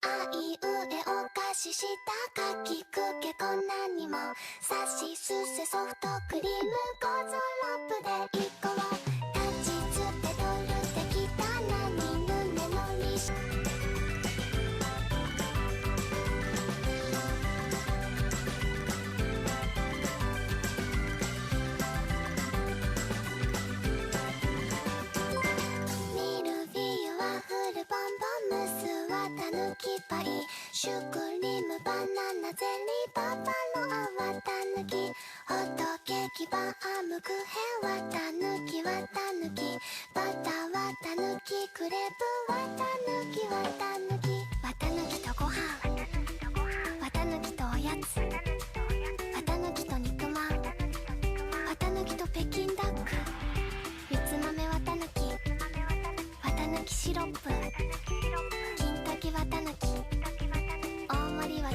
あいうえお菓子したかきくけこんなにもさしすせソフトクリームゴゾロップでいこう立ちつてとるてきたなにぬねのりしミルフィーユワッフルボンボンムスはたぬきパイシュークリームバナナゼリーパパロアはたぬきホットケーキバームクーヘンはたぬきはたぬきバターはたぬきクレープはたぬきはたぬきわたぬきとご飯わたぬきとおやつわたぬきと肉まんわたぬきと北京ダックみつ豆わたぬきわたぬきシロップ金時わたぬき大盛りは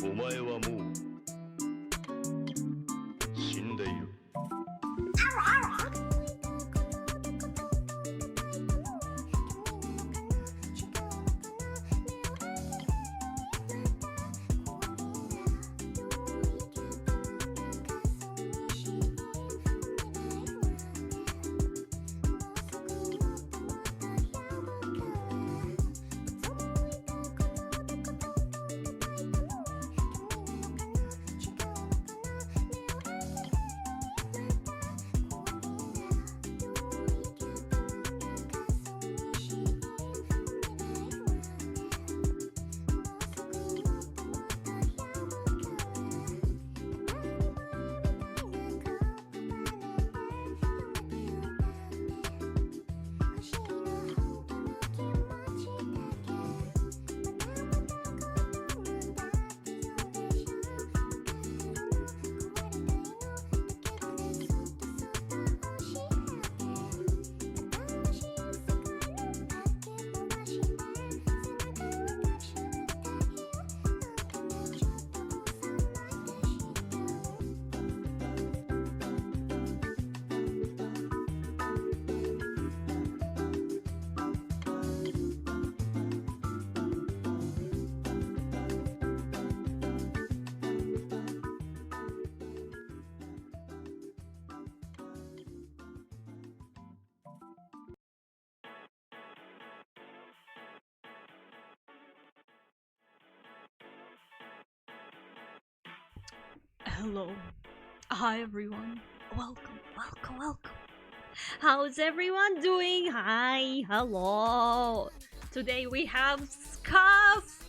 お前はもう死んでいる。Hello. Hi everyone. Welcome. How's everyone doing? Hi, hello. Today we have scuffed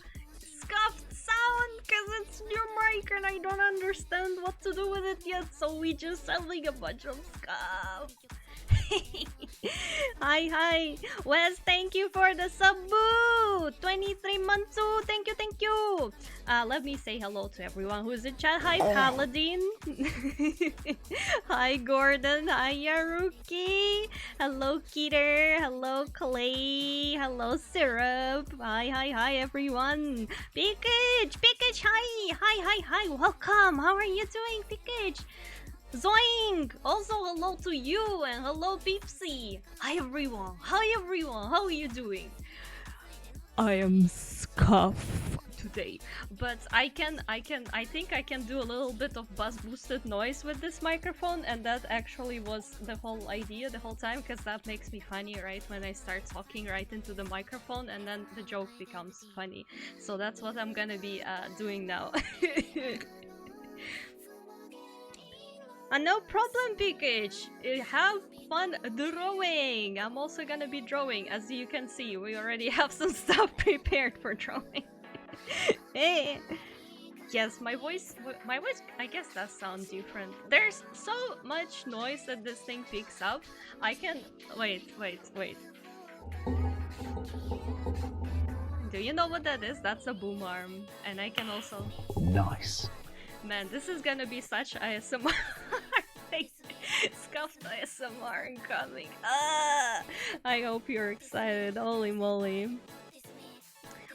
sound because it's new mic and I don't understand what to do with it yet, so we just having a bunch of scuff. Hi. Wes, thank you for the sub boo. 23 months, thank you. Let me say hello to everyone who's in chat. Hi, Paladin. Hi, Gordon. Hi, Yaruki. Hello, Keter. Hello, Clay. Hello, Syrup. Hi, everyone. Pikage, hi. Welcome. How are you doing, Pikage? Zoing! Also hello to you and hello Peepsy! Hi everyone! How are you doing? I am scuff today. But I think I can do a little bit of buzz boosted noise with this microphone, and that actually was the whole idea the whole time, because that makes me funny, right? When I start talking right into the microphone and then the joke becomes funny. So that's what I'm gonna be doing now. No problem, Pikage. Have fun drawing. I'm also gonna be drawing. As you can see, we already have some stuff prepared for drawing. Hey. Yes, my voice, I guess that sounds different. There's so much noise that this thing picks up. I can, wait. Do you know what that is? That's a boom arm. And I can also... Nice. Man, this is gonna be such ASMR. Scuffed ASMR incoming. I hope you're excited. Holy moly.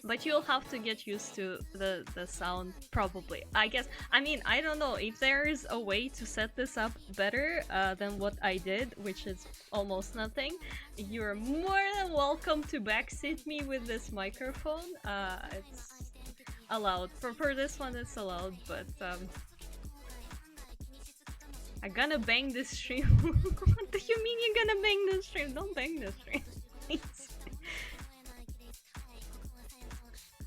But you'll have to get used to the sound, probably. I guess, I mean, I don't know if there is a way to set this up better than what I did, which is almost nothing. You're more than welcome to backseat me with this microphone. It's allowed. For this one, it's allowed, but I'm gonna bang this stream. What do you mean you're gonna bang this stream? Don't bang this stream, please.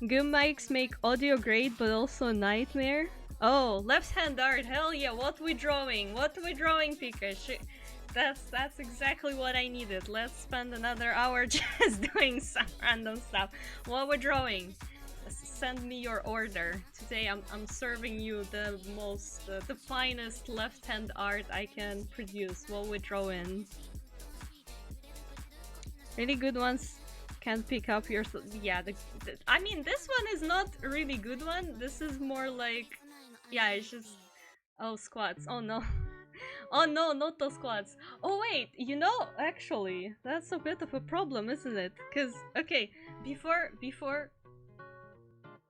Good mics make audio great, but also a nightmare. Oh, left-hand art, hell yeah! What we drawing, Pikachu? That's exactly what I needed. Let's spend another hour just doing some random stuff. What we're drawing? Send me your order. Today I'm serving you the most, the finest left-hand art I can produce. What we draw in. Really good ones can't pick up your... Yeah, I mean, this one is not a really good one. This is more like... Yeah, it's just... Oh, squats. Oh no. Oh no, not the squats. Oh wait, you know, actually, that's a bit of a problem, isn't it? Because, okay, before...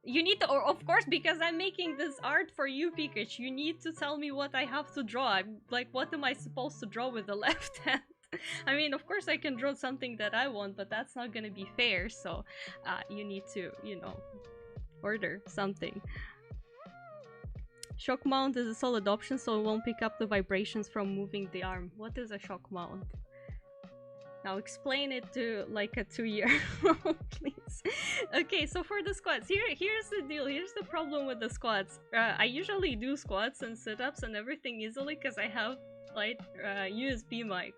You need to, or of course, because I'm making this art for you, Pikachu, you need to tell me what I have to draw. I'm like, what am I supposed to draw with the left hand? I mean, of course I can draw something that I want, but that's not gonna be fair, so you need to, you know, order something. Shock mount is a solid option, so it won't pick up the vibrations from moving the arm. What is a shock mount? Now explain it to like a 2-year-old, please. Okay, so for the squats, here's the deal. Here's the problem with the squats. I usually do squats and sit-ups and everything easily because I have like USB mic.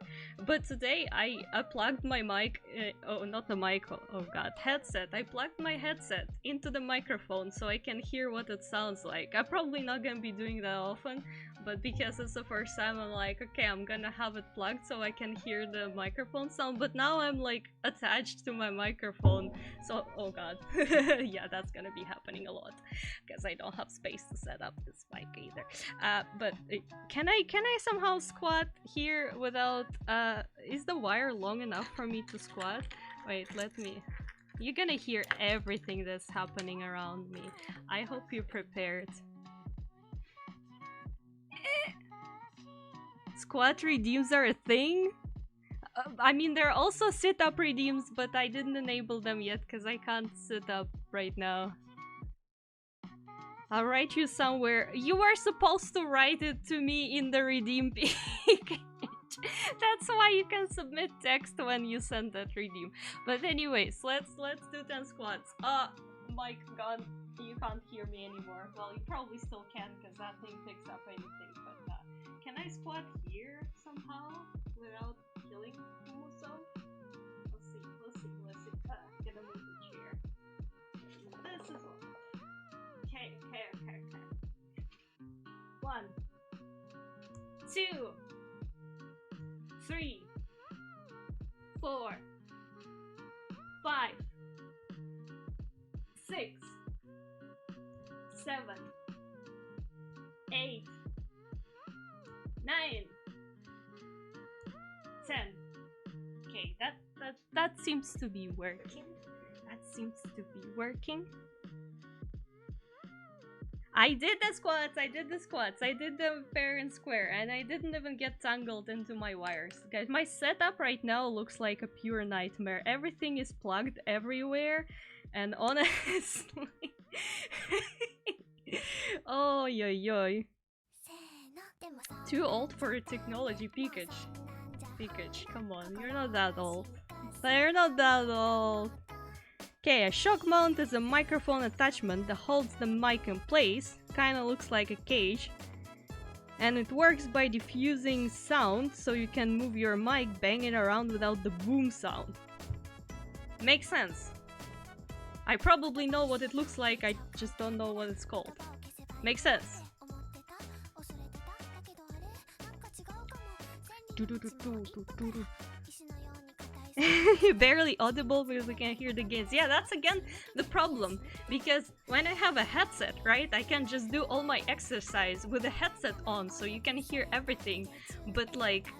But today I plugged my mic, oh not the mic, oh god, headset. I plugged my headset into the microphone so I can hear what it sounds like. I'm probably not gonna be doing that often, but because it's the first time, I'm like, okay, I'm gonna have it plugged so I can hear the microphone sound. But now I'm like attached to my microphone, so oh god. Yeah, that's gonna be happening a lot because I don't have space to set up this mic either. But can I somehow squat here without is the wire long enough for me to squat? Wait, let me. You're gonna hear everything that's happening around me. I hope you're prepared. Squat redeems are a thing? I mean, there are also sit-up redeems, but I didn't enable them yet because I can't sit up right now. I'll write you somewhere. You are supposed to write it to me in the redeem page. That's why you can submit text when you send that redeem. But anyways, let's do 10 squats. Mike gone. You can't hear me anymore. Well, you probably still can because that thing picks up anything. But can I squat here somehow without killing Muso? Let's see. Gonna move the chair. This is one. Okay. 1, 2, 3, 4, 5, 6, 7, 8, 9, 10. Okay, that seems to be working. I did the squats, I did them fair and square, and I didn't even get tangled into my wires. Guys, my setup right now looks like a pure nightmare. Everything is plugged everywhere, and honestly... Oh, yoy. Too old for technology, Pikachu. Pikachu, come on, you're not that old. Okay, a shock mount is a microphone attachment that holds the mic in place, kinda looks like a cage, and it works by diffusing sound so you can move your mic banging around without the boom sound. Makes sense. I probably know what it looks like, I just don't know what it's called. Makes sense. Barely audible because I can't hear the gains. Yeah, that's again the problem, because when I have a headset, right, I can just do all my exercise with the headset on so you can hear everything, but like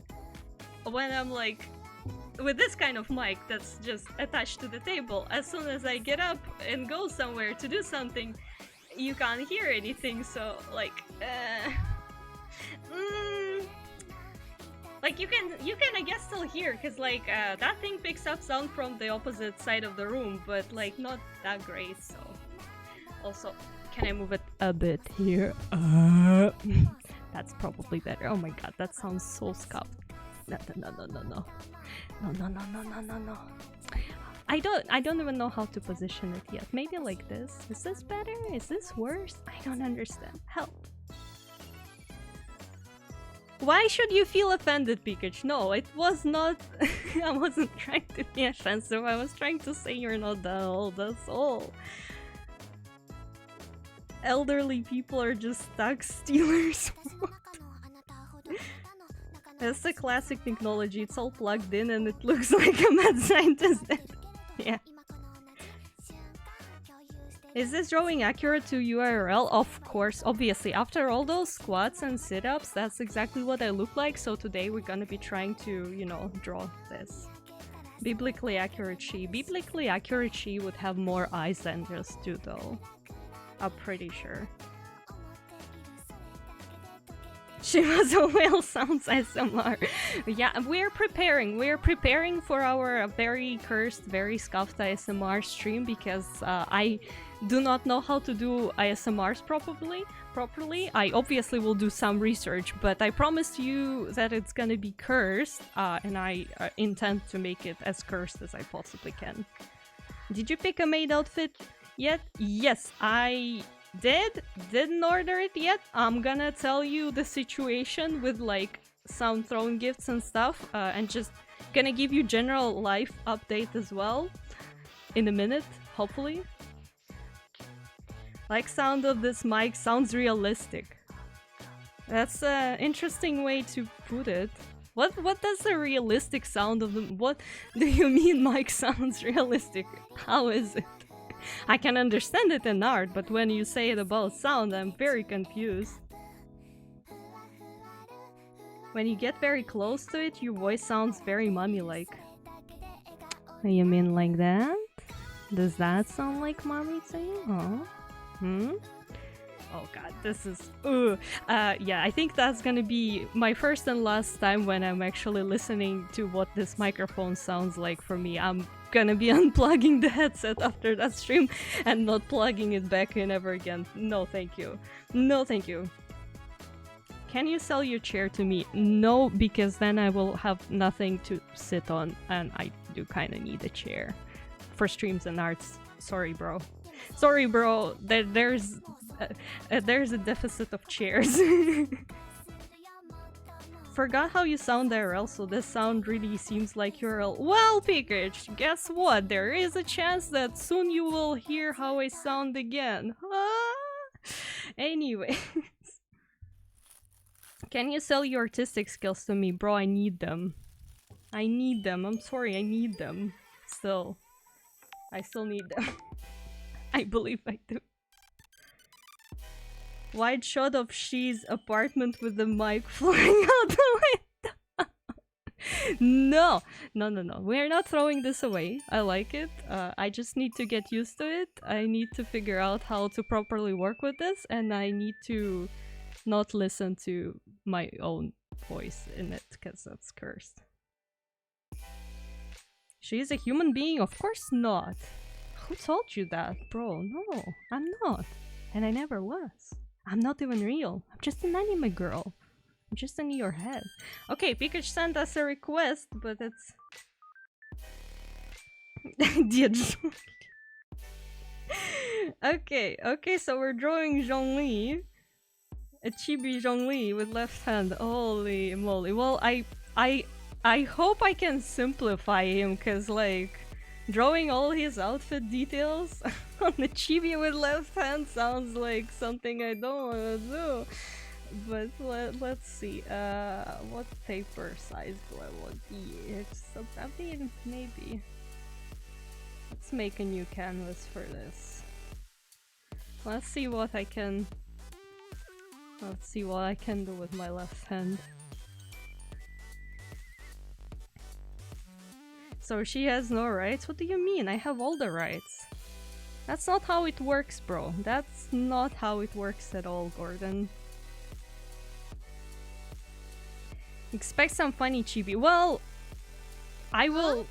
when I'm like with this kind of mic that's just attached to the table, as soon as I get up and go somewhere to do something, you can't hear anything, so like like you can I guess still hear, because like that thing picks up sound from the opposite side of the room, but like not that great. So also, can I move it a bit here? That's probably better. Oh my god, that sounds so scuffed. No. I don't even know how to position it yet. Maybe like this. Is this better? Is this worse? I don't understand. Help. Why should you feel offended, Pikachu? No, it was not... I wasn't trying to be offensive. I was trying to say you're not that old, that's all. Elderly people are just tax stealers. That's the classic technology. It's all plugged in and it looks like a mad scientist. Yeah. Is this drawing accurate to URL? Of course, obviously. After all those squats and sit-ups, that's exactly what I look like. So today we're gonna be trying to, you know, draw this. Biblically accurate she. Biblically accurate she would have more eyes than just two, though. I'm pretty sure. She was a whale sounds ASMR. Yeah, we're preparing for our very cursed, very scuffed ASMR stream because I do not know how to do ASMRs properly. I obviously will do some research, but I promise you that it's gonna be cursed, and I intend to make it as cursed as I possibly can. Did you pick a maid outfit yet? Yes, I didn't order it yet. I'm gonna tell you the situation with like some throwing gifts and stuff, and just gonna give you general life update as well in a minute, hopefully. Like sound of this mic sounds realistic. That's an interesting way to put it. What does the realistic sound of the... What do you mean mic sounds realistic? How is it? I can understand it in art, but when you say it about sound, I'm very confused. When you get very close to it, your voice sounds very mommy-like. You mean like that? Does that sound like mommy to you? Huh? Oh god, this is... yeah, I think that's gonna be my first and last time when I'm actually listening to what this microphone sounds like for me. I'm gonna be unplugging the headset after that stream and not plugging it back in ever again. No thank you. No thank you. Can you sell your chair to me? No, because then I will have nothing to sit on, and I do kind of need a chair for streams and arts. Sorry bro. Sorry bro, there's a deficit of chairs. Forgot how you sound IRL, so this sound really seems like URL. Well, Pikachu, guess what? There is a chance that soon you will hear how I sound again. Anyway. Can you sell your artistic skills to me? Bro, I need them. I need them. I'm sorry, I need them. Still. I still need them. I believe I do. Wide shot of She's apartment with the mic flying out the window. No! No. We're not throwing this away. I like it. I just need to get used to it. I need to figure out how to properly work with this, and I need to not listen to my own voice in it, because that's cursed. She is a human being? Of course not. Who told you that? Bro, no, I'm not. And I never was. I'm not even real. I'm just an anime girl. I'm just in your head. Okay, Pikachu sent us a request, but it's... Okay, so we're drawing Zhongli. A chibi Zhongli with left hand. Holy moly. Well, I hope I can simplify him, cause like... Drawing all his outfit details on the chibi with left hand sounds like something I don't want to do. But let's see. What paper size do I want? I mean, maybe. Let's make a new canvas for this. Let's see what I can... Let's see what I can do with my left hand. So she has no rights? What do you mean? I have all the rights. That's not how it works, bro. That's not how it works at all, Gordon. Expect some funny chibi. Well, I will...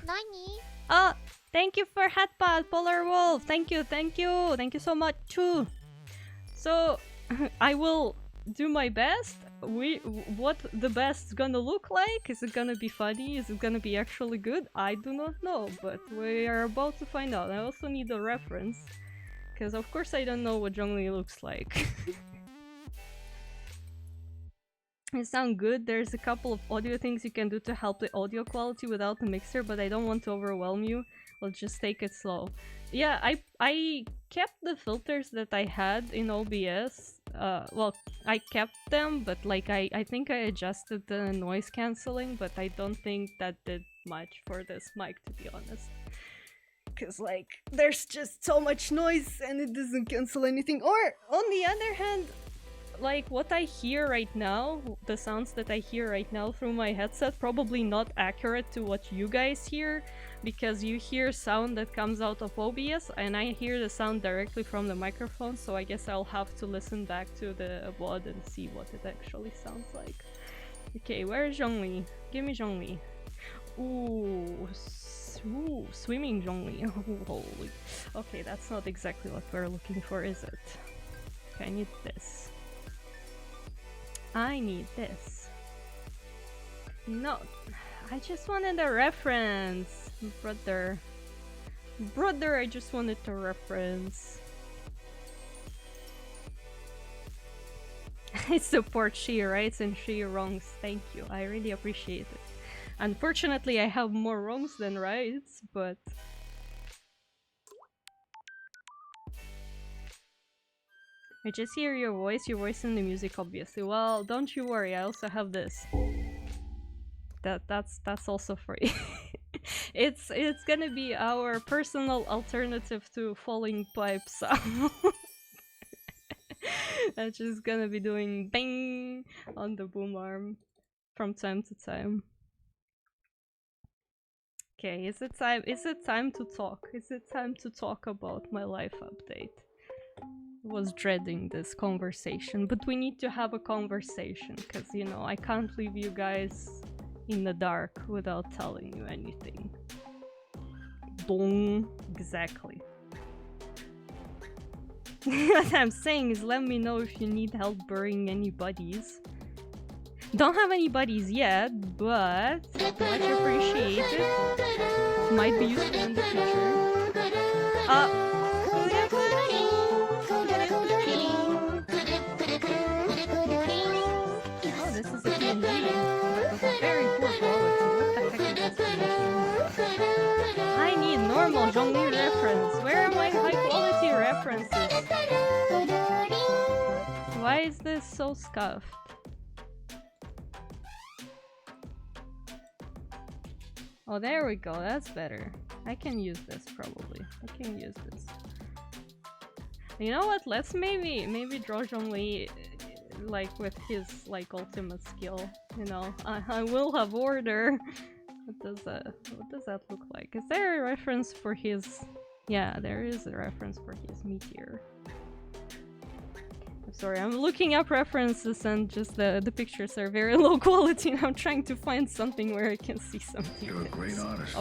Nani? Thank you for Hatpad, Polar Wolf. Thank you. Thank you so much too. So, I will do my best. What the best's gonna look like? Is it gonna be funny? Is it gonna be actually good? I do not know, but we are about to find out. I also need a reference, because of course I don't know what Zhongli looks like. It sounds good. There's a couple of audio things you can do to help the audio quality without the mixer, but I don't want to overwhelm you. We'll just take it slow. Yeah, I kept the filters that I had in OBS. Well, I kept them, but like I think I adjusted the noise cancelling, but I don't think that did much for this mic, to be honest. Cause like there's just so much noise and it doesn't cancel anything. Or on the other hand, like what I hear right now, the sounds that I hear right now through my headset, probably not accurate to what you guys hear, because you hear sound that comes out of OBS and I hear the sound directly from the microphone, so I guess I'll have to listen back to the VOD and see what it actually sounds like. Okay, where is Zhongli? Give me Zhongli. Ooh, swimming Zhongli. Holy. Okay, that's not exactly what we're looking for, is it? Okay, I need this. I need this. No, I just wanted a reference, brother. Brother, I just wanted a reference. I support she rights and she wrongs. Thank you. I really appreciate it. Unfortunately, I have more wrongs than rights, but... I just hear your voice in the music, obviously. Well, don't you worry, I also have this. That's also free. It's gonna be our personal alternative to falling pipe sound. I'm just gonna be doing bang on the boom arm from time to time. Okay, is it time to talk? Is it time to talk about my life update? I was dreading this conversation, but we need to have a conversation, because, you know, I can't leave you guys in the dark without telling you anything. Dong. Exactly. What I'm saying is, let me know if you need help burying any buddies. Don't have any buddies yet, but much appreciated. Might be useful in the future. Oh, this is a PNG. With a very poor quality. What the heck is this PNG? I need normal Zhongli reference. Where are my high quality references? Why is this so scuffed? Oh, there we go. That's better. I can use this probably. I can use this. You know what? Let's maybe draw Zhongli like with his like ultimate skill. You know, I will have order. What does that look like? Is there a reference for his? Yeah, there is a reference for his meteor. I'm sorry, I'm looking up references and just the pictures are very low quality and I'm trying to find something where I can see something. You're a great artist.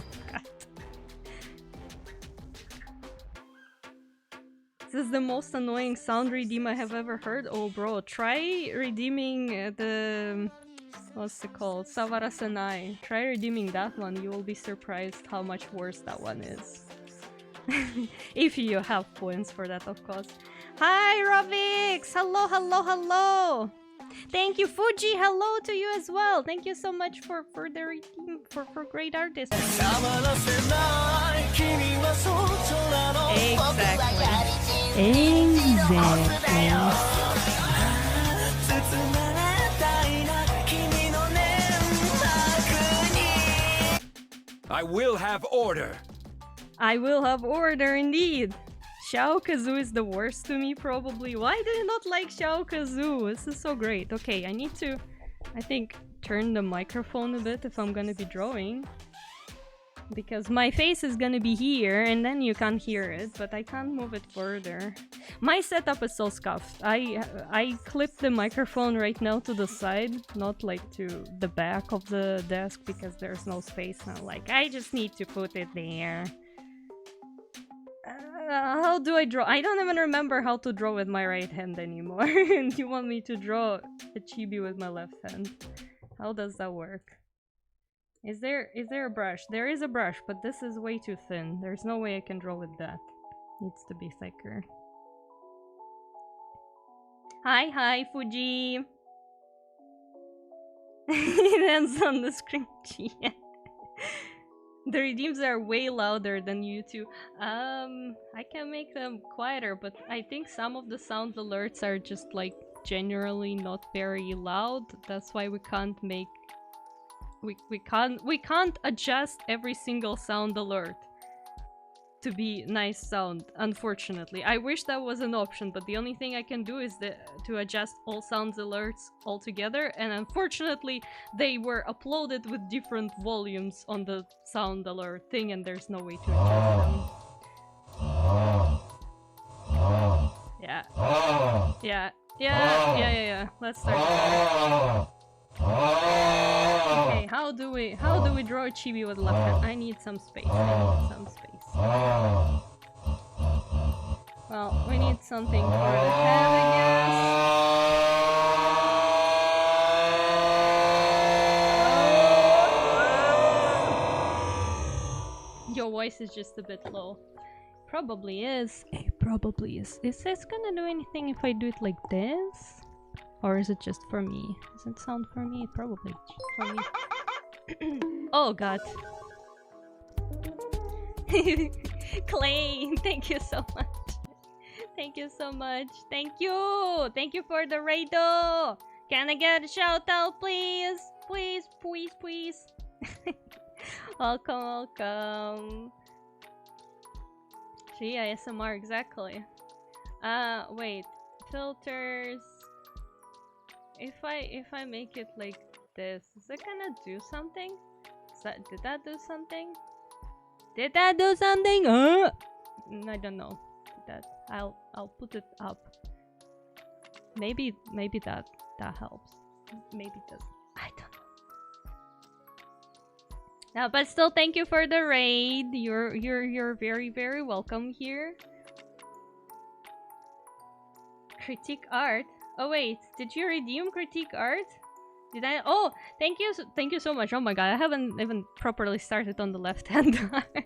This is the most annoying sound redeem I have ever heard. Oh bro, try redeeming the... what's it called? Savara Senai. Try redeeming that one, you will be surprised how much worse that one is. If you have points for that, of course. Hi, Rovix! Hello, hello, hello! Thank you, Fuji! Hello to you as well! Thank you so much for the redeem, for great artists. I will have order! I will have order indeed! Xiao Kazoo is the worst to me, probably. Why do you not like Xiao Kazoo? This is so great. Okay, I need to, I think, turn the microphone a bit if I'm gonna be drawing. Because my face is gonna be here, and then you can't hear it, but I can't move it further. My setup is so scuffed. I clip the microphone right now to the side, not like to the back of the desk, because there's no space now. Like, I just need to put it there. How do I draw? I don't even remember how to draw with my right hand anymore. And you want me to draw a chibi with my left hand? How does that work? Is there a brush? There is a brush, but this is way too thin. There's no way I can draw with that. Needs to be thicker. Hi, Fuji! It ends on the screen. Yeah. The redeems are way louder than you two. I can make them quieter, but I think some of the sound alerts are just like generally not very loud. That's why we can't make... We can't adjust every single sound alert. to be nice sound, unfortunately. I wish that was an option, but the only thing I can do is to adjust all sounds alerts all together, and unfortunately they were uploaded with different volumes on the sound alert thing, and there's no way to adjust them. Yeah. Yeah. Let's start there. Okay, how do we draw a chibi with left hand? I need some space. Well, we need something for the head, I guess. Your voice is just a bit low. Probably is. It probably is. Is this gonna do anything if I do it like this? Or is it just for me? Does it sound for me? Probably for me. Oh god. Clay, thank you so much. Thank you so much. Thank you. Thank you for the raido. Can I get a shout out, please? Please. Welcome. Gee, ASMR, exactly. Wait. Filters. If I make it like this, is it gonna do something? Did that do something? Did that do something? I don't know. I'll put it up. Maybe that helps. Maybe it doesn't. I don't know. No, but still, thank you for the raid. You're very, very welcome here. Critique art. Oh wait, did you redeem critique art? Did I? Oh, thank you so much. Oh my god, I haven't even properly started on the left hand art.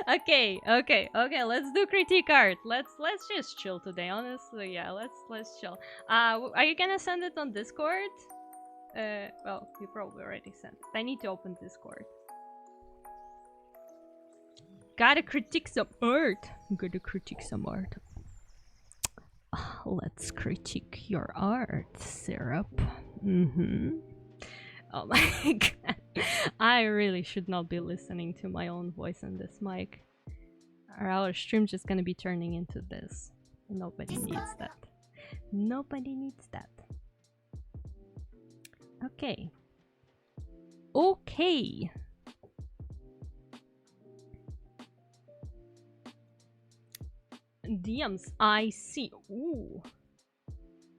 Okay, let's do critique art. Let's just chill today, honestly. Yeah, let's chill. Are you gonna send it on Discord? Well, you probably already sent it. I need to open Discord. Gotta critique some art. Let's critique your art, Syrup. Oh my god. I really should not be listening to my own voice in this mic. Or our stream's just gonna be turning into this. Nobody needs that. Nobody needs that. Okay. DMs, I see. Ooh.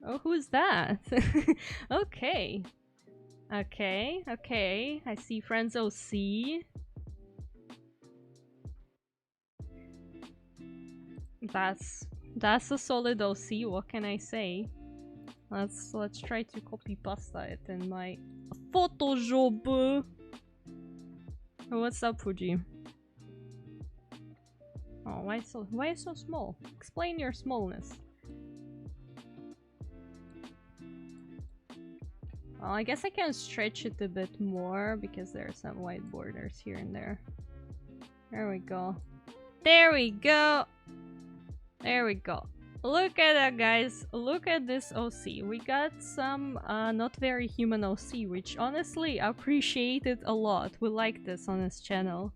Oh, who's that? Okay. I see friends OC. That's a solid OC, what can I say? Let's try to copy pasta it in my Photoshop. What's up, Fuji? Oh, why so small? Explain your smallness. Well, I guess I can stretch it a bit more because there are some white borders here and there. There we go. Look at that, guys. Look at this OC. We got some not very human OC, which honestly I appreciate it a lot. We like this on this channel.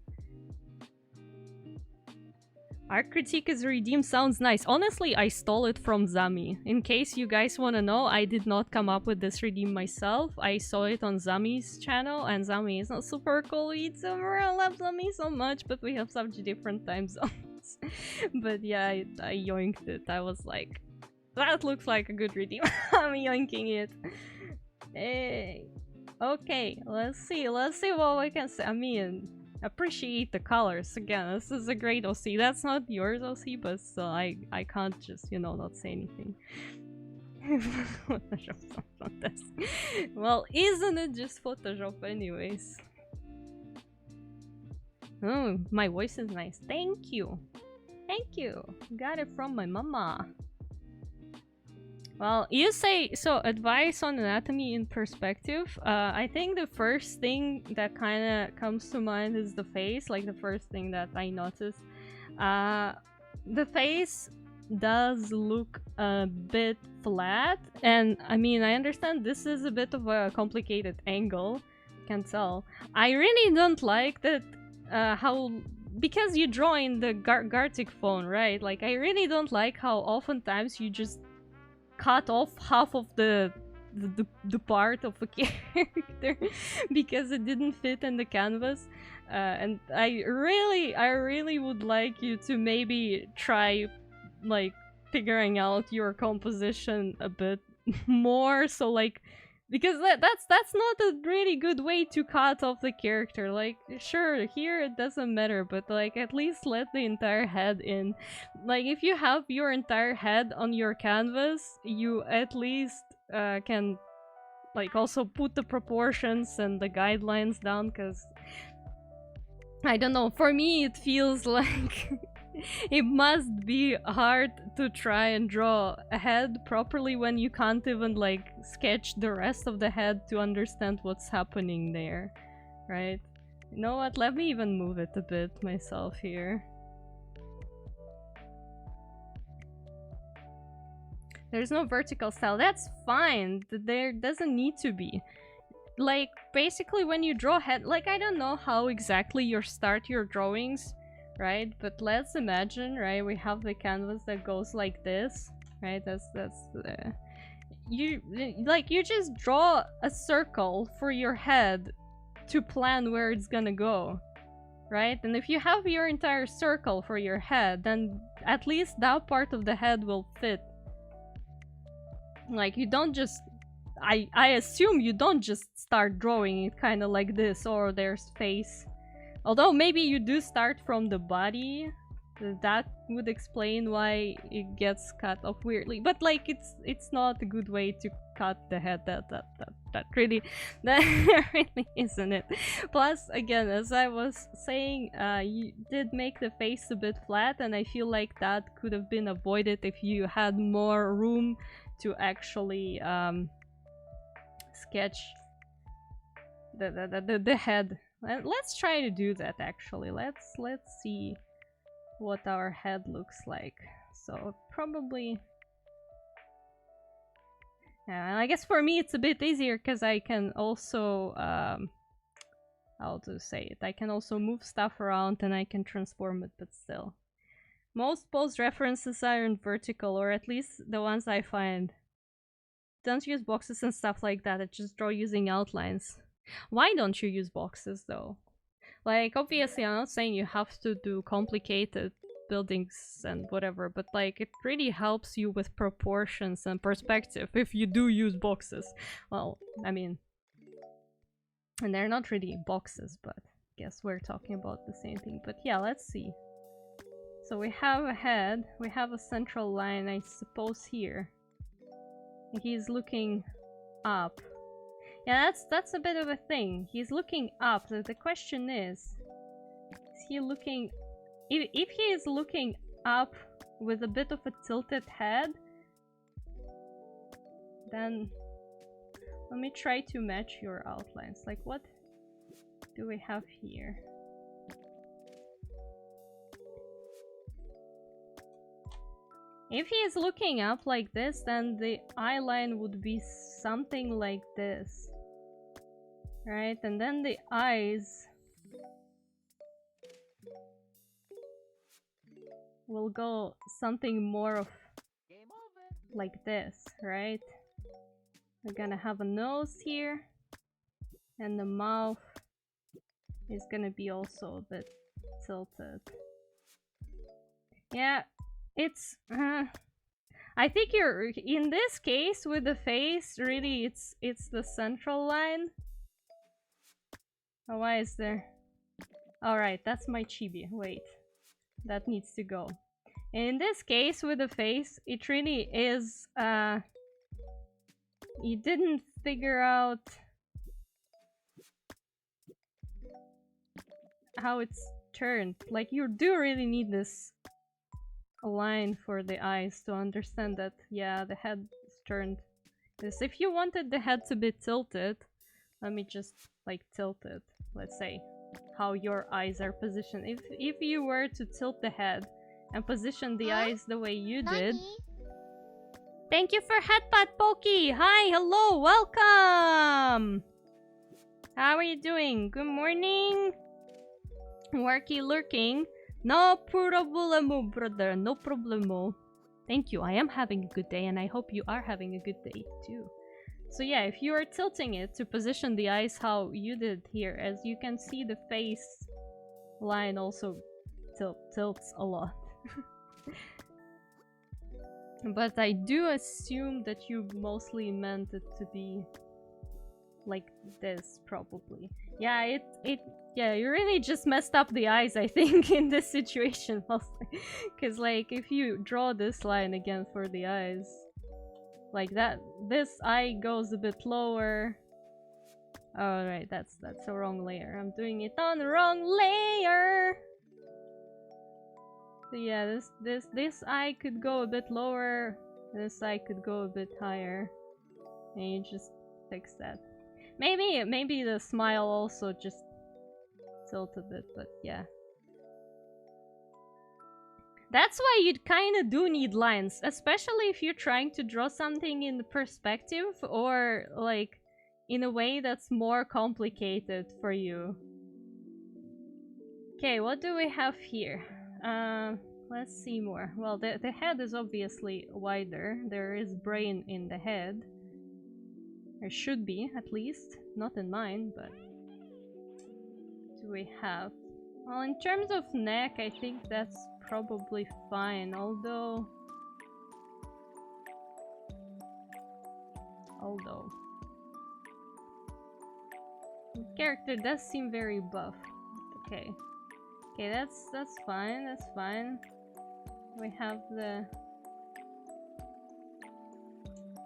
Art critique is redeemed, sounds nice. Honestly, I stole it from Zami. In case you guys want to know, I did not come up with this redeem myself. I saw it on Zami's channel, and Zami is not super cool VTuber. I love Zami so much, but we have such different time zones. But yeah, I yoinked it. I was like, that looks like a good redeem. I'm yoinking it. Hey. Okay, let's see what we can say. I mean, appreciate the colors. Again, this is a great OC. That's not yours, OC, but still, I can't just, you know, not say anything. Photoshop sounds fantastic. Well, isn't it just Photoshop anyways? Oh, my voice is nice. Thank you. Got it from my mama. Well, you say, so advice on anatomy in perspective. I think the first thing that kind of comes to mind is the face, like the first thing that I noticed. The face does look a bit flat, and I mean, I understand this is a bit of a complicated angle, can tell. I really don't like that, how because you draw in the Gartic phone, right? Like, I really don't like how oftentimes you just cut off half of the part of a character because it didn't fit in the canvas. And I really would like you to maybe try, like, figuring out your composition a bit more, so like, because that's not a really good way to cut off the character. Like, sure, here it doesn't matter, but like, at least let the entire head in. Like, if you have your entire head on your canvas, you at least can, like, also put the proportions and the guidelines down, because I don't know, for me it feels like it must be hard to try and draw a head properly when you can't even, like, sketch the rest of the head to understand what's happening there, right? You know what, let me even move it a bit myself here. There's no vertical style, that's fine, there doesn't need to be. Like, basically when you draw head, like, I don't know how exactly you start your drawings, right? But let's imagine, right, we have the canvas that goes like this, right? That's you just draw a circle for your head to plan where it's gonna go, right? And if you have your entire circle for your head, then at least that part of the head will fit. Like, you don't just, I assume you don't just start drawing it kind of like this, or there's face. Although maybe you do start from the body. That would explain why it gets cut off weirdly. But like, it's not a good way to cut the head. That really isn't it. Plus, again, as I was saying, you did make the face a bit flat, and I feel like that could have been avoided if you had more room to actually sketch the head. Let's try to do that, actually. Let's see what our head looks like. So probably, yeah, I guess for me it's a bit easier because I can also how to say it, I can also move stuff around and I can transform it, but still, most pose references are in vertical, or at least the ones I find. Don't use boxes and stuff like that, I just draw using outlines. Why don't you use boxes though? Like, obviously I'm not saying you have to do complicated buildings and whatever, but like, it really helps you with proportions and perspective if you do use boxes. Well, I mean, and they're not really boxes, but I guess we're talking about the same thing. But yeah, let's see. So we have a head, we have a central line, I suppose, here. He's looking up. Yeah, that's a bit of a thing. He's looking up. The question is he looking... If he is looking up with a bit of a tilted head, then let me try to match your outlines. Like, what do we have here? If he is looking up like this, then the eye line would be something like this. Right? And then the eyes will go something more of like this, right? We're gonna have a nose here, and the mouth is gonna be also a bit tilted. Yeah, it's I think you're in this case with the face, really it's the central line. Oh, why is there? Alright, that's my chibi. Wait. That needs to go. And in this case with the face, it really is you didn't figure out how it's turned. Like, you do really need this line for the eyes to understand that, yeah, the head is turned. Because if you wanted the head to be tilted, let me just like tilt it. Let's say how your eyes are positioned. If you were to tilt the head and position the eyes the way you did. Thank you for Headbutt Pokey! Hi, hello, welcome! How are you doing? Good morning! Worky lurking. No problemo, brother. No problemo. Thank you. I am having a good day, and I hope you are having a good day too. So yeah, if you are tilting it to position the eyes how you did here, as you can see, the face line also tilts a lot. But I do assume that you mostly meant it to be like this, probably. Yeah, yeah, you really just messed up the eyes, I think, in this situation mostly. Because, like, if you draw this line again for the eyes, like that, this eye goes a bit lower. Oh, right, that's a wrong layer. I'm doing it on the wrong layer! So yeah, this eye could go a bit lower, this eye could go a bit higher. And you just fix that. Maybe the smile also just tilt a bit, but yeah. That's why you kinda do need lines, especially if you're trying to draw something in the perspective or like in a way that's more complicated for you. Okay, what do we have here? Let's see more. Well, the head is obviously wider. There is brain in the head. There should be, at least. Not in mine, but... What do we have? Well, in terms of neck, I think that's probably fine, although... The character does seem very buff. Okay. Okay, that's fine, that's fine. We have the...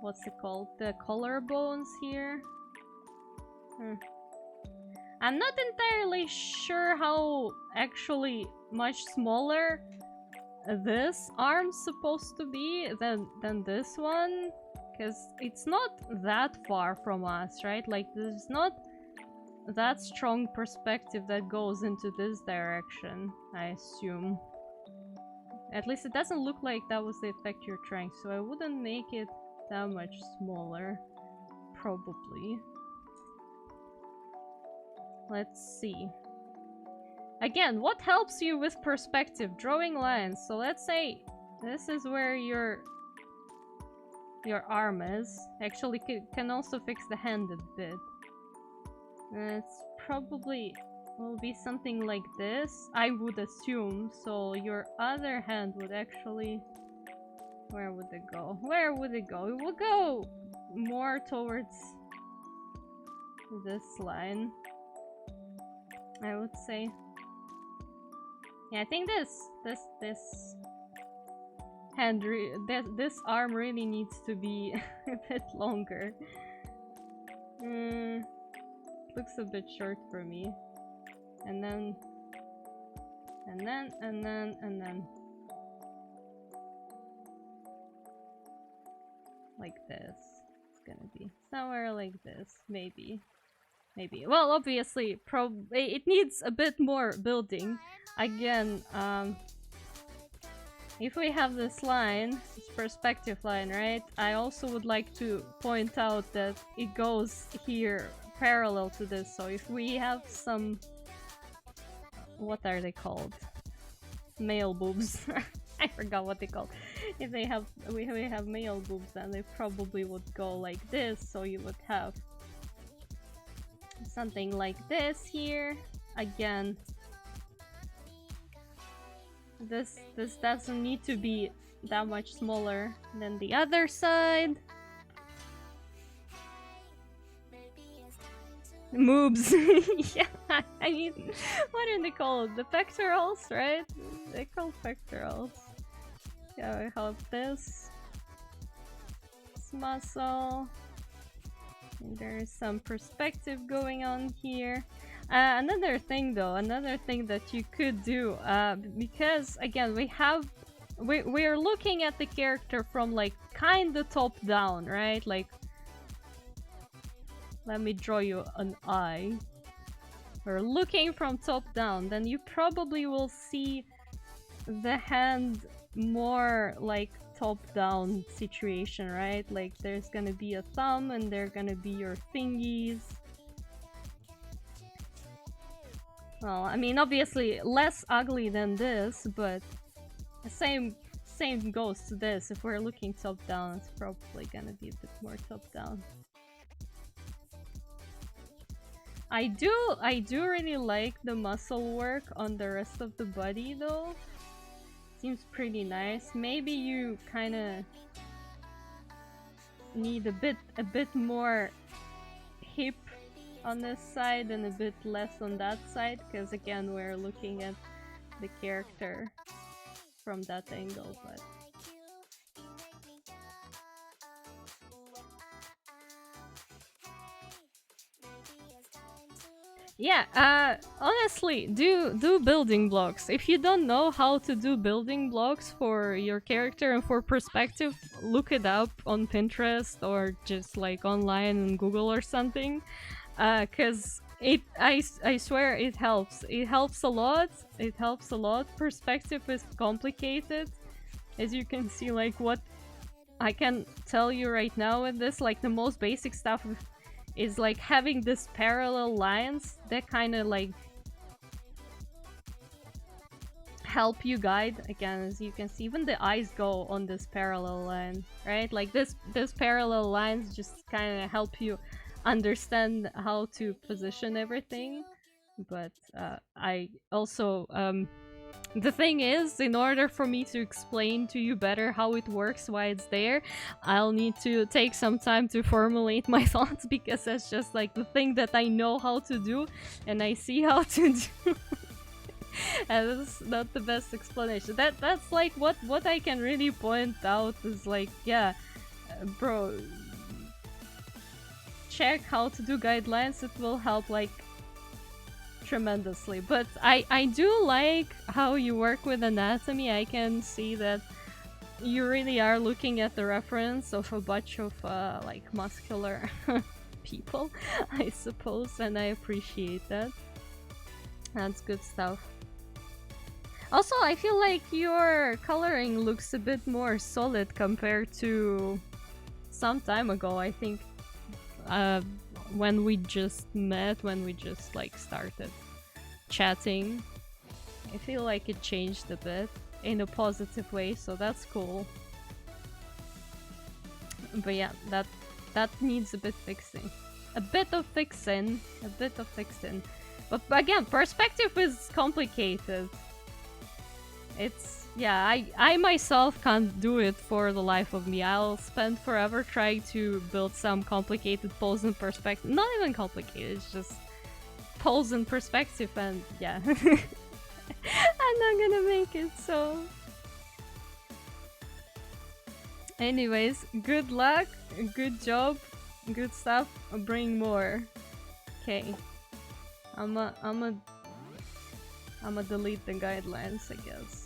What's it called? The collarbones here. I'm not entirely sure how actually much smaller this arm's supposed to be than this one. Because it's not that far from us, right? Like, there's not that strong perspective that goes into this direction, I assume. At least it doesn't look like that was the effect you're trying, so I wouldn't make it that much smaller, probably. Let's see. Again, what helps you with perspective? Drawing lines. So let's say this is where your arm is. Actually, can also fix the hand a bit. It's probably will be something like this, I would assume. So your other hand would actually... Where would it go? Where would it go? It will go more towards this line, I would say. Yeah, I think this hand, this arm really needs to be a bit longer. Looks a bit short for me. And then like this. It's gonna be somewhere like this, maybe. Well, obviously, it needs a bit more building. Again, if we have this line, this perspective line, right? I also would like to point out that it goes here parallel to this. So if we have some... What are they called? Male boobs. I forgot what they call. If they have, we have male boobs, then they probably would go like this. So you would have something like this here. Again, this doesn't need to be that much smaller than the other side. Moobs. Yeah, I mean, what are they called? The pectorals, right? They're called pectorals. Yeah, we have this muscle. There's some perspective going on here. Another thing that you could do, because again we're looking at the character from like kinda top down, right? Like, let me draw you an eye. We're looking from top down, then you probably will see the hand more like top-down situation, right? Like, there's gonna be a thumb and there are gonna be your thingies. Well, I mean, obviously less ugly than this, but the same goes to this. If we're looking top down, it's probably gonna be a bit more top down. I do really like the muscle work on the rest of the body though. Seems pretty nice. Maybe you kind of need a bit more hip on this side and a bit less on that side, because again we're looking at the character from that angle, but yeah, honestly, do building blocks. If you don't know how to do building blocks for your character and for perspective, look it up on Pinterest or just like online on Google or something. Cause I swear it helps. It helps a lot. It helps a lot. Perspective is complicated. As you can see, like what I can tell you right now with this, like the most basic stuff is like having this parallel lines that kind of like help you guide. Again, as you can see, even the eyes go on this parallel line, right? Like this parallel lines just kind of help you understand how to position everything. But I also the thing is, in order for me to explain to you better how it works, why it's there, I'll need to take some time to formulate my thoughts, because that's just like the thing that I know how to do and I see how to do. And that's not the best explanation. That's like what I can really point out is like, yeah, bro, check how to do guidelines. It will help like tremendously. But I do like how you work with anatomy. I can see that you really are looking at the reference of a bunch of like muscular people, I suppose, and I appreciate that. That's good stuff. Also, I feel like your coloring looks a bit more solid compared to some time ago. I think when we just met, when we just like started chatting, I feel like it changed a bit in a positive way, so that's cool. But yeah, that needs a bit fixing. A bit of fixing. But again, perspective is complicated. It's, yeah, I myself can't do it for the life of me. I'll spend forever trying to build some complicated pose and perspective. Not even complicated, it's just pose and perspective, and yeah. I'm not gonna make it, so... Anyways, good luck, good job, good stuff, bring more. Okay. I'ma delete the guidelines, I guess.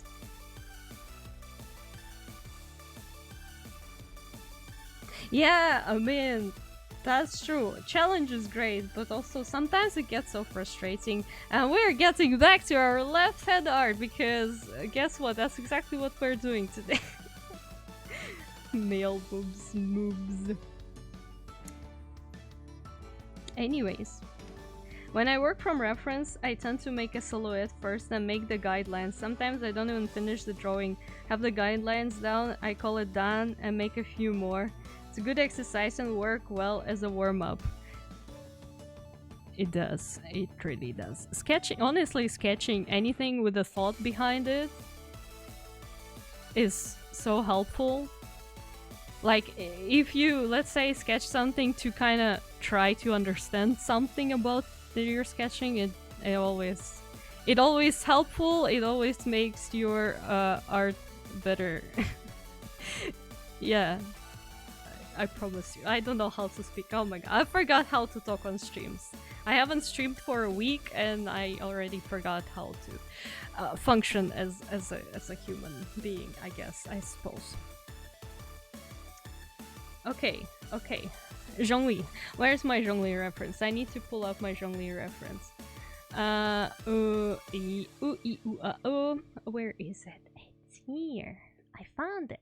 Yeah, I mean, that's true. Challenge is great, but also sometimes it gets so frustrating. And we're getting back to our left head art because guess what? That's exactly what we're doing today. Male boobs, moobs. Anyways. When I work from reference, I tend to make a silhouette first and make the guidelines. Sometimes I don't even finish the drawing. Have the guidelines down, I call it done, and make a few more. It's a good exercise and work well as a warm-up. It does. It really does. Sketching, honestly, sketching anything with a thought behind it is so helpful. Like, if you, let's say, sketch something to kind of try to understand something about that you're sketching, it always helpful. It always makes your art better. Yeah, I promise you. I don't know how to speak. Oh my god, I forgot how to talk on streams. I haven't streamed for a week and I already forgot how to function as a human being, I guess, I suppose. Okay. Zhongli. Where's my Zhongli reference? I need to pull up my Zhongli reference. Where is it? It's here. I found it.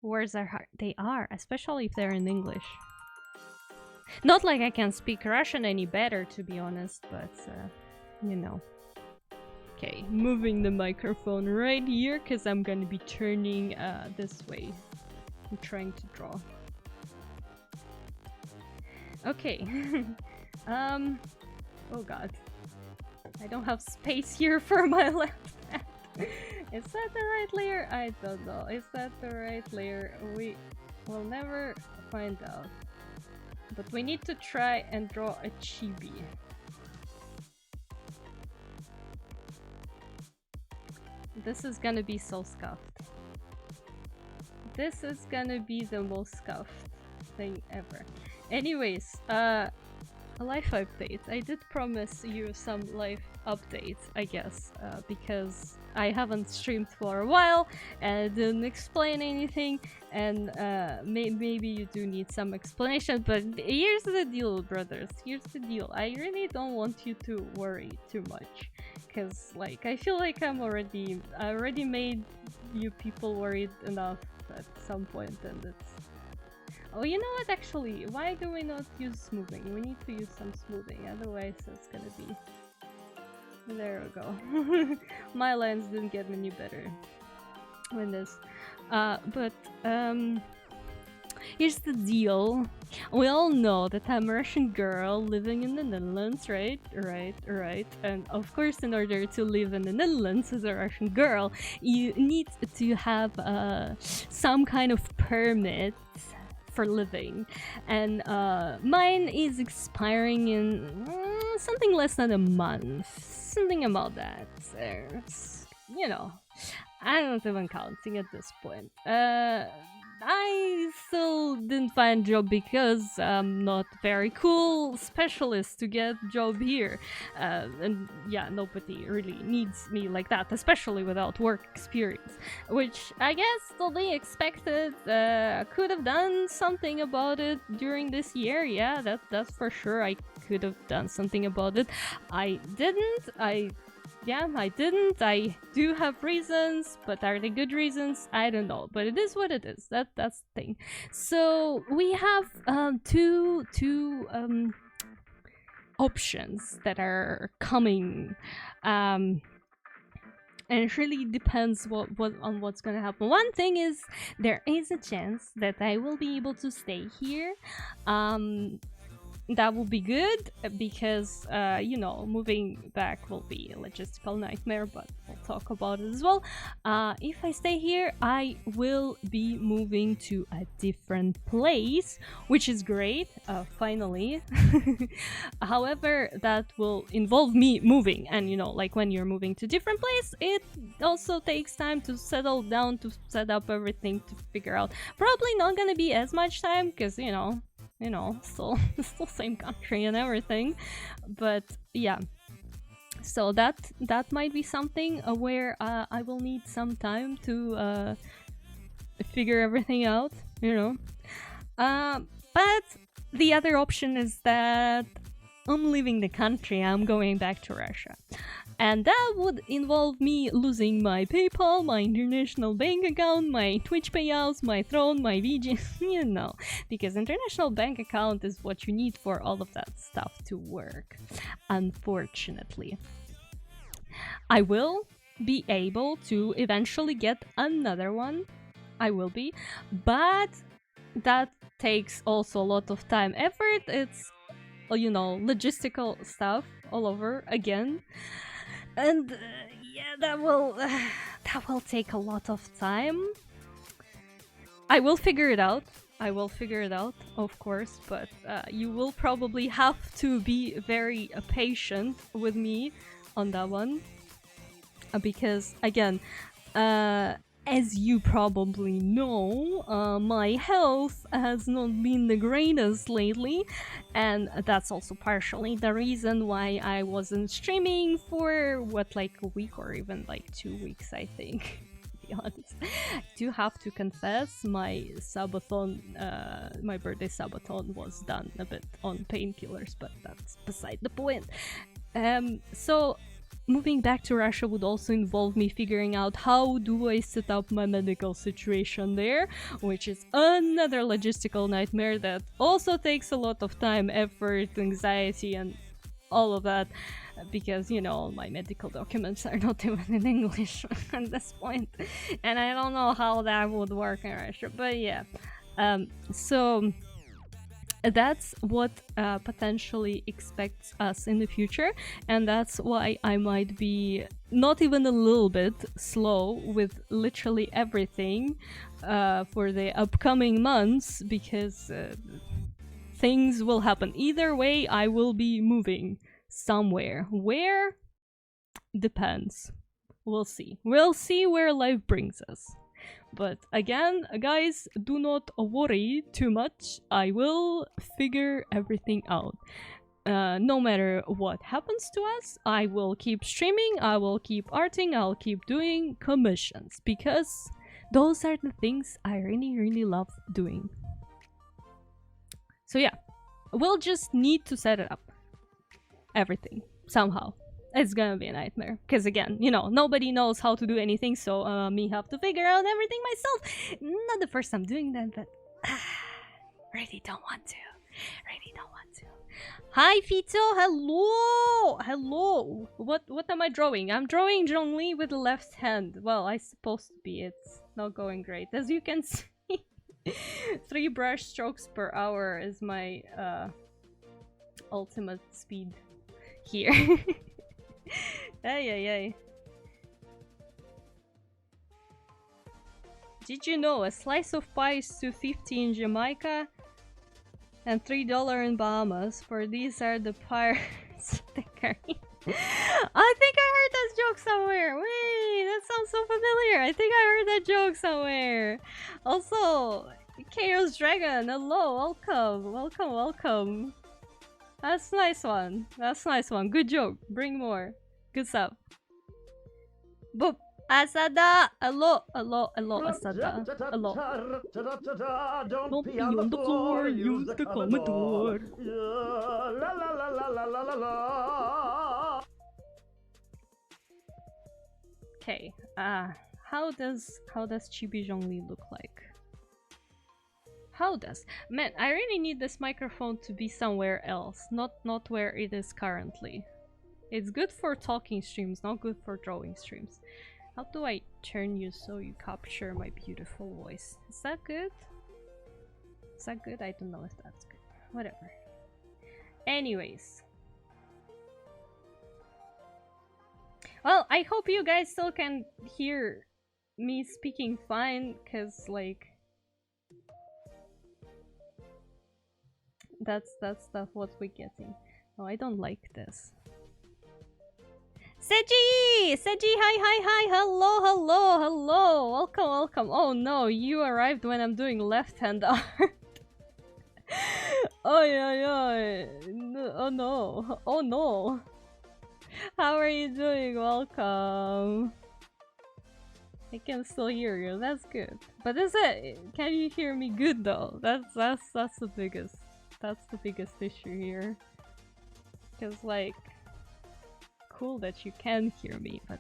Words are hard. They are, especially if they're in English. Not like I can speak Russian any better, to be honest, but you know. Okay, moving the microphone right here because I'm gonna be turning this way. I'm trying to draw. Okay. Oh god. I don't have space here for my left hand. Is that the right layer? I don't know. Is that the right layer? We will never find out. But we need to try and draw a chibi. This is gonna be so scuffed. This is gonna be the most scuffed thing ever. Anyways, life updates. I did promise you some life updates, I guess, because I haven't streamed for a while and I didn't explain anything, and maybe you do need some explanation, but here's the deal, brothers. Here's the deal. I really don't want you to worry too much, because like I feel like I already made you people worried enough at some point, and it's... Oh, you know what, actually, why do we not use smoothing? We need to use some smoothing, otherwise it's gonna be... There we go. My lines didn't get any better with this. Here's the deal. We all know that I'm a Russian girl living in the Netherlands, right? Right. And of course, in order to live in the Netherlands as a Russian girl, you need to have some kind of permit for living, and mine is expiring in something less than a month, something about that. You know, I'm not even counting at this point. I still didn't find job because I'm not very cool specialist to get job here, and yeah, nobody really needs me like that, especially without work experience, which I guess to be expected. Could have done something about it during this year, yeah, that's for sure. I could have done something about it. I didn't. I didn't. I do have reasons, but are they good reasons? I don't know. But it is what it is. That's the thing. So we have two options that are coming, and it really depends on what's gonna happen. One thing is there is a chance that I will be able to stay here. That will be good because, you know, moving back will be a logistical nightmare, but we'll talk about it as well. If I stay here, I will be moving to a different place, which is great, finally. However, that will involve me moving, and you know, like when you're moving to different place, it also takes time to settle down, to set up everything, to figure out. Probably not gonna be as much time because, you know, still same country and everything, but yeah. So that might be something where I will need some time to figure everything out, you know. But the other option is that I'm leaving the country. I'm going back to Russia. And that would involve me losing my PayPal, my international bank account, my Twitch payouts, my Throne, my VG, you know, because international bank account is what you need for all of that stuff to work, unfortunately. I will be able to eventually get another one. I will be, but that takes also a lot of time, effort. It's, you know, logistical stuff all over again. And yeah, that will take a lot of time. I will figure it out. Of course, but you will probably have to be very patient with me on that one, because again, as you probably know, my health has not been the greatest lately, and that's also partially the reason why I wasn't streaming for like a week or even like 2 weeks, I think. To be honest, I do have to confess, my subathon, my birthday subathon was done a bit on painkillers, but that's beside the point. So moving back to Russia would also involve me figuring out how do I set up my medical situation there, which is another logistical nightmare that also takes a lot of time, effort, anxiety, and all of that, because, you know, all my medical documents are not even in English at this point, and I don't know how that would work in Russia, but yeah. So that's what potentially expects us in the future, and that's why I might be not even a little bit slow with literally everything for the upcoming months, because things will happen. Either way, I will be moving somewhere. Where? Depends. We'll see. We'll see where life brings us. But again, guys, do not worry too much. I will figure everything out. No matter what happens to us, I will keep streaming, I will keep arting, I'll keep doing commissions, because those are the things I really, really love doing. So yeah, we'll just need to set it up. Everything. Somehow. It's gonna be a nightmare. Because again, you know, nobody knows how to do anything, so me have to figure out everything myself. Not the first time doing that, but really don't want to. Really don't want to. Hi Fito, hello! Hello! What am I drawing? I'm drawing Zhongli with the left hand. Well, I supposed to be. It's not going great. As you can see, 3 brush strokes per hour is my ultimate speed here. Ay ay ay. Did you know a slice of pie is $2.50 in Jamaica and $3 in Bahamas? For these are the pirates. I think I heard that joke somewhere. Wait, that sounds so familiar. I think I heard that joke somewhere. Also, Chaos Dragon, hello, welcome, welcome, welcome. That's a nice one. That's a nice one. Good joke. Bring more. Good stuff. Boop. Asada! Hello, hello, hello, Asada. Hello. Don't be on the floor, use the Commodore. Okay, how does Chibi Zhongli look like? How does? Man, I really need this microphone to be somewhere else, not where it is currently. It's good for talking streams, not good for drawing streams. How do I turn you so you capture my beautiful voice? Is that good? Is that good? I don't know if that's good. Whatever. Anyways. Well, I hope you guys still can hear me speaking fine, cause like that's what we're getting. Oh, I don't like this. Seji! Seji, hi, hello, hello, hello, welcome, welcome. Oh no, you arrived when I'm doing left-hand art. Oh yeah, oh no, oh no. How are you doing? Welcome. I can still hear you, that's good. But is it, can you hear me good though? That's the biggest issue here. Cause like, cool that you can hear me, but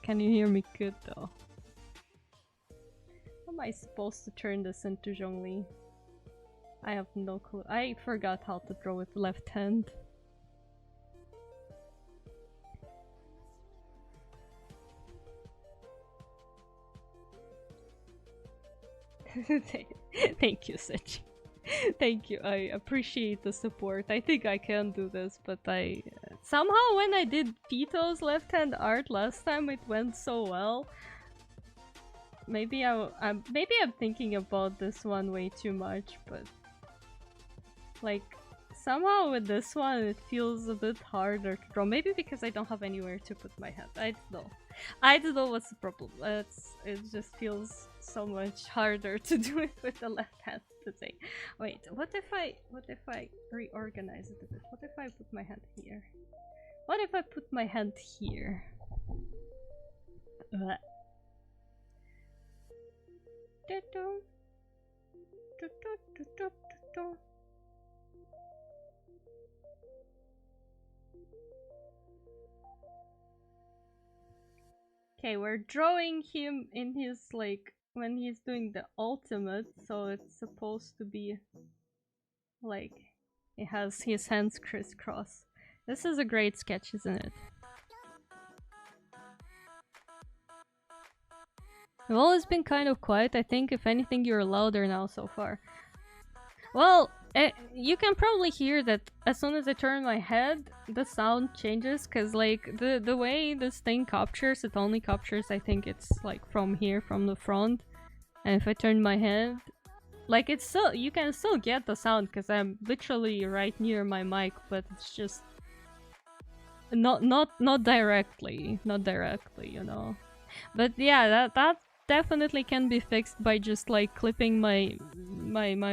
can you hear me good though? How am I supposed to turn this into Zhongli? I have no clue. I forgot how to draw with left hand. Thank you, Sechi. Thank you, I appreciate the support. I think I can do this, but I... somehow when I did Pito's left-hand art last time, it went so well. Maybe I'm thinking about this one way too much, but... like, somehow with this one it feels a bit harder to draw. Maybe because I don't have anywhere to put my hand. I don't know. I don't know what's the problem. It just feels so much harder to do it with the left hand today. Wait, what if I reorganize it a bit? What if I put my hand here? What if I put my hand here? Blech. Okay, we're drawing him in his, like, when he's doing the ultimate, so it's supposed to be like it has his hands crisscross. This is a great sketch, isn't it? You've always been kind of quiet. I think, if anything, you're louder now so far. Well, you can probably hear that as soon as I turn my head, the sound changes, because, like, the way this thing captures, it only captures, I think it's, like, from here, from the front. And if I turn my head, like, it's still, you can still get the sound, because I'm literally right near my mic, but it's just not directly, you know. But yeah, that definitely can be fixed by just, like, clipping my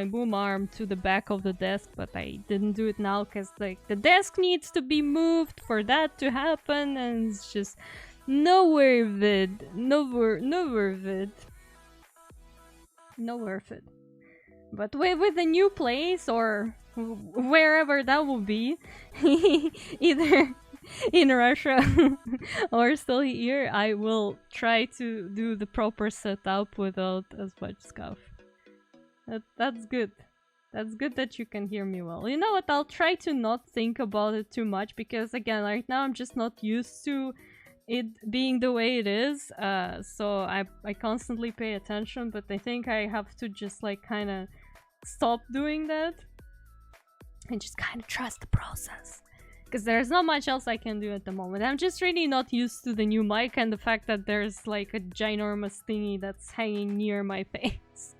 boom arm to the back of the desk, but I didn't do it now because, like, the desk needs to be moved for that to happen, and it's just no worth it. No worth it. But with a new place, or wherever that will be, either in Russia or still here, I will try to do the proper setup without as much stuff. That's good. That's good that you can hear me well. You know what? I'll try to not think about it too much, because again, right now I'm just not used to it being the way it is. So I constantly pay attention, but I think I have to just, like, kind of stop doing that and just kind of trust the process, because there's not much else I can do at the moment. I'm just really not used to the new mic and the fact that there's, like, a ginormous thingy that's hanging near my face.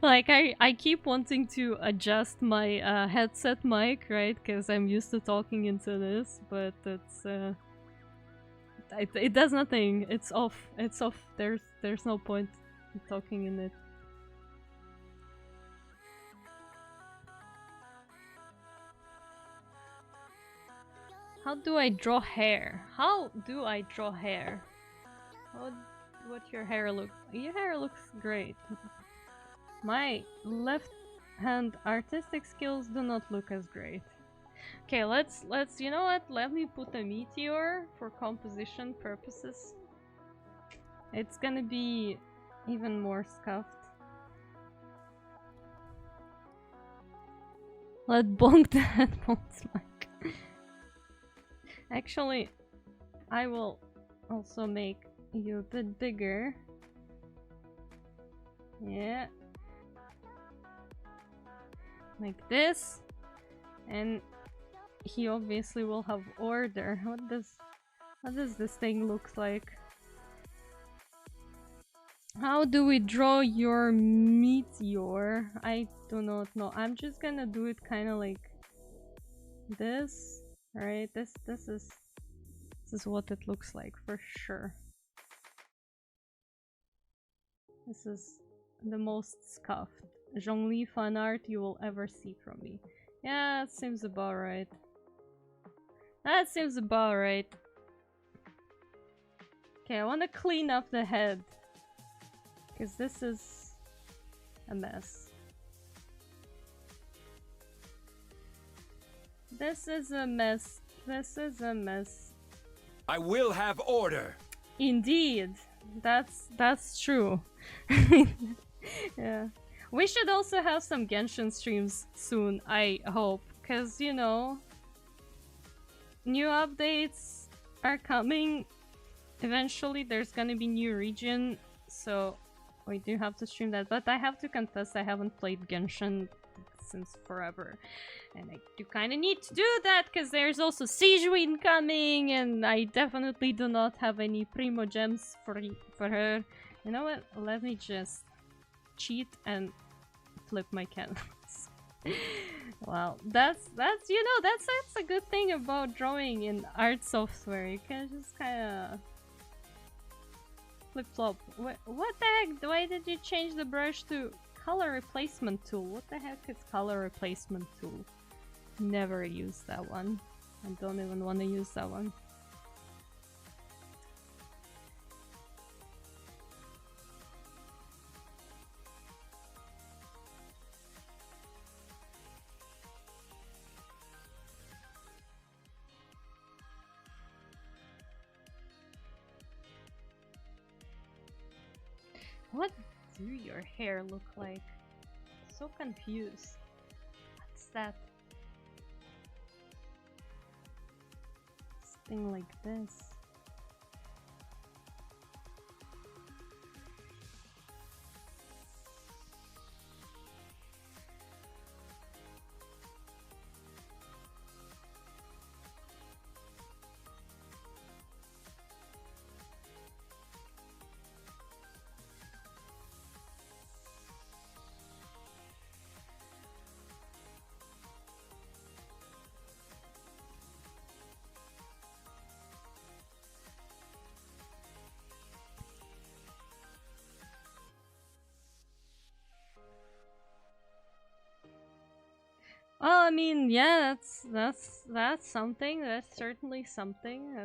Like, I keep wanting to adjust my headset mic, right, because I'm used to talking into this, but it's it does nothing. It's off. There's no point in talking in it. How do I draw hair? What your hair look? Your hair looks great. My left hand artistic skills do not look as great. Okay, let's you know what? Let me put a meteor for composition purposes. It's gonna be even more scuffed. Let bonk the headphones mic. Actually, I will also make you a bit bigger. Yeah. Like this. And he obviously will have order. What does this thing look like? How do we draw your meteor? I do not know. I'm just gonna do it kind of like this, right? This is what it looks like for sure. This is the most scuffed Zhongli fan art you will ever see from me. Yeah, that seems about right. That seems about right. Okay, I want to clean up the head, because this is a mess. This is a mess. This is a mess. I will have order. Indeed. That's true. Yeah. We should also have some Genshin streams soon, I hope, because, you know, new updates are coming. Eventually there's gonna be new region, so we do have to stream that. But I have to confess, I haven't played Genshin since forever, and I do kind of need to do that because there's also Sijuin coming, and I definitely do not have any Primo gems for her. You know what? Let me just cheat and flip my canvas. Well, that's you know, that's a good thing about drawing in art software. You can just kind of flip flop. What the heck? Why did you change the brush to color replacement tool? What the heck is color replacement tool? Never used that one. I don't even want to use that one. What do your hair look like? So confused. What's that? This thing like this. Oh, I mean, yeah, that's something. That's certainly something.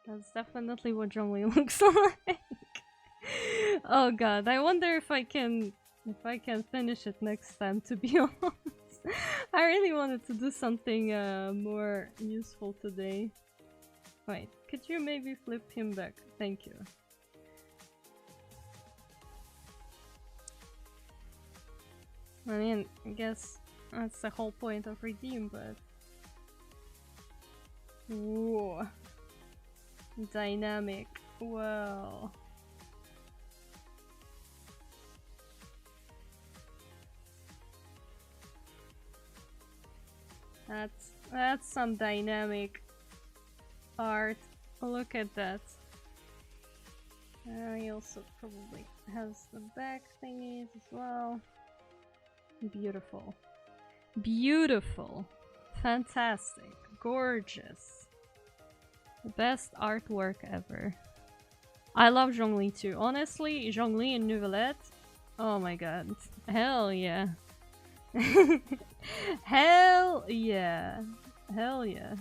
That's definitely what Zhongli looks like. Oh god, I wonder if I can finish it next time. To be honest, I really wanted to do something more useful today. Wait, could you maybe flip him back? Thank you. I mean, I guess that's the whole point of Redeem, but... Whoa. Dynamic. Wow. That's some dynamic art. Look at that. He also probably has the back thingies as well. Beautiful. Beautiful. Fantastic. Gorgeous. The best artwork ever. I love Zhongli too. Honestly, Zhongli and Nouvellette. Oh my god. Hell yeah. Hell yeah. Hell yeah.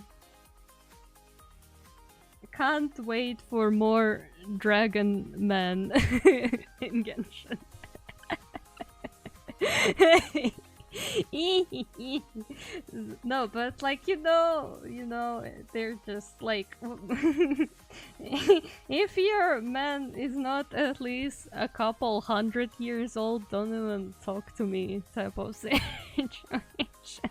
Can't wait for more Dragon Men in Genshin. No, but like you know, they're just like if your man is not at least a couple 100 years old, don't even talk to me type of situation.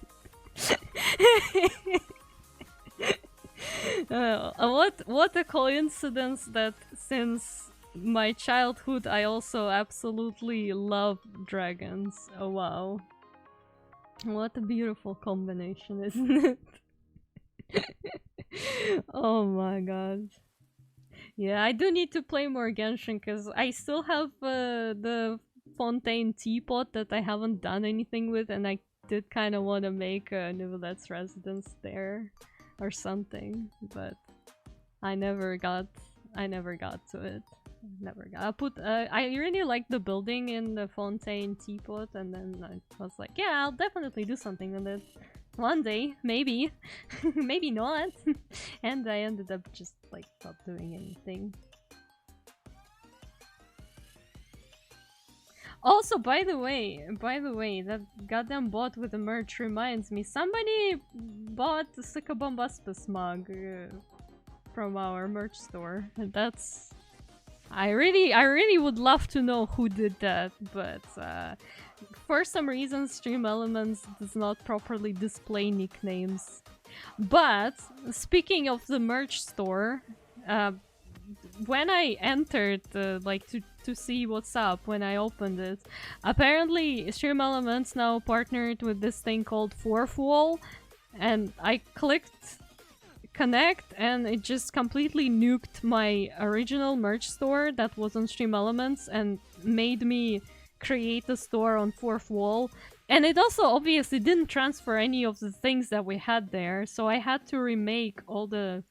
What a coincidence that since my childhood I also absolutely love dragons. Oh wow. What a beautiful combination, isn't it? Oh my god. Yeah, I do need to play more Genshin because I still have the Fontaine teapot that I haven't done anything with, and I did kind of want to make a Nouvellette's residence there or something, but I never got to it. Never got. I really like the building in the Fontaine teapot, and then I was like, yeah, I'll definitely do something with it one day, maybe, maybe not. And I ended up just like not doing anything. Also, by the way, that goddamn bot with the merch reminds me, somebody bought the Sukabombaspas mug from our merch store, and that's... I really would love to know who did that, but for some reason Stream Elements does not properly display nicknames. But speaking of the merch store, when I entered like to see what's up, when I opened it, apparently Stream Elements now partnered with this thing called Fourth Wall, and I clicked connect and it just completely nuked my original merch store that was on Stream Elements and made me create a store on Fourth Wall. And it also obviously didn't transfer any of the things that we had there, so I had to remake all the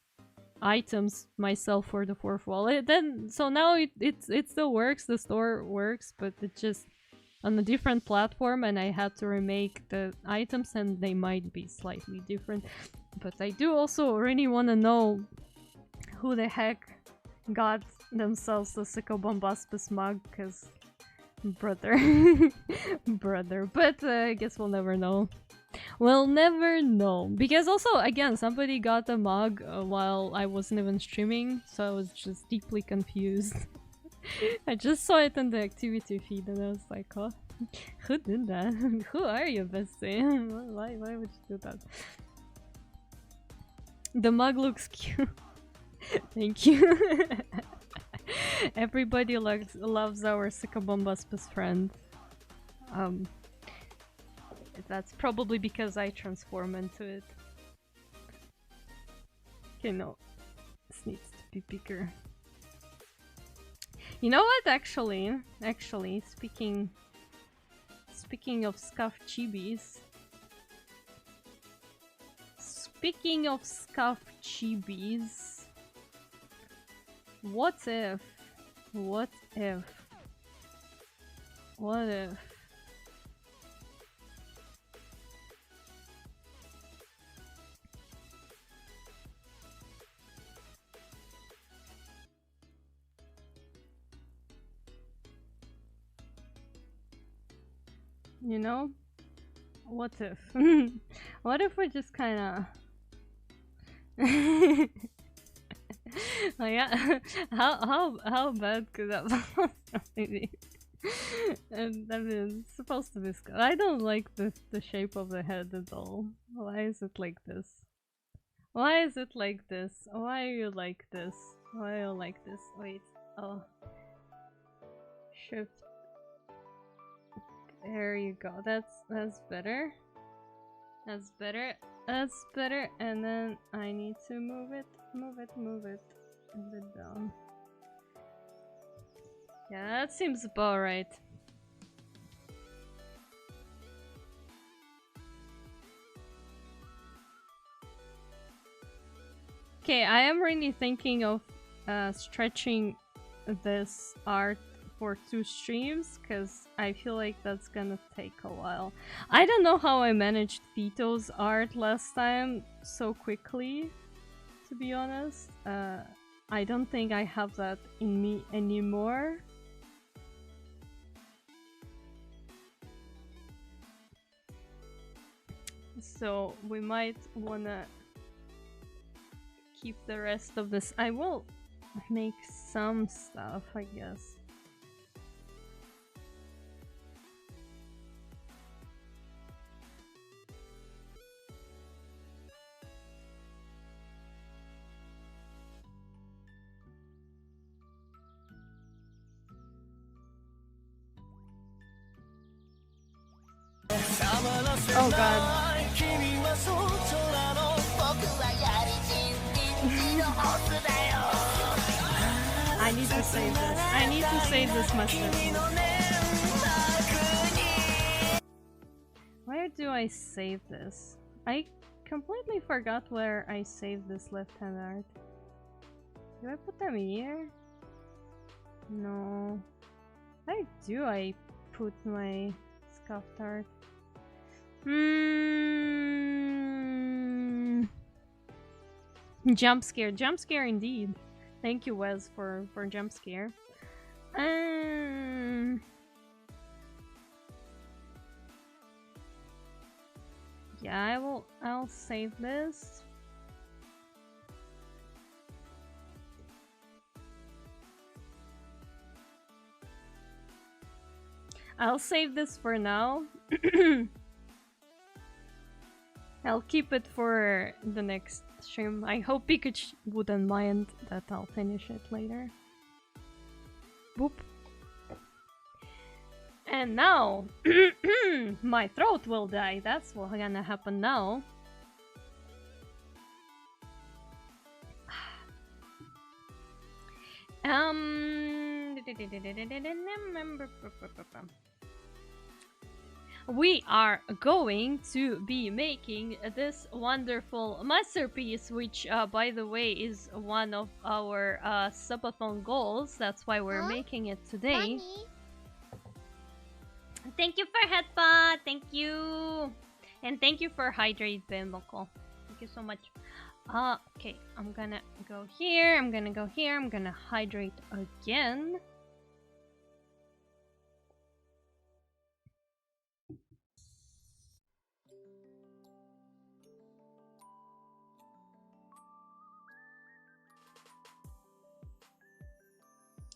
items myself for the Fourth Wall. So now it still works, the store works, but it just on a different platform, and I had to remake the items and they might be slightly different. But I do also really want to know who the heck got themselves the Sukabombaspas mug, because brother. Brother. But I guess we'll never know. We'll never know. Because also, again, somebody got a mug while I wasn't even streaming, so I was just deeply confused. I just saw it in the activity feed and I was like, oh, who did that? Who are you, bestie? Why would you do that? The mug looks cute. Thank you. Everybody loves our Sikabombas best friend. That's probably because I transform into it. Okay, no. This needs to be bigger. You know what? Actually, speaking of scuffed chibis. Speaking of scuffed chibis, what if? You know? What if? What if we just kinda... Like, yeah, how bad could that possibly be? And I mean, it's supposed to be I don't like the shape of the head at all. Why is it like this? Why is it like this? Why are you like this? Why are you like this? Wait, oh. Shift. There you go. That's better. That's better. That's better. And then I need to move it a bit down. Yeah, that seems about right. Okay, I am really thinking of stretching this art for 2 streams, because I feel like that's gonna take a while. I don't know how I managed Vito's art last time so quickly, to be honest. I don't think I have that in me anymore. So we might wanna keep the rest of this. I will make some stuff, I guess. Oh god. I need to save this. I need to save this mustache. Where do I save this? I completely forgot where I saved this left-hand art. Do I put them here? No. Where do I put my scuffed art? Jump scare indeed. Thank you, Wes, for jump scare. Yeah, I'll save this. I'll save this for now. I'll keep it for the next stream. I hope Pikachu wouldn't mind that I'll finish it later. Boop. And now, my throat will die. That's what's gonna happen now. We are going to be making this wonderful masterpiece, which, by the way, is one of our subathon goals. That's why we're making it today. Bunny. Thank you for Headbutt. Thank you. And thank you for Hydrate, Bemboko. Thank you so much. Okay, I'm gonna go here. I'm gonna go here. I'm gonna hydrate again.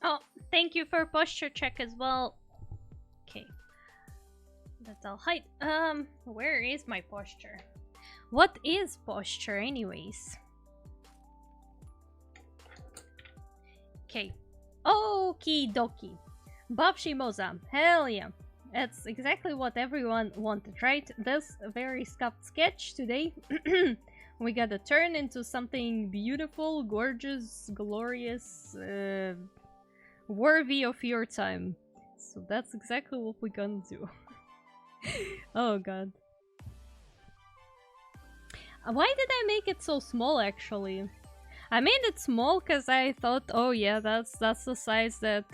Oh, Thank you for posture check as well. Okay. That's all height. Where is my posture? What is posture anyways? Okay. Okie dokie. Babshi Moza. Hell yeah. That's exactly what everyone wanted, right? This very scuffed sketch today. We gotta turn into something beautiful, gorgeous, glorious, worthy of your time. So that's exactly what we're gonna do. Oh god. Why did I make it so small actually? I made it small because I thought, oh yeah, that's the size that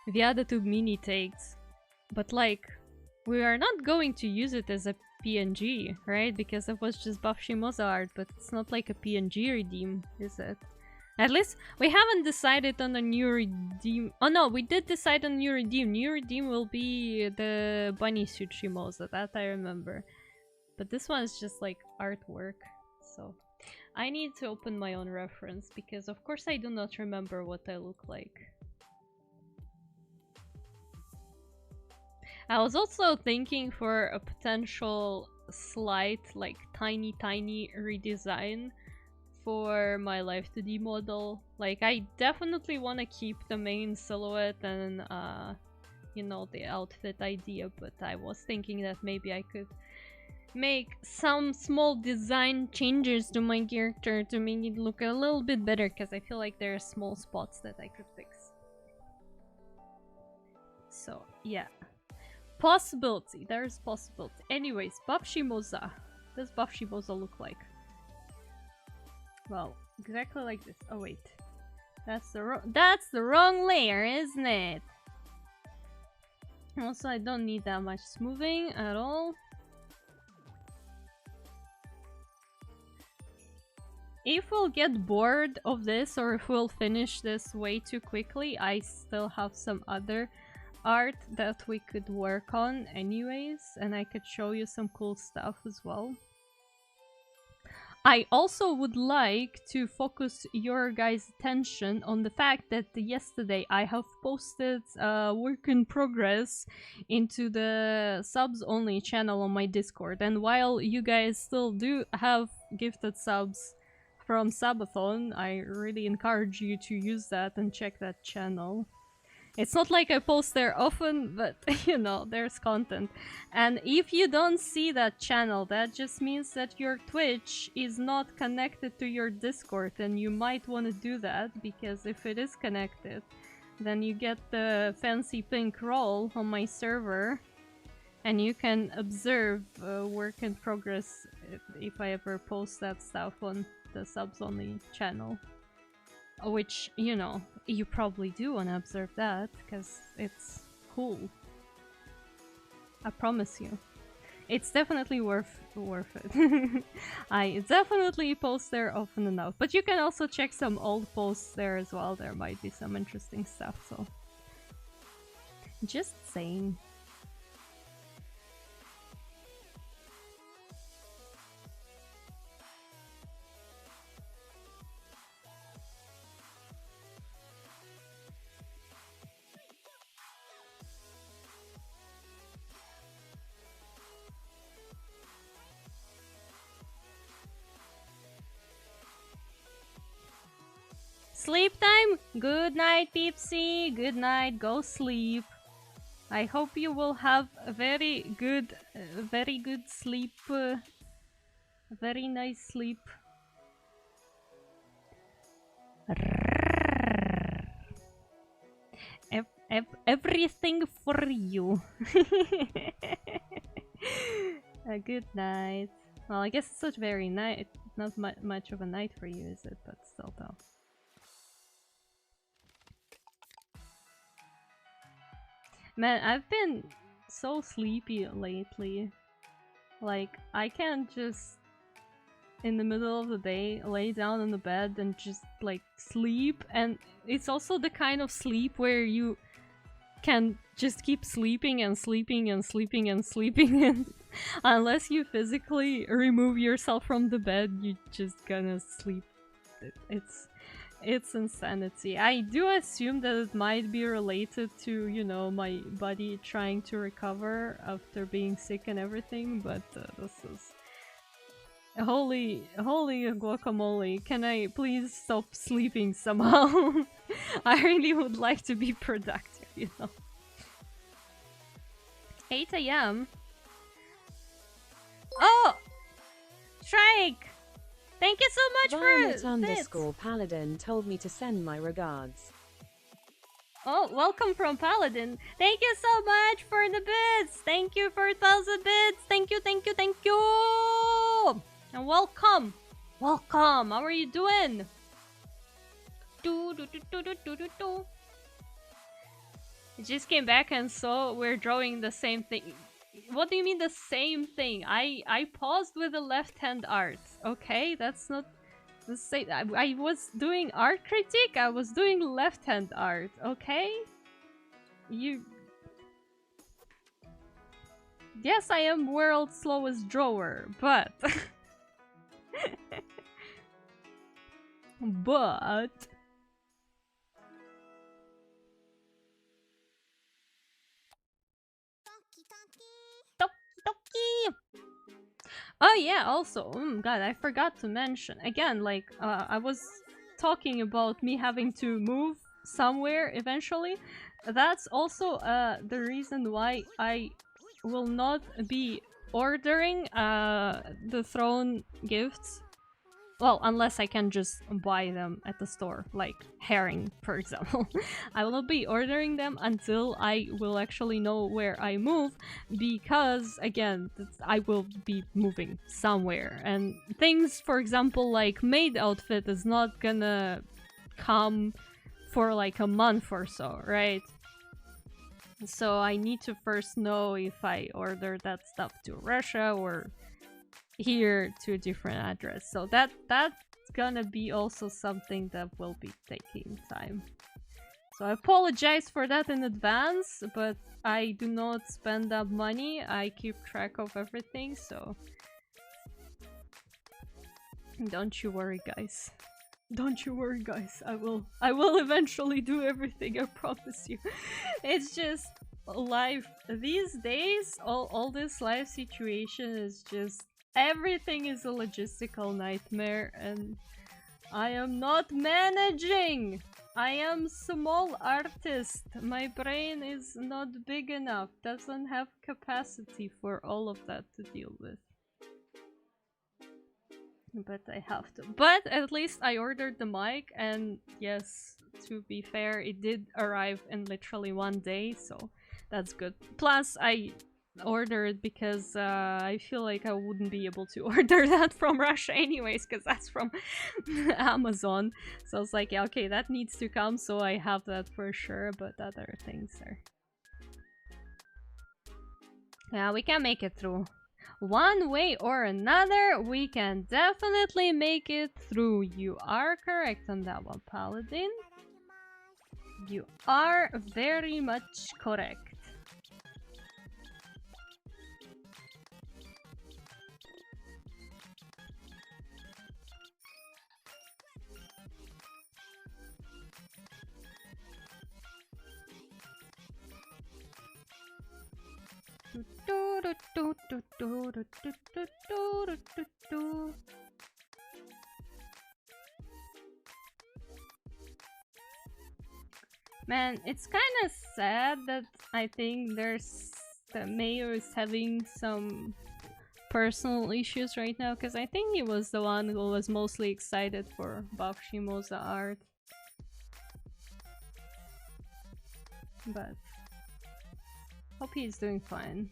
VTuber Mini takes. But like, we are not going to use it as a PNG, right? Because it was just Buff Shimoza art, but it's not like a PNG redeem, is it? At least we haven't decided on a new redeem. Oh no, we did decide on new redeem. New redeem will be the bunny suit Shimoza, that I remember. But this one is just like artwork, so I need to open my own reference because of course I do not remember what I look like. I was also thinking for a potential slight, like tiny redesign for my Life 2D model. Like, I definitely want to keep the main silhouette and, you know, the outfit idea, but I was thinking that maybe I could make some small design changes to my character to make it look a little bit better, because I feel like there are small spots that I could fix. So, yeah. Possibility. There's possibility. Anyways, Buff Shimoza. What does Buff Shimoza look like? Well, exactly like this. Oh wait, that's the wrong layer, isn't it? Also, I don't need that much smoothing at all. If we'll get bored of this, or if we'll finish this way too quickly, I still have some other art that we could work on anyways, and I could show you some cool stuff as well. I also would like to focus your guys' attention on the fact that yesterday I have posted work in progress into the subs only channel on my Discord, and while you guys still do have gifted subs from Subathon, I really encourage you to use that and check that channel. It's not like I post there often, but you know, there's content. And if you don't see that channel, that just means that your Twitch is not connected to your Discord, and you might want to do that, because if it is connected, then you get the fancy pink roll on my server, and you can observe work in progress if I ever post that stuff on the subs only channel. Which, you know, you probably do want to observe that, because it's cool. I promise you. It's definitely worth it. I definitely post there often enough. But you can also check some old posts there as well. There might be some interesting stuff, so... just saying. Sleep time? Good night, Peepsy. Good night. Go sleep. I hope you will have a very good sleep. Very nice sleep. Everything for you. A good night. Well, I guess it's not very night. Not much of a night for you, is it? But still, though. Man, I've been so sleepy lately. Like, I can't just, in the middle of the day, lay down on the bed and just, like, sleep. And it's also the kind of sleep where you can just keep sleeping and sleeping and sleeping and sleeping. And unless you physically remove yourself from the bed, you're just gonna sleep. It's insanity. I do assume that it might be related to, you know, my body trying to recover after being sick and everything, but this is... Holy guacamole, can I please stop sleeping somehow? I really would like to be productive, you know. 8 a.m. Oh! Shrike! Thank you so much Violet for underscore Paladin told me to send my regards. Oh, welcome from Paladin. Thank you so much for the bits. Thank you for 1,000 bits. Thank you, thank you, thank you. And welcome. Welcome. How are you doing? I just came back and saw we're drawing the same thing. What do you mean the same thing? I paused with the left hand art. Okay, that's not the same. I was doing art critique. I was doing left hand art. Okay, you. Yes, I am world's slowest drawer, but but. Toki. Oh yeah, also, god, I forgot to mention. Again, like, I was talking about me having to move somewhere eventually. That's also the reason why I will not be ordering the throne gifts. Well, unless I can just buy them at the store, like herring, for example. I will not be ordering them until I will actually know where I move, because, again, I will be moving somewhere. And things, for example, like maid outfit is not gonna come for like a month or so, right? So I need to first know if I order that stuff to Russia or here to a different address. So that's gonna be also something that will be taking time. So I apologize for that in advance, but I do not spend that money. I keep track of everything, so don't you worry, guys. Don't you worry, guys. I will eventually do everything, I promise you. It's just life these days. All this life situation is just, everything is a logistical nightmare, and I am not managing. I am small artist. My brain is not big enough, doesn't have capacity for all of that to deal with. But I have to. But at least I ordered the mic, and yes, to be fair, it did arrive in literally 1 day, so that's good. Plus, I ordered because I feel like I wouldn't be able to order that from Russia anyways, because that's from Amazon. So I was like, yeah, okay, that needs to come, so I have that for sure, but other things are... Yeah, we can make it through. One way or another, we can definitely make it through. You are correct on that one, Paladin. You are very much correct. Man, it's kind of sad that I think the mayor is having some personal issues right now, because I think he was the one who was mostly excited for Bakshimosa art. But hope he's doing fine.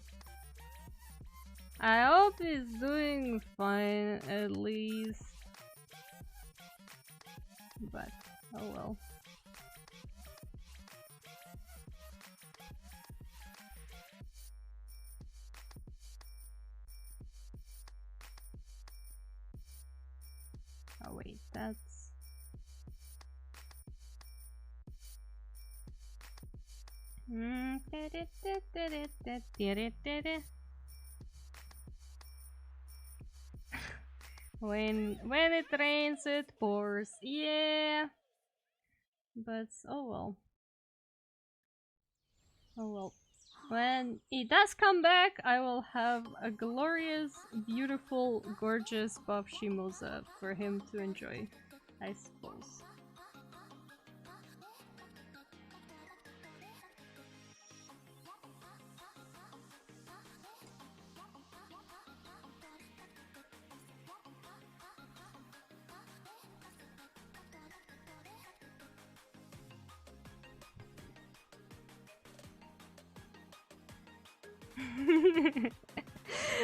I hope he's doing fine, at least. But, oh well. Oh wait, that's... When it rains, it pours. Yeah. But oh well. Oh well. When it does come back, I will have a glorious, beautiful, gorgeous Bob Shimoza for him to enjoy, I suppose.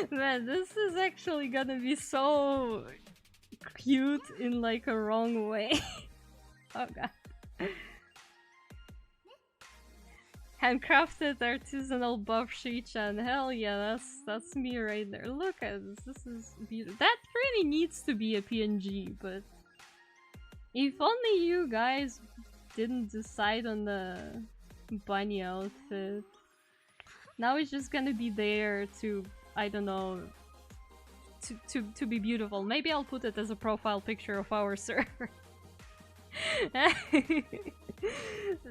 Man, this is actually gonna be so cute in like a wrong way. Oh god. Handcrafted artisanal buff Shi-chan. Hell yeah, that's me right there. Look at this. This is beautiful. That really needs to be a PNG, but if only you guys didn't decide on the bunny outfit. Now it's just gonna be there to, I don't know, to be beautiful. Maybe I'll put it as a profile picture of our server.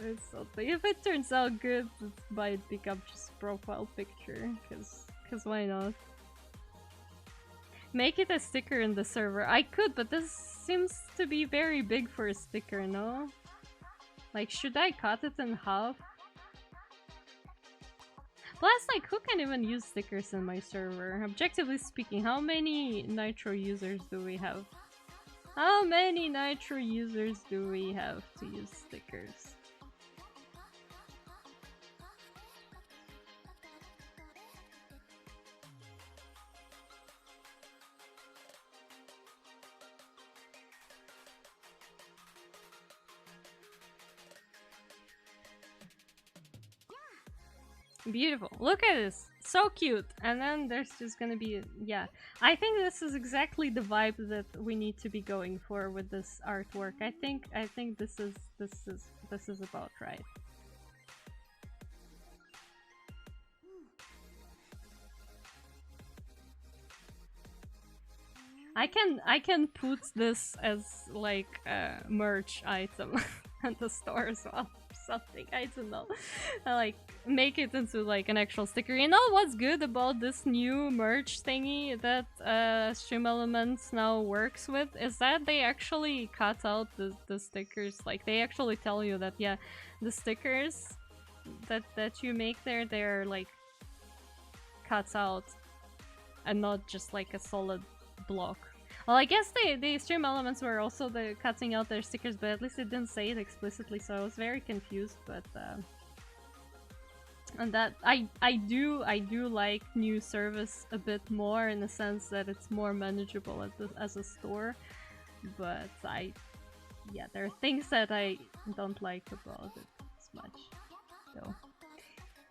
It's something. If it turns out good, it might become just profile picture, cause why not? Make it a sticker in the server. I could, but this seems to be very big for a sticker, no? Like, should I cut it in half? Plus, like, who can even use stickers in my server? Objectively speaking, how many Nitro users do we have? How many Nitro users do we have to use stickers? Beautiful. Look at this. So cute. And then there's just gonna be, yeah. I think this is exactly the vibe that we need to be going for with this artwork. I think this is about right. I can put this as like a merch item at the store as well. Something, I don't know. Like, make it into like an actual sticker. You know what's good about this new merch thingy that Stream Elements now works with? Is that they actually cut out the stickers. Like, they actually tell you that, yeah, the stickers that you make there, they're like cuts out and not just like a solid block. Well, I guess the Stream Elements were also cutting out their stickers, but at least it didn't say it explicitly, so I was very confused. But and that I do like new service a bit more in the sense that it's more manageable as a store. But yeah, there are things that I don't like about it as much. So,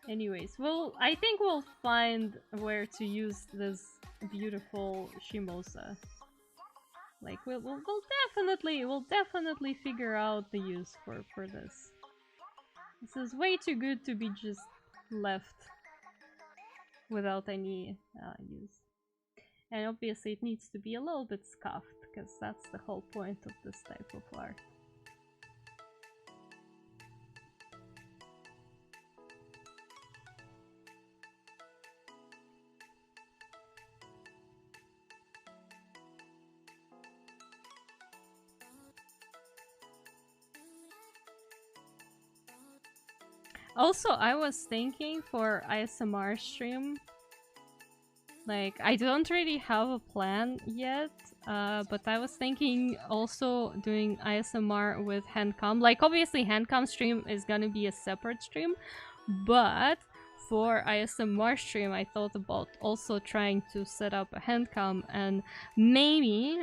anyways, I think we'll find where to use this beautiful Shimosa. Like, we'll definitely figure out the use for this. This is way too good to be just left without any use. And obviously it needs to be a little bit scuffed, because that's the whole point of this type of art. Also, I was thinking for ASMR stream, like, I don't really have a plan yet, but I was thinking also doing ASMR with handcam. Like, obviously handcam stream is gonna be a separate stream, but for ASMR stream I thought about also trying to set up a handcam and maybe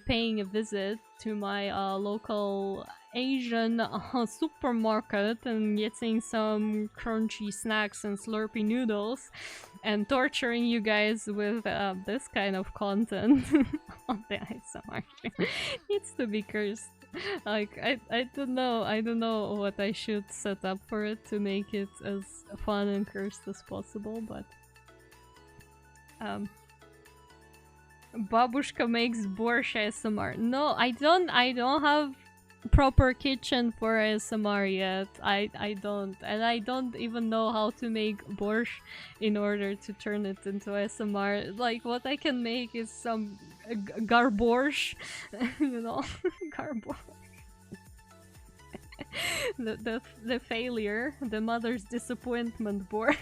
paying a visit to my local Asian supermarket and getting some crunchy snacks and slurpy noodles and torturing you guys with this kind of content on the ASMR stream. Needs to be cursed. Like, I don't know what I should set up for it to make it as fun and cursed as possible, but Babushka makes borscht ASMR. No, I don't have proper kitchen for ASMR yet. I don't, and I don't even know how to make borscht in order to turn it into ASMR. Like what I can make is some garborscht, you know, garborscht. the failure, the mother's disappointment borscht.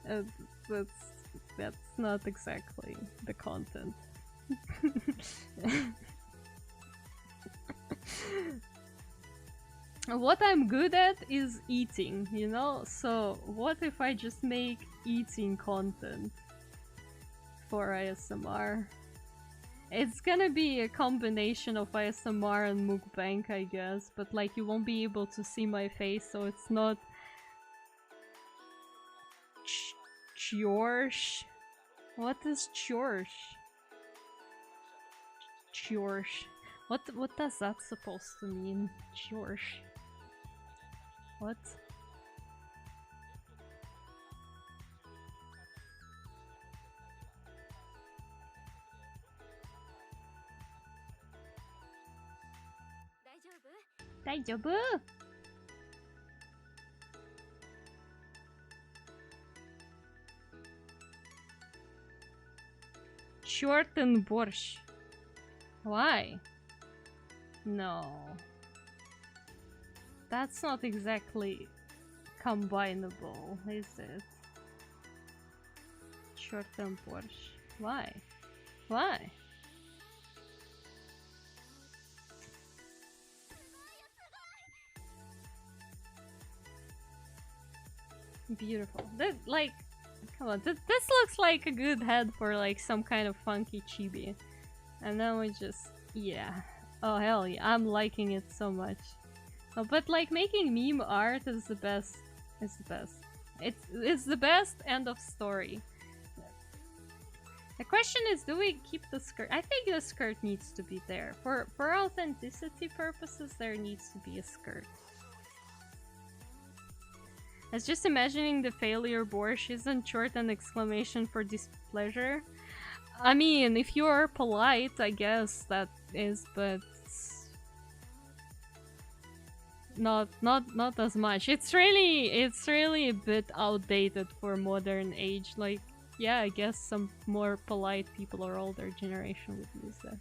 uh, that's not exactly the content. What I'm good at is eating, you know? So what if I just make eating content for ASMR? It's gonna be a combination of ASMR and mukbang, I guess, but like you won't be able to see my face, so it's not Chorsh. What is chorsh? Chorsh. What does that supposed to mean? Chorsh. What? Daijoubu? Shorten borscht. Why? No. That's not exactly combinable, is it? Shorten borscht. Why? Why? Beautiful. That, like, come on, this looks like a good head for like some kind of funky chibi. And then we just, yeah. Oh hell yeah, I'm liking it so much. Oh, but like making meme art is the best. It's the best. It's the best, end of story. The question is, do we keep the skirt? I think the skirt needs to be there. For authenticity purposes, there needs to be a skirt. I was just imagining the failure borscht. Isn't short an exclamation for displeasure? I mean, if you are polite, I guess that is, but not as much. It's really a bit outdated for modern age. Like, yeah, I guess some more polite people or older generation would use that.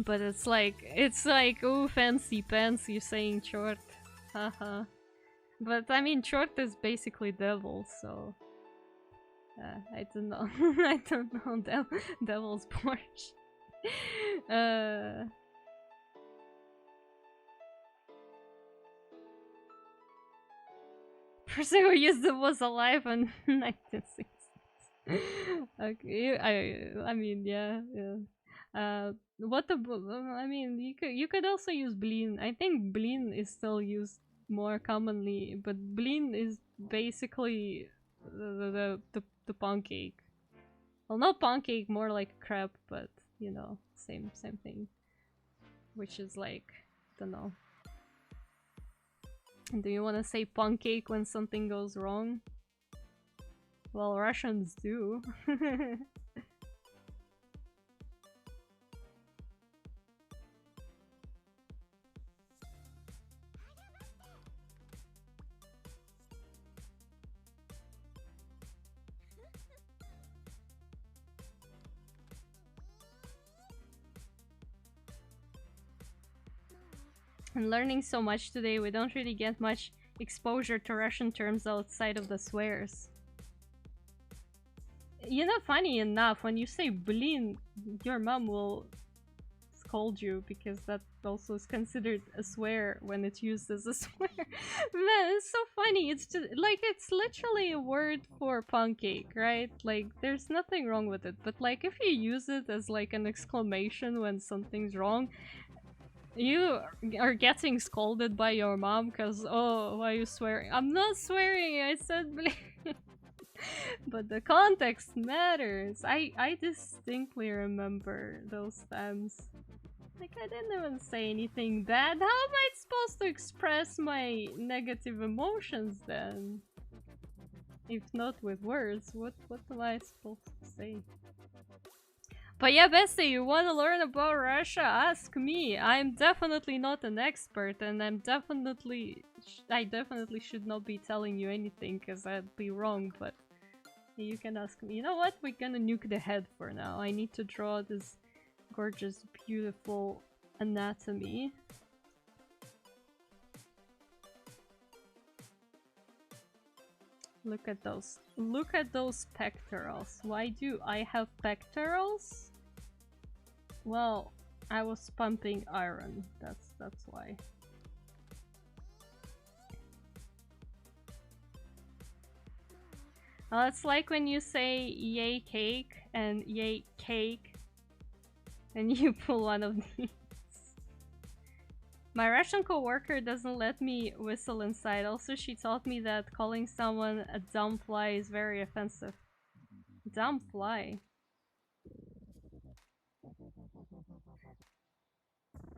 But it's like, ooh, fancy pants, you're saying short. Haha. But I mean, short is basically devil, so I don't know. I don't know. Devil's borscht. Person who used it was alive in 1960s. Okay, I mean, yeah. What the? I mean, you could also use bleen. I think bleen is still used more commonly, but bleen is basically the pancake. Well, not pancake, more like crepe, but you know, same thing. Which is like, don't know. Do you want to say pancake when something goes wrong? Well, Russians do. I'm learning so much today, we don't really get much exposure to Russian terms outside of the swears. You know, funny enough, when you say blin, your mom will scold you because that also is considered a swear when it's used as a swear. Man, it's so funny. It's just like, it's literally a word for pancake, right? Like, there's nothing wrong with it. But like, if you use it as like an exclamation when something's wrong, you are getting scolded by your mom because, oh, why are you swearing? I'm not swearing, I said blin. But the context matters. I distinctly remember those times. Like, I didn't even say anything bad. How am I supposed to express my negative emotions then? If not with words, what am I supposed to say? But yeah, Bessie, you want to learn about Russia? Ask me. I'm definitely not an expert, and I definitely should not be telling you anything, because I'd be wrong, but you can ask me. You know what? We're gonna nuke the head for now. I need to draw this gorgeous, beautiful anatomy. Look at those. Look at those pectorals. Why do I have pectorals? Well, I was pumping iron. That's why. Well, it's like when you say yay cake and yay cake and you pull one of these. My Russian coworker doesn't let me whistle inside. Also, she taught me that calling someone a dumb fly is very offensive. Dumb fly.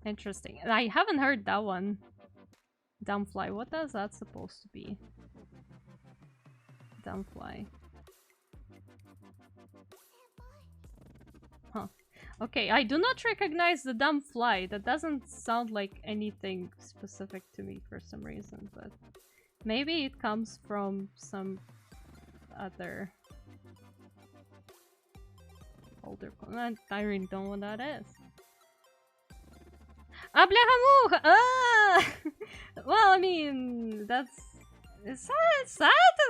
Interesting. I haven't heard that one. Dumb fly. What is that supposed to be? Dumb fly. Huh. Okay, I do not recognize the dumb fly. That doesn't sound like anything specific to me for some reason, but maybe it comes from some other older one. I really don't know what that is. Ah, bляха-муха! Ah! Well, I mean, is that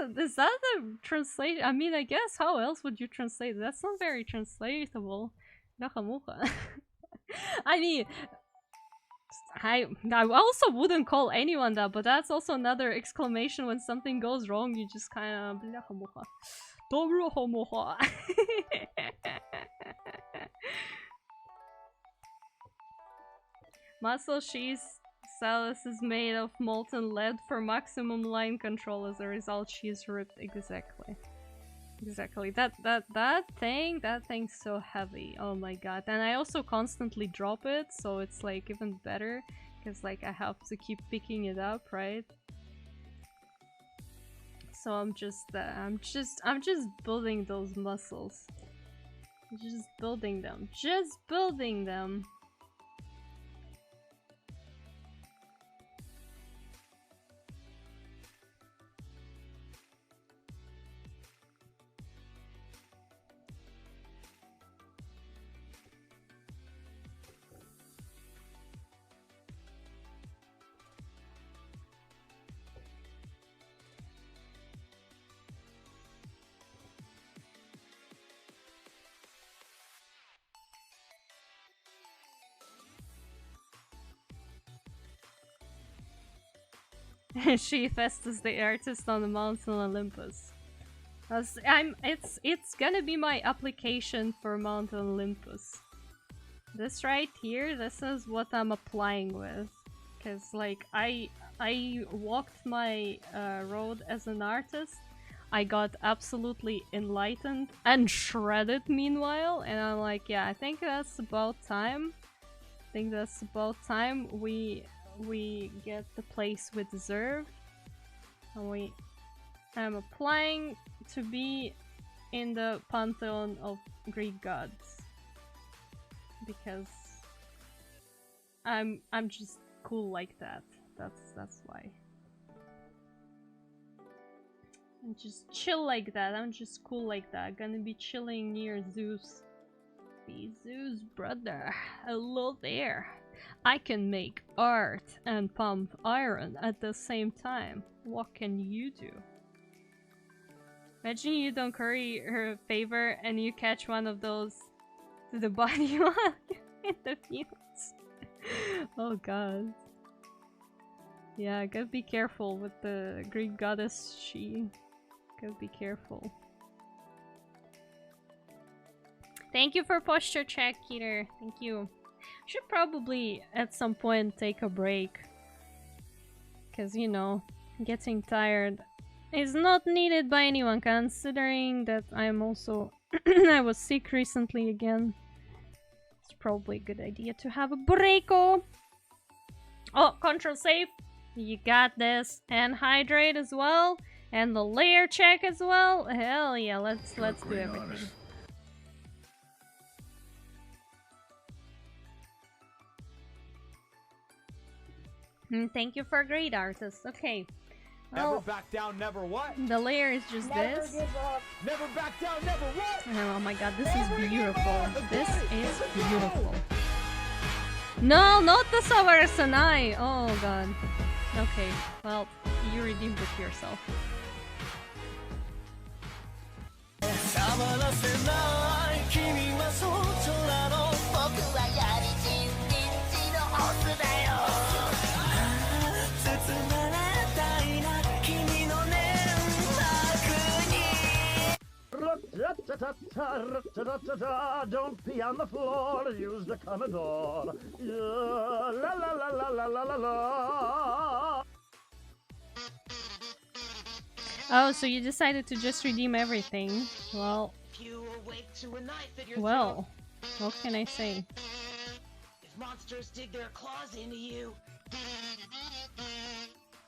the translation? I mean, I guess how else would you translate it? That's not very translatable. Bляха-муха. I mean, I also wouldn't call anyone that, but that's also another exclamation when something goes wrong. You just kind of bляха-муха. Доброго-муха. Muscle cheese salad is made of molten lead for maximum line control. As a result, cheese ripped. Exactly. Exactly. That thing's so heavy. Oh my god. And I also constantly drop it, so it's like even better, because like I have to keep picking it up, right? So I'm just building those muscles. Just building them. Just building them. She Festus the artist on the mountain Olympus. It's gonna be my application for Mount Olympus. This right here, this is what I'm applying with. Cause like I walked my road as an artist. I got absolutely enlightened and shredded meanwhile, and I'm like, yeah, I think that's about time. I think that's about time we get the place we deserve. And I'm applying to be in the pantheon of Greek gods. Because I'm just cool like that. That's why. I'm just chill like that. I'm just cool like that. Gonna be chilling near Zeus. Be Zeus, brother. Hello there. I can make art and pump iron at the same time. What can you do? Imagine you don't curry her a favor and you catch one of those to the body in the fields. Oh god. Yeah, gotta be careful with the Greek goddess she. Gotta be careful. Thank you for posture check, Keter. Thank you. Should probably at some point take a break. Cause you know, getting tired is not needed by anyone, considering that I'm also I was sick recently again. It's probably a good idea to have a breako. Oh, control save. You got this. And hydrate as well. And the layer check as well. Hell yeah, let's do everything. Thank you for great artist. Okay. Never Well, back down, never what? the layer is just this. Never back down, never what? Oh my god, this is beautiful. This is beautiful. No, not the Sawara Sanai! Oh god. Okay, well, you redeemed it yourself. Don't pee on the floor, use the Commodore. La la la la la la la la. Oh, so you decided to just redeem everything. Well, well, what can I say? If monsters dig their claws into you,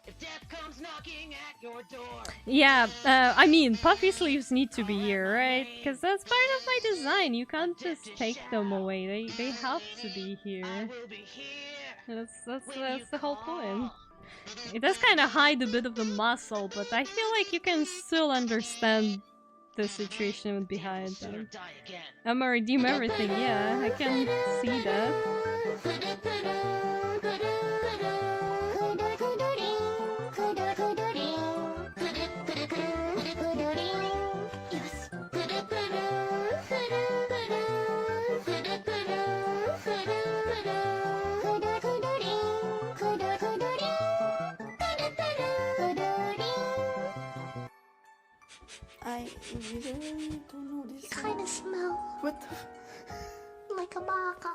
if death comes knocking at your door. Yeah, I mean, puffy sleeves need to be here, right? Because that's part of my design. You can't just take them away. They have to be here. I will be here. That's the whole point. It does kind of hide a bit of the muscle, but I feel like you can still understand the situation behind them. Die again. I'ma redeem everything, yeah, I can see that. I really don't know this. You kind of smell. What the? Like a baka.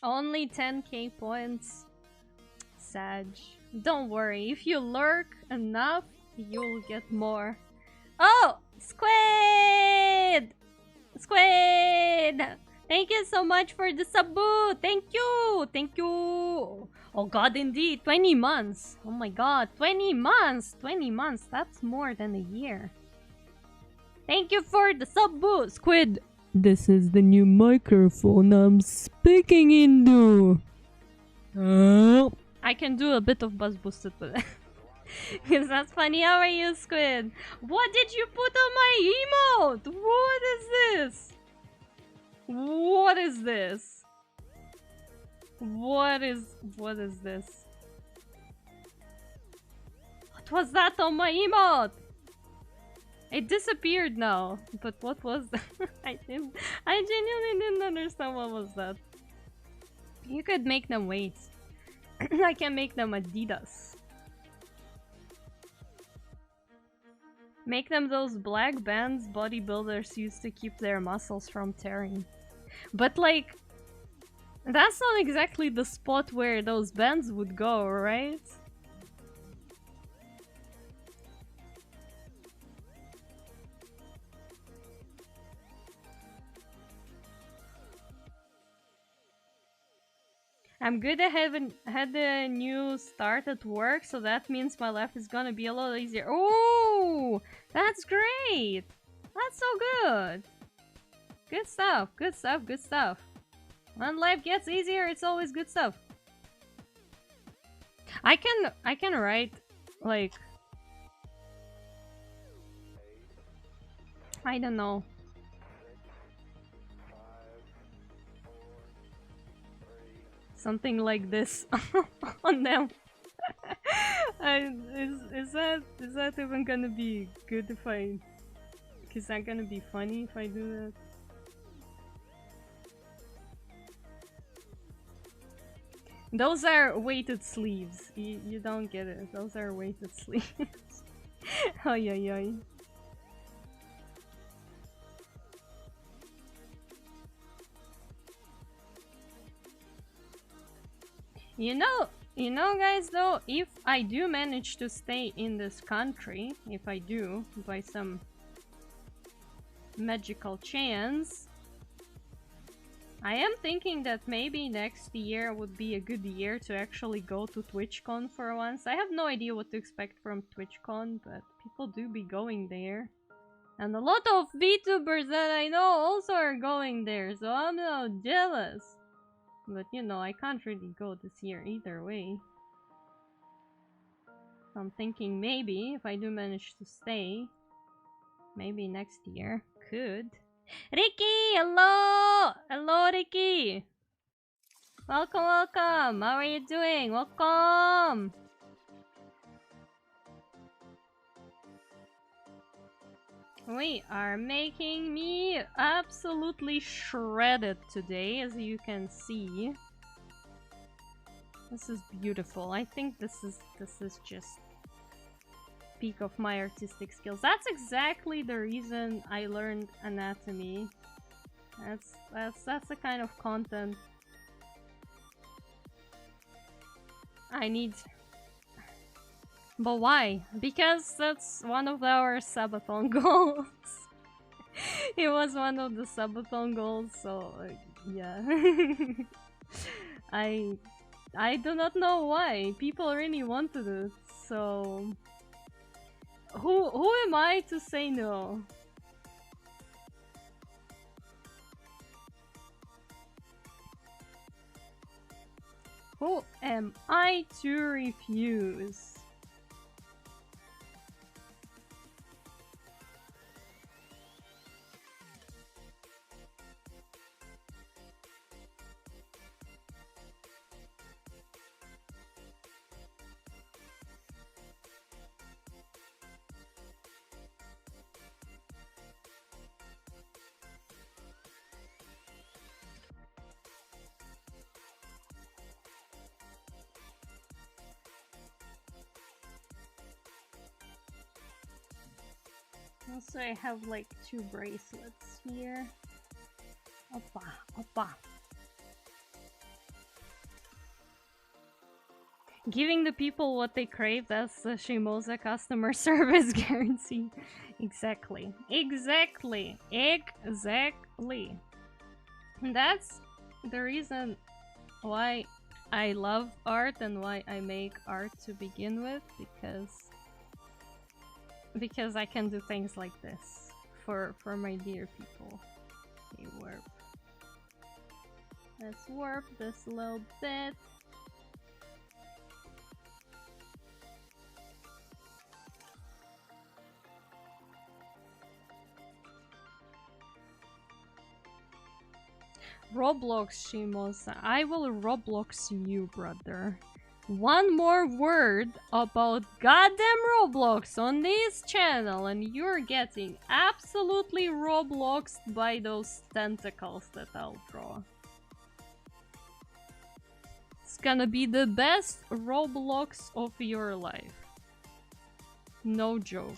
Only 10k points. Sag. Don't worry, if you lurk enough, you'll get more. Oh! Squid! Squid! Thank you so much for the sabu! Thank you! Thank you! Oh god, indeed, 20 months! Oh my god, 20 months! 20 months, that's more than a year. Thank you for the sabu, Squid! This is the new microphone I'm speaking into. I can do a bit of buzz boosted with it. Because that's funny. How are you, Squid? What did you put on my emote? What is this? What is this? What is this? What was that on my emote? It disappeared now. But what was that? I genuinely didn't understand what was that. You could make them weights. I can make them Adidas. Make them those black bands bodybuilders used to keep their muscles from tearing. But like, that's not exactly the spot where those bands would go, right? I'm good. I haven't had a new start at work, so that means my life is gonna be a lot easier. Oh, that's great. That's so good. Good stuff, good stuff, good stuff. When life gets easier, it's always good stuff. I can write, like, I don't know. Something like this on them. Is that even gonna be good if I... Is that gonna be funny if I do that? Those are weighted sleeves. You don't get it. Those are weighted sleeves. Ay ay ay. You know guys, though, if I do manage to stay in this country, if I do, by some magical chance, I am thinking that maybe next year would be a good year to actually go to TwitchCon for once. I have no idea what to expect from TwitchCon, but people do be going there. And a lot of VTubers that I know also are going there, so I'm not jealous. But you know, I can't really go this year either way. So I'm thinking maybe if I do manage to stay, maybe next year could. Ricky, hello, hello, Ricky. Welcome, welcome. How are you doing? Welcome. We are making me absolutely shredded today, as you can see. This is beautiful. I think this is just peak of my artistic skills. That's exactly the reason I learned anatomy. That's the kind of content I need. But why? Because that's one of our subathon goals. It was one of the subathon goals, so yeah. I do not know why. People really wanted it, so who am I to say no? Who am I to refuse? Also, I have like 2 bracelets here. Oppa, oppa. Giving the people what they crave, that's the Shimoza customer service guarantee. Exactly. Exactly. Exactly. And that's the reason why I love art and why I make art to begin with, because I can do things like this for my dear people. Okay, warp. Let's warp this a little bit. Roblox, Shimosa. I will Roblox you, brother. One more word about goddamn Roblox on this channel and you're getting absolutely Robloxed by those tentacles that I'll draw. It's gonna be the best Roblox of your life. No joke.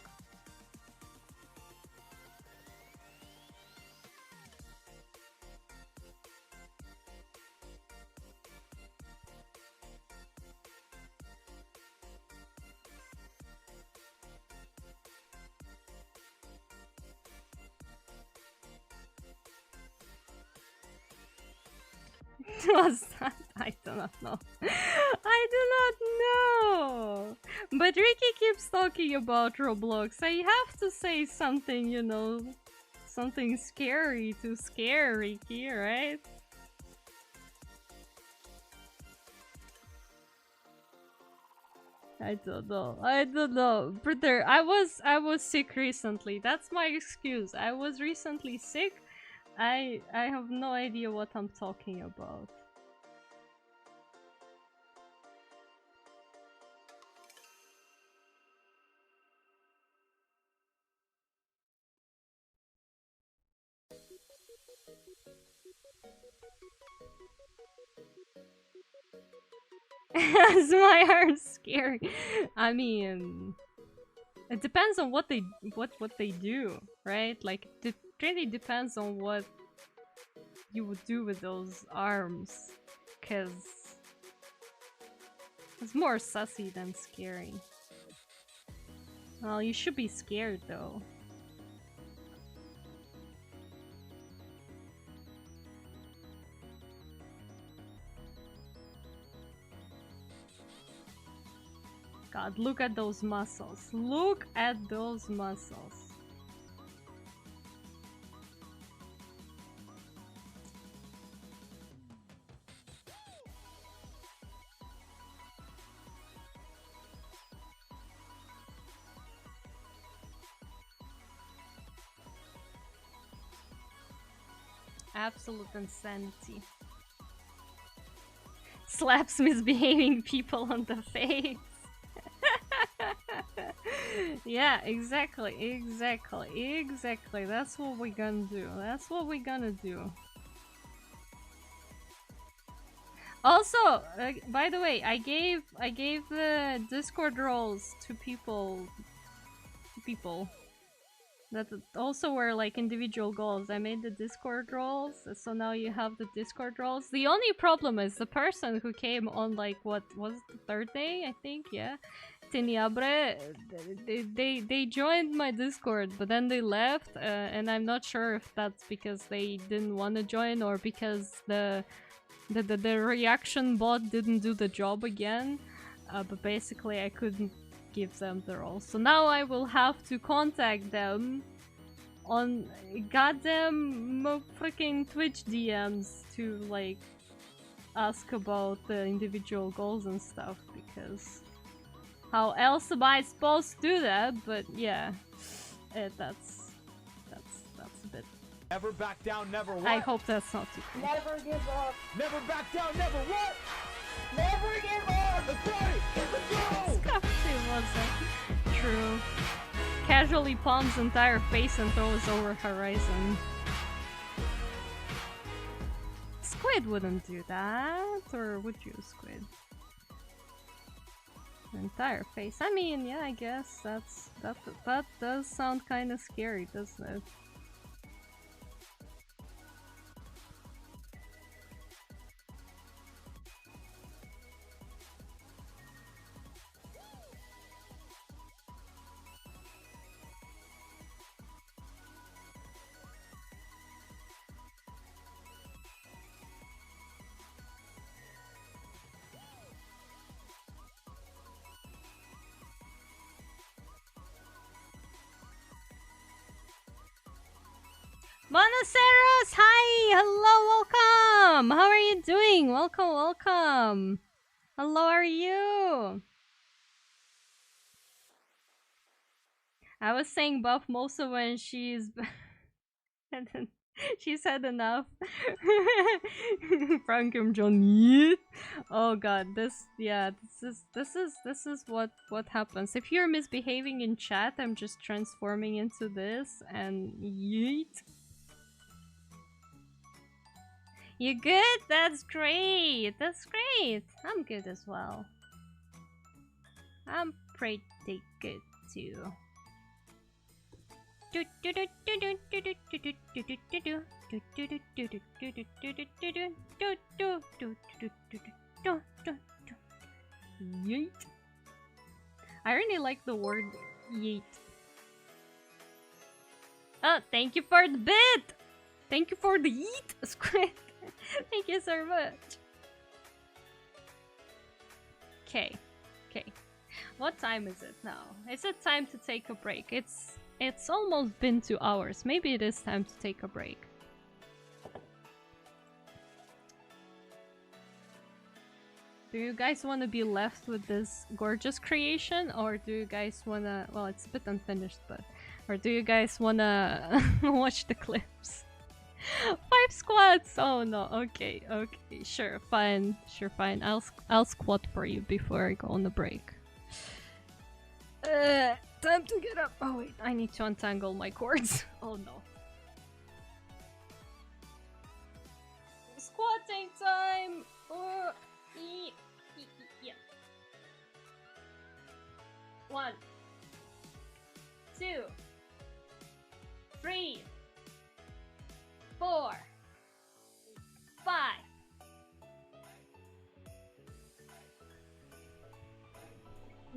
Was that? I do not know. I do not know. But Ricky keeps talking about Roblox. I have to say something, you know, something scary to scare Ricky, right? I don't know. I don't know. Brother, I was sick recently. That's my excuse. I was recently sick. I have no idea what I'm talking about. Is my heart scary? I mean, it depends on what they do, right? Like it really depends on what you would do with those arms, cause it's more sussy than scary. Well, you should be scared though. God, look at those muscles. Look at those muscles. Absolute insanity. Slaps misbehaving people on the face. Yeah, exactly. That's what we're gonna do. Also, by the way, I gave the Discord roles to people that also were like individual goals. I made the Discord roles, so now you have the Discord roles. The only problem is the person who came on like what was it, the third day, I think, yeah. Teniabre, they joined my Discord, but then they left, and I'm not sure if that's because they didn't want to join or because the reaction bot didn't do the job again. But basically I couldn't give them the role. So now I will have to contact them on goddamn freaking Twitch DMs to like ask about the individual goals and stuff, because how else am I supposed to do that? But yeah, that's a bit. Never back down, never what? I hope that's not too cool. Never give up. Never back down, never what? Never give up. Let's party. Let's go. It wasn't true. Casually palms entire face and throws over horizon. Squid wouldn't do that, or would you, Squid? Entire face. I mean, yeah, I guess that does sound kind of scary, doesn't it? Monoceros, hi! Hello, welcome! How are you doing? Welcome. Hello, how are you? I was saying buff Mosa when she's... and then she said enough. Frankum John. Oh god, this is what happens. If you're misbehaving in chat, I'm just transforming into this and yeet. You good? That's great. I'm good as well. I'm pretty good too. Yeet. I really like the word yeet. Oh, thank you for the bit! Thank you for the yeet, Squid! Thank you so much. Okay. What time is it now? Is it time to take a break? It's almost been 2 hours. Maybe it is time to take a break. Do you guys want to be left with this gorgeous creation, or do you guys want to... Well, it's a bit unfinished, but... Or do you guys want to watch the clips? 5 squats! Oh no, okay, sure, fine. I'll squat for you before I go on the break. Time to get up. Oh wait, I need to untangle my cords. Oh no. Squatting time! Yeah. 1, 2, 3, 4, 5.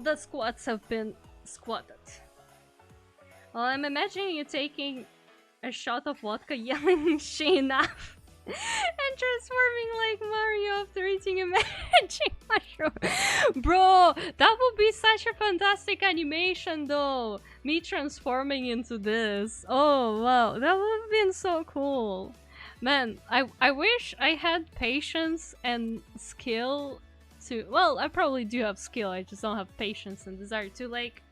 The squats have been squatted. Well, I'm imagining you taking a shot of vodka, yelling Enough and transforming like Mario after eating a magic mushroom. Bro, that would be such a fantastic animation though. Me transforming into this. Oh wow, that would have been so cool. Man, I wish I had patience and skill to... Well, I probably do have skill, I just don't have patience and desire to like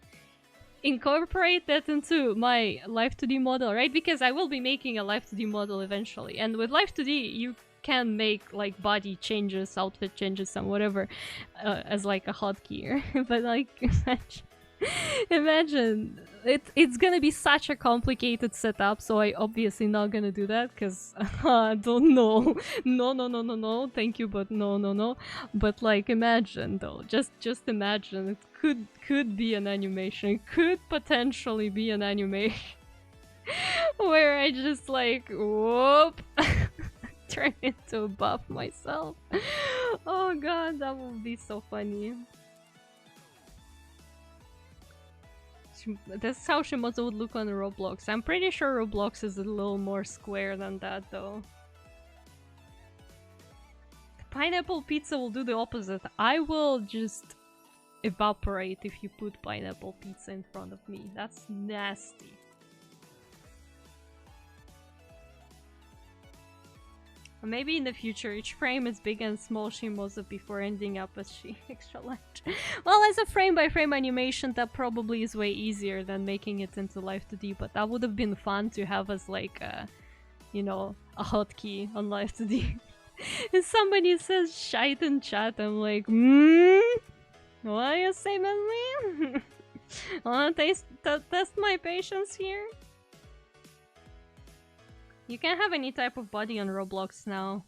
incorporate that into my Life 2D model, right? Because I will be making a Life 2D model eventually, and with Life 2D you can make like body changes, outfit changes, and whatever as like a hotkey. But like, imagine it's gonna be such a complicated setup, so I obviously not gonna do that because I don't know. No, thank you, but no. But like, imagine though, just imagine, it could be an animation, it could potentially be an animation where I just like whoop turn into a buff myself. Oh god, that would be so funny. That's how Shimozu would look on Roblox. I'm pretty sure Roblox is a little more square than that though. Pineapple pizza will do the opposite. I will just evaporate if you put pineapple pizza in front of me. That's nasty. Maybe in the future, each frame is big and small Shimozu before ending up as she extra large. Well, as a frame-by-frame animation, that probably is way easier than making it into Live 2D, but that would have been fun to have as like a, you know, a hotkey on Live 2D. If somebody says shite in chat, I'm like, what you say about me? Wanna test my patience here? You can have any type of body on Roblox now.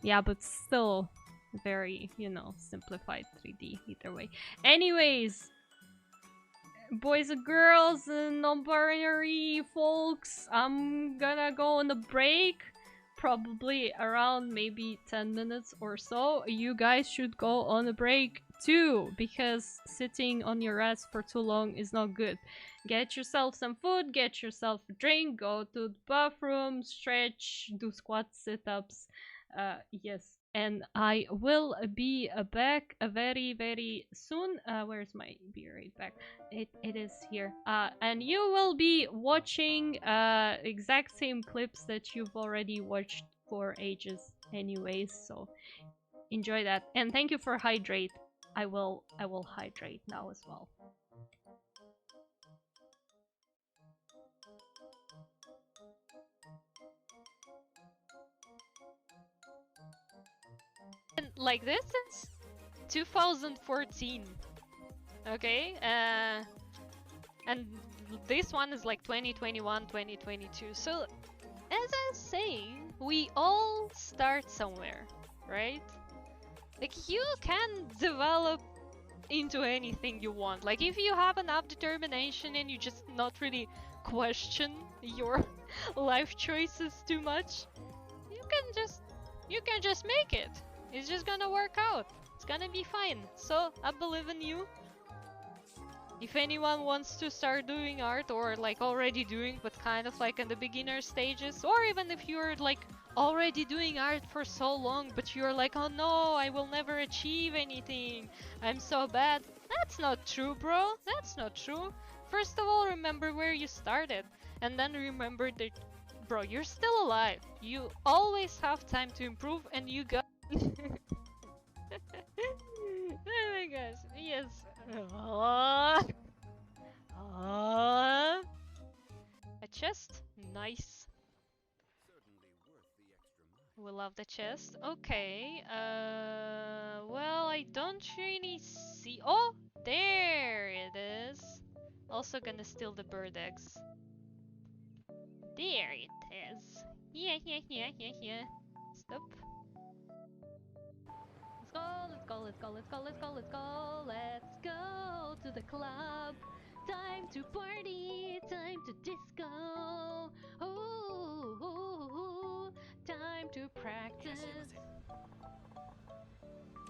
Yeah, but still very, you know, simplified 3D either way. Anyways, boys and girls and non-binary folks, I'm gonna go on a break. Probably around maybe 10 minutes or so. You guys should go on a break too, because sitting on your ass for too long is not good. Get yourself some food, get yourself a drink, go to the bathroom, stretch, do squat sit-ups. Yes, and I will be back very, very soon. Where's my be right back? It is here. And you will be watching exact same clips that you've already watched for ages anyways, so enjoy that. And thank you for hydrate. I will hydrate now as well. And like this is 2014. Okay? And this one is like 2021, 2022. So as I was saying, we all start somewhere, right? Like, you can develop into anything you want. Like, if you have enough determination and you just not really question your life choices too much, you can just make it. It's just gonna work out. It's gonna be fine. So I believe in you. If anyone wants to start doing art, or like already doing but kind of like in the beginner stages, or even if you're like already doing art for so long but you're like, oh no, I will never achieve anything, I'm so bad. That's not true, bro. That's not true. First of all, remember where you started, and then remember that, bro, you're still alive. You always have time to improve, and you got oh my gosh, yes. A chest? Nice. We love the chest. Okay, well, I don't really see... Oh! There it is! Also gonna steal the bird eggs. There it is. Yeah. Stop. Let's go to the club. Time to party, time to disco. Ooh, time to practice.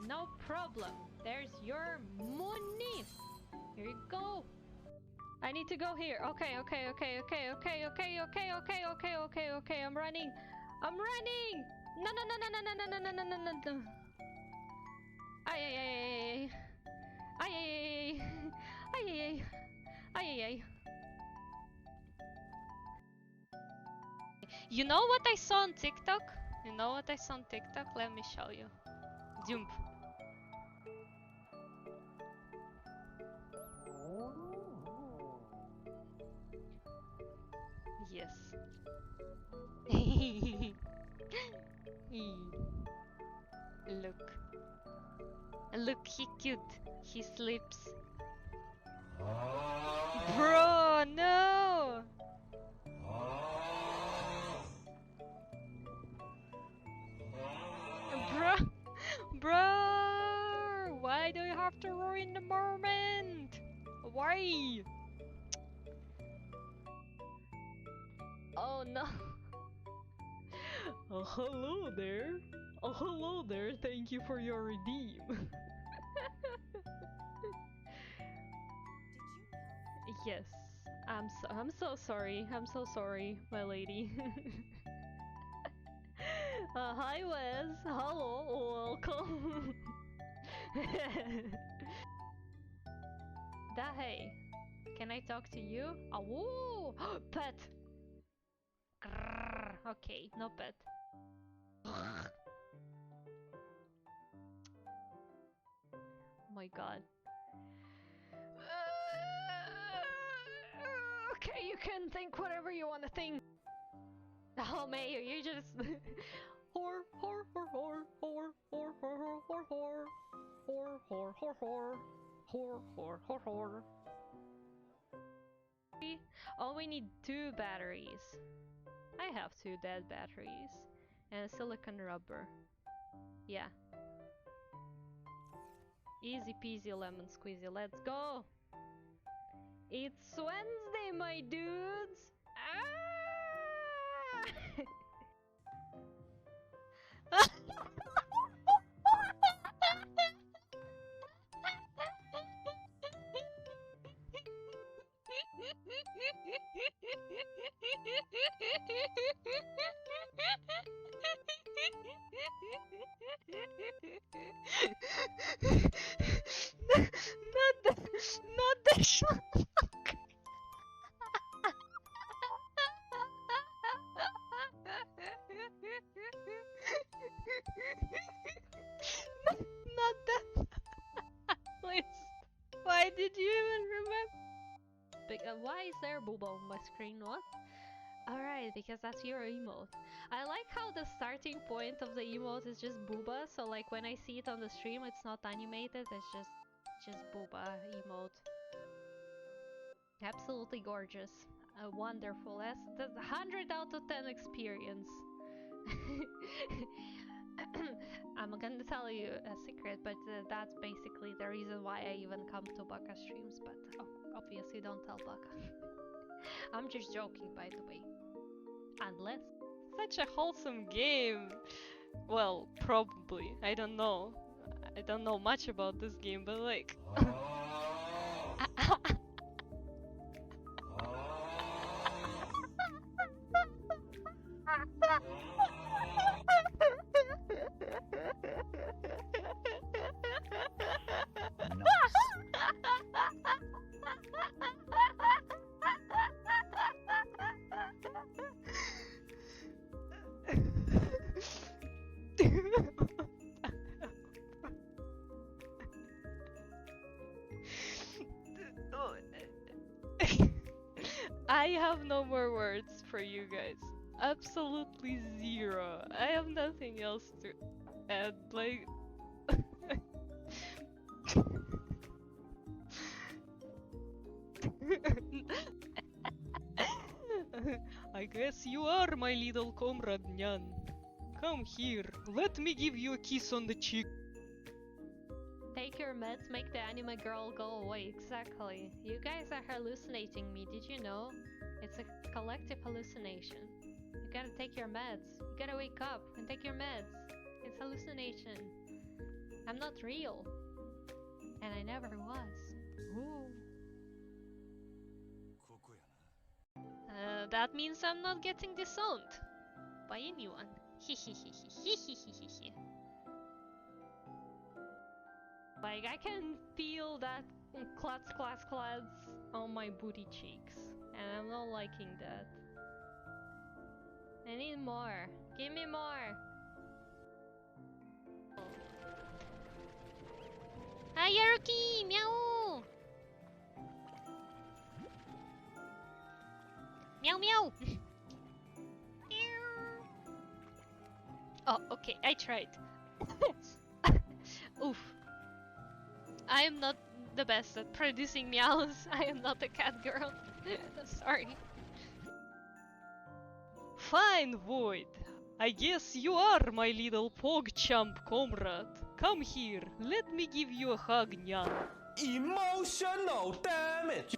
No problem. There's your money. Here you go. I need to go here. Okay. I'm running. No. Ay. You know what I saw on TikTok? Let me show you. Jump. Look. Look, he cute. He sleeps. Bro, no! Bro, bro! Why do you have to ruin the moment? Why? Oh no! Oh, hello there. Oh, hello there. Thank you for your redeem. Yes, I'm so sorry. I'm so sorry, my lady. Hi Wes. Hello. Welcome. Hey, can I talk to you? Oh, woo! Pet. Grrr. Okay, no pet. Oh my god. Okay, you can think whatever you want to think. Oh, Mayo, you just whore, whore, whore, whore, whore, whore, whore, whore, whore, whore, whore, whore, whore, whore, whore, whore. Oh, we need 2 batteries. I have 2 dead batteries and silicon rubber. Yeah. Easy peasy lemon squeezy. Let's go. It's Wednesday, my dudes. Ah! Not the shot. Not that list. Why did you even remember? Why is there booba on my screen? What? Alright, because that's your emote. I like how the starting point of the emote is just booba, so like when I see it on the stream it's not animated, it's just booba emote. Absolutely gorgeous. Wonderful. That's 100 out of 10 experience. I'm gonna tell you a secret, but that's basically the reason why I even come to Baka streams, but obviously don't tell Baka. I'm just joking, by the way. Unless... Such a wholesome game! Well, probably. I don't know. I don't know much about this game, but like... I have no more words for you guys. Absolutely zero. I have nothing else to add. Like... I guess you are my little comrade, Nyan. Come here, let me give you a kiss on the cheek. Take your meds, make the anime girl go away. Exactly. You guys are hallucinating me, did you know? It's a collective hallucination. You gotta take your meds. You gotta wake up and take your meds. It's hallucination. I'm not real. And I never was. Ooh. That means I'm not getting disowned by anyone. Like, I can feel that clats on my booty cheeks, and I'm not liking that. I need more. Give me more. Hi, Yaruki! Meow! Meow meow! Oh, Okay, I tried. Oof. I am not the best at producing meows. I am not a cat girl. Sorry. Fine, Void. I guess you are my little pogchamp comrade. Come here, let me give you a hug, Nyan. Emotional damage.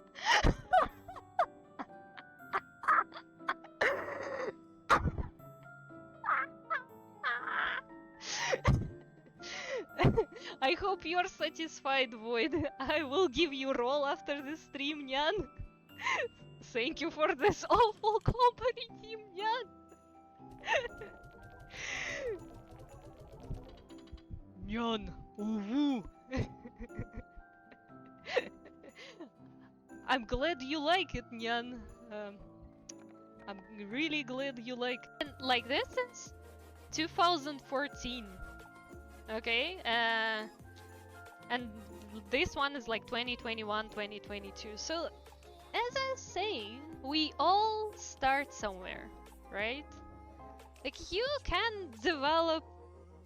I hope you're satisfied, Void. I will give you roll after the stream, Nyan. Thank you for this awful company, Team Nyan. Nyan, uwu. I'm glad you like it, Nyan. I'm really glad you like. And like this is 2014. Okay, and this one is like 2021, 2022. So, as I was saying, we all start somewhere, right? Like, you can develop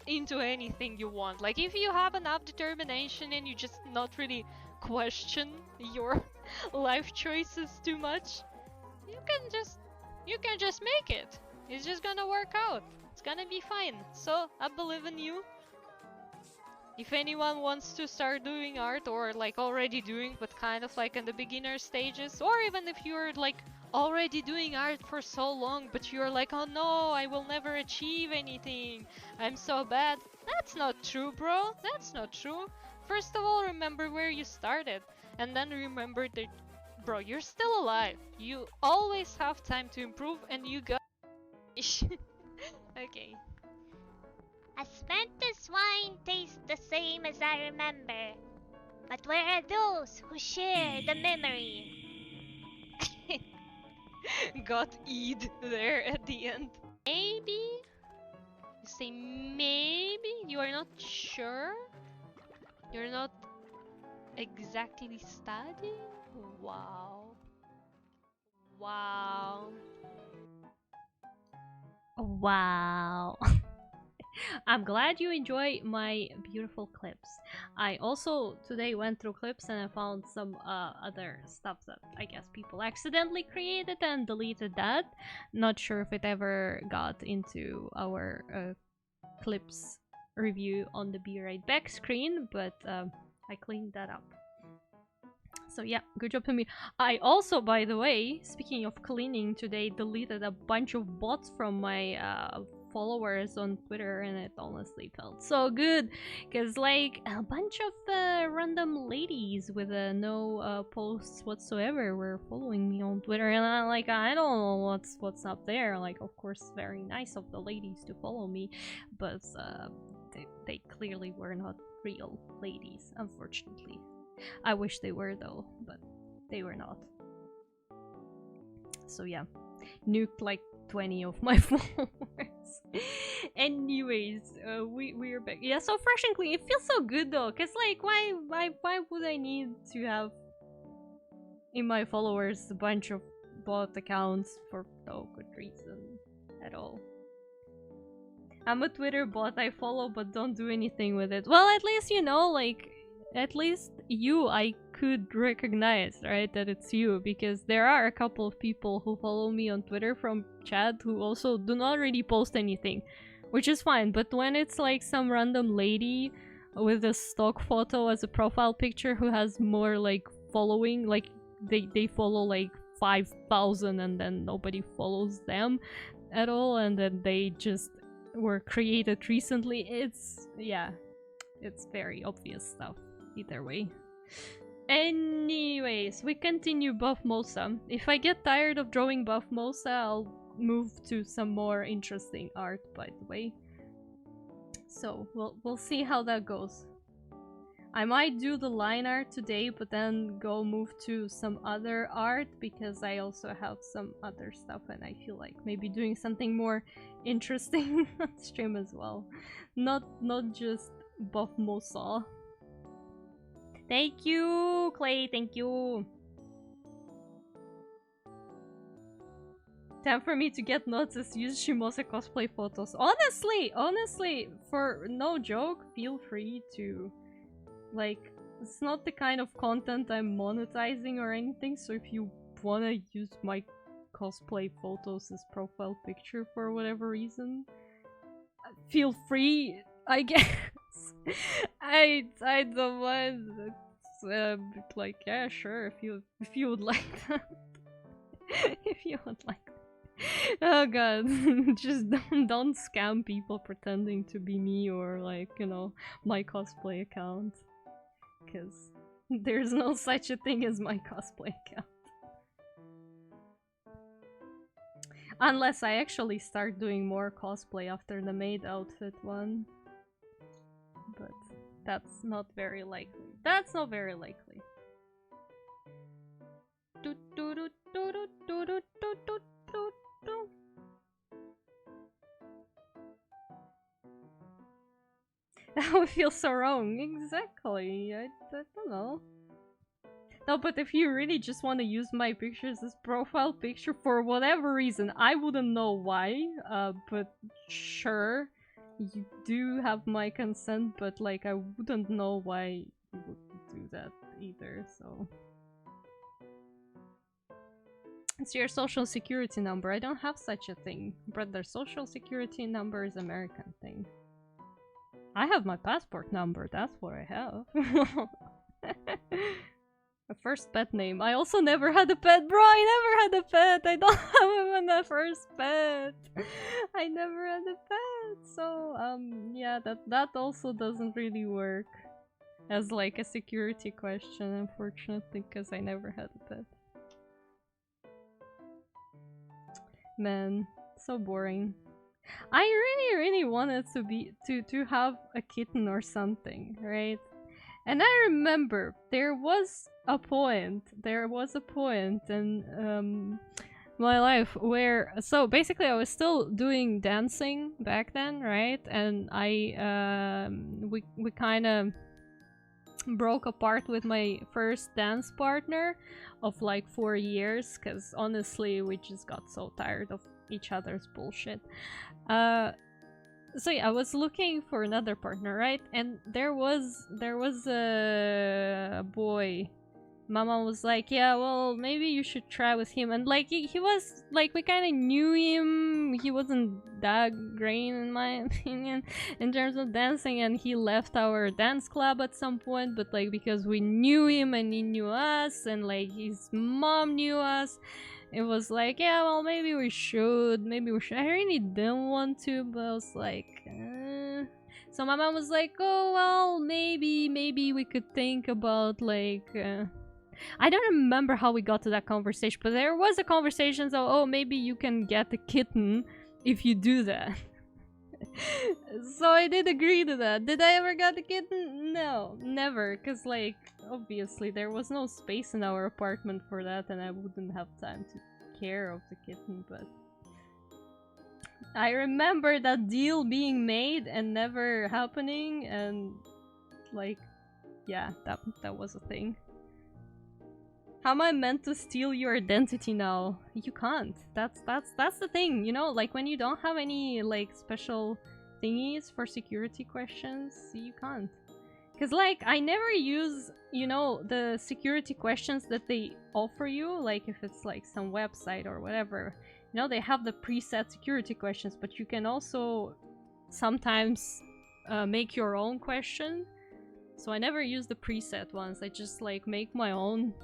into anything you want. Like, if you have enough determination and you just not really question your life choices too much, you can just make it. It's just gonna work out. It's gonna be fine. So, I believe in you. If anyone wants to start doing art, or like already doing but kind of like in the beginner stages, or even if you're like already doing art for so long but you're like, oh no, I will never achieve anything, I'm so bad. That's not true, bro. That's not true. First of all, remember where you started, and then remember that, bro, you're still alive. You always have time to improve, and you got okay. Asphantus wine tastes the same as I remember. But where are those who share the memory? Got Eid there at the end. Maybe? You say maybe? You are not sure? You're not exactly studying? Wow. Wow. Wow. I'm glad you enjoy my beautiful clips. I also today went through clips and I found some other stuff that I guess people accidentally created and deleted that. Not sure if it ever got into our clips review on the Be Right Back screen, but I cleaned that up. So yeah, good job to me. I also, by the way, speaking of cleaning, today deleted a bunch of bots from my followers on Twitter, and it honestly felt so good, because like a bunch of random ladies with no posts whatsoever were following me on Twitter, and I'm like, I don't know what's up there. Like, of course, very nice of the ladies to follow me, but they clearly were not real ladies, unfortunately. I wish they were though, but they were not. So yeah, nuked like 20 of my followers. Anyways, we're back. Yeah, so fresh and clean. It feels so good though, cause like why would I need to have in my followers a bunch of bot accounts for no good reason at all? I'm a Twitter bot. I follow but don't do anything with it. Well, at least you know, like, at least you I could recognize, right, that it's you, because there are a couple of people who follow me on Twitter from chat who also do not really post anything, which is fine. But when it's like some random lady with a stock photo as a profile picture who has more like following, like they follow like 5,000 and then nobody follows them at all, and then they just were created recently, it's, yeah, it's very obvious stuff either way. Anyways, we continue Buff Mosa. If I get tired of drawing Buff Mosa, I'll move to some more interesting art, by the way. So we'll see how that goes. I might do the line art today, but then go move to some other art, because I also have some other stuff and I feel like maybe doing something more interesting on stream as well. Not just Buff Mosa. Thank you, Clay, thank you. Time for me to get noticed, use Shimose cosplay photos. Honestly, for no joke, feel free to. Like, it's not the kind of content I'm monetizing or anything, so if you wanna use my cosplay photos as profile picture for whatever reason, feel free, I guess. I don't mind. It's, like, yeah, sure, if you would like that. If you would like that. Oh god, just don't scam people pretending to be me or, like, you know, my cosplay account. Because there's no such a thing as my cosplay account. Unless I actually start doing more cosplay after the maid outfit one. But that's not very likely. That's not very likely. That would feel so wrong. Exactly. I don't know. No, but if you really just want to use my pictures as profile picture for whatever reason, I wouldn't know why, but sure, you do have my consent, but like I wouldn't know why you would do that either, so... It's your social security number. I don't have such a thing. Brother, social security number is American thing. I have my passport number, that's what I have. My first pet name. I also never had a pet, bro. I never had a pet. I don't have even a first pet. I never had a pet. So, yeah, that also doesn't really work as like a security question, unfortunately, because I never had a pet. Man, so boring. I really wanted to have a kitten or something, right? And I remember there was a point in my life where, so basically I was still doing dancing back then, right? And we kind of broke apart with my first dance partner of like 4 years, because honestly we just got so tired of each other's bullshit. So yeah, I was looking for another partner, right? And there was a boy. Mama was like, yeah, well, maybe you should try with him. And like he was like, we kind of knew him. He wasn't that great in my opinion in terms of dancing, and he left our dance club at some point, but like because we knew him and he knew us, and like his mom knew us, it was like, yeah, well, maybe we should. I really didn't want to, but I was like, So my mom was like, oh, well, maybe we could think about, like, I don't remember how we got to that conversation, but there was a conversation, so, oh, maybe you can get a kitten if you do that. So I did agree to that. Did I ever get a kitten? No, never, because, like, obviously there was no space in our apartment for that, and I wouldn't have time to care of the kitten, but I remember that deal being made and never happening, and like, yeah, that was a thing. How am I meant to steal your identity now? You can't. That's the thing, you know, like when you don't have any like special thingies for security questions, you can't. Cause like I never use, you know, the security questions that they offer you, like if it's like some website or whatever. You know, they have the preset security questions, but you can also sometimes make your own question. So I never use the preset ones. I just like make my own.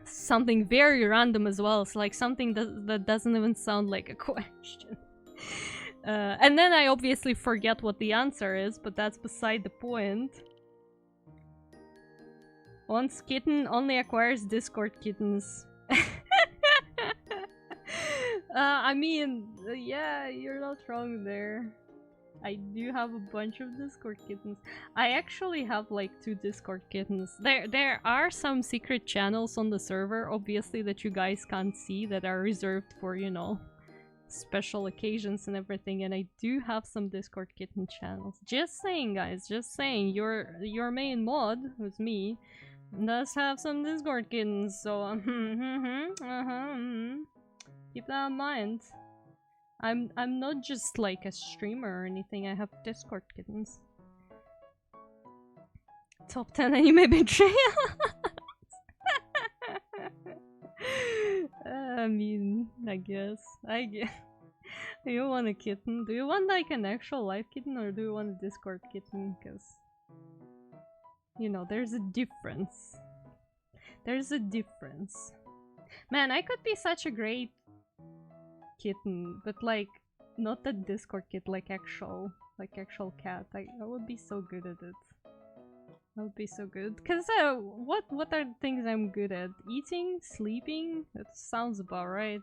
Something very random as well. It's like something that doesn't even sound like a question. And then I obviously forget what the answer is, but that's beside the point. Once kitten only acquires Discord kittens. I mean, yeah, you're not wrong there. I do have a bunch of Discord kittens. I actually have like 2 Discord kittens. There are some secret channels on the server, obviously, that you guys can't see, that are reserved for, you know, special occasions and everything, and I do have some Discord kitten channels. Just saying, guys, just saying. Your main mod, who's me, does have some Discord kittens, so Keep that in mind. I'm not just like a streamer or anything. I have Discord kittens. Top 10 anime betrayal. I mean, I guess. Do you want a kitten? Do you want like an actual live kitten or do you want a Discord kitten? Because, you know, there's a difference. There's a difference. Man, I could be such a great kitten, but like, not a Discord kitten, like actual cat. I would be so good at it. I would be so good. Cause what are the things I'm good at? Eating, sleeping? That sounds about right.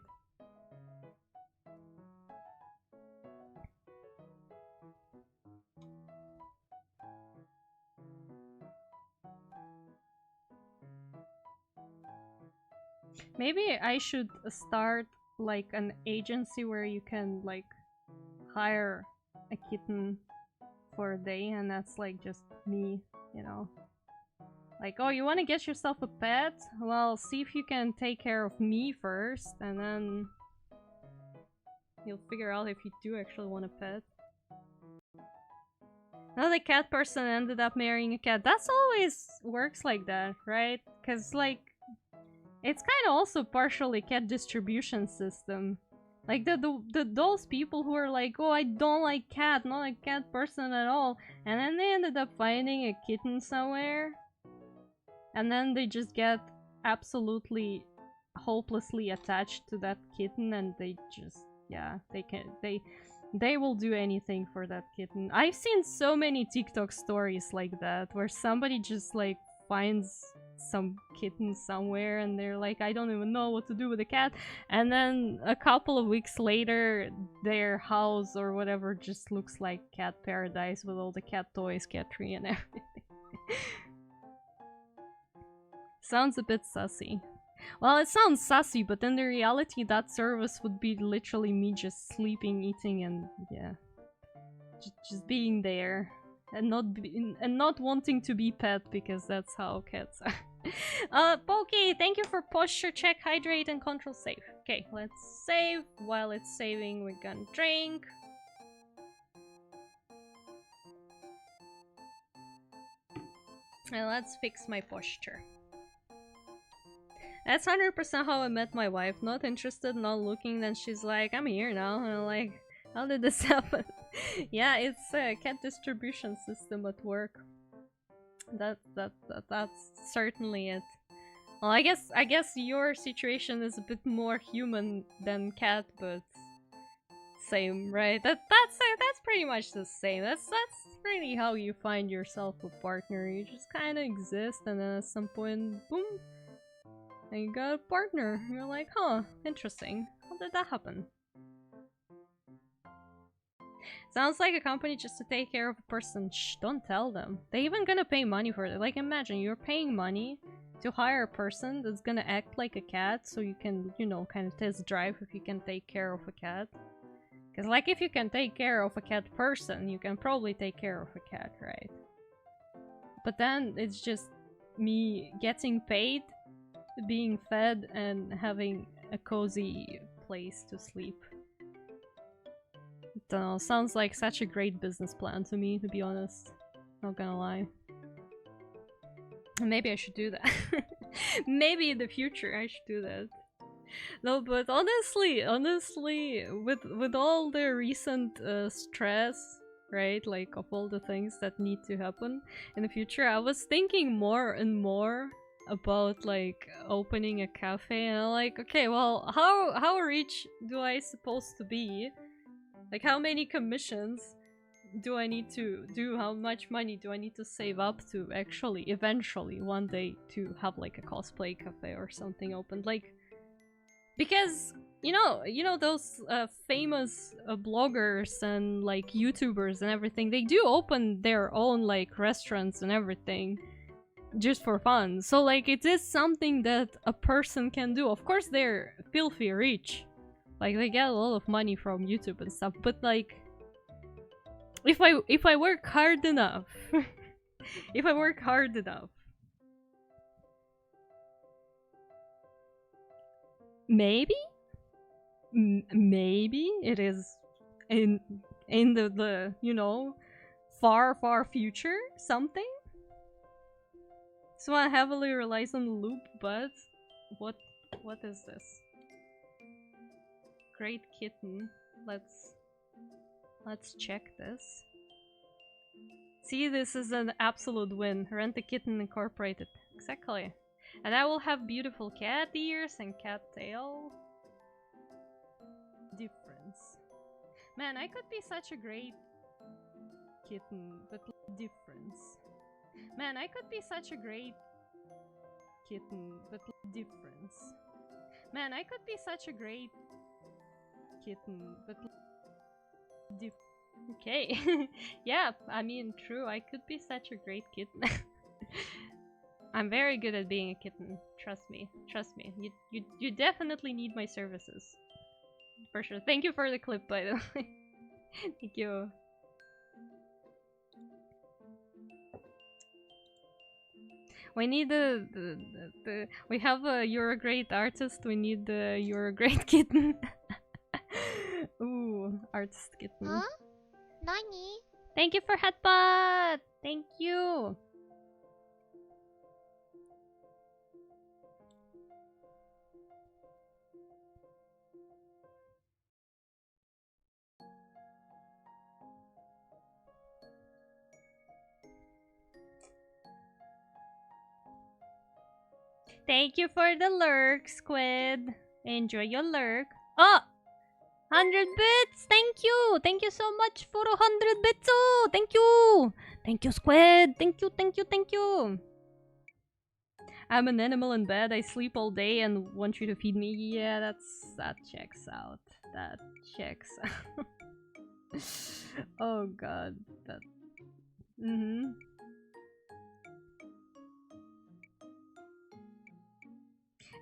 Maybe I should start like an agency where you can like hire a kitten for a day and that's like just me, you know. Like, oh, you want to get yourself a pet? Well, see if you can take care of me first and then you'll figure out if you do actually want a pet. Another cat person ended up marrying a cat. That's always works like that, right? Because like it's kind of also partially cat distribution system. Like those people who are like, oh, I don't like cat, not a cat person at all, and then they ended up finding a kitten somewhere, and then they just get absolutely hopelessly attached to that kitten, and they just, yeah, they will do anything for that kitten. I've seen so many TikTok stories like that, where somebody just like finds some kitten somewhere and they're like, I don't even know what to do with the cat, and then a couple of weeks later their house or whatever just looks like cat paradise with all the cat toys, cat tree and everything. Sounds a bit sussy. Well, it sounds sussy, but in the reality that service would be literally me just sleeping, eating, and yeah, just being there. And not wanting to be pet because that's how cats are. Pokey, thank you for posture check, hydrate, and control save. Okay, let's save. While it's saving, we're gonna drink. And let's fix my posture. That's 100% how I met my wife. Not interested, not looking, then she's like, I'm here now. And I'm like, how did this happen? Yeah, it's a cat distribution system at work. That's certainly it. Well, I guess your situation is a bit more human than cat, but same, right? That's pretty much the same. That's really how you find yourself a partner. You just kind of exist, and then at some point, boom, and you got a partner. You're like, huh, interesting. How did that happen? Sounds like a company just to take care of a person. Shh, don't tell them. They even gonna pay money for it. Like, imagine you're paying money to hire a person that's gonna act like a cat so you can, you know, kind of test drive if you can take care of a cat. Because, like, if you can take care of a cat person, you can probably take care of a cat, right? But then it's just me getting paid, being fed, and having a cozy place to sleep. Don't know, sounds like such a great business plan to me, to be honest. Not gonna lie. Maybe I should do that. Maybe in the future I should do that. No, but honestly, with all the recent stress, right, like of all the things that need to happen in the future, I was thinking more and more about like opening a cafe, and I'm like, okay, well, how rich do I supposed to be? Like, how many commissions do I need to do? How much money do I need to save up to actually, eventually, one day, to have like a cosplay cafe or something opened? Like, because you know those famous bloggers and like YouTubers and everything, they do open their own like restaurants and everything just for fun. So like, it is something that a person can do. Of course, they're filthy rich. Like, they get a lot of money from YouTube and stuff, but like, if I work hard enough, if I work hard enough, maybe maybe it is in the you know, far future something. So I heavily relies on the loop, but what is this? Great kitten. Let's check this. See, this is an absolute win. Rent a Kitten Incorporated. Exactly. And I will have beautiful cat ears and cat tail. Difference. Man, I could be such a great kitten, but difference. Man, I could be such a great kitten, but difference. Man, I could be such a great kitten, but okay. Yeah, I mean, true, I could be such a great kitten. I'm very good at being a kitten. Trust me. Trust me. You definitely need my services. For sure. Thank you for the clip, by the way. Thank you. We need the we have a You're a Great Artist. We need the You're a Great Kitten. Ooh, artist kitten. Huh? Nani? Thank you for headbutt. Thank you. Thank you for the lurk, Squid. Enjoy your lurk. Oh! 100 bits! Thank you! Thank you so much for 100 bits! Oh, thank you! Thank you, Squid! Thank you, thank you, thank you! I'm an animal in bed. I sleep all day and want you to feed me. Yeah, that checks out. That checks out. Oh god. That...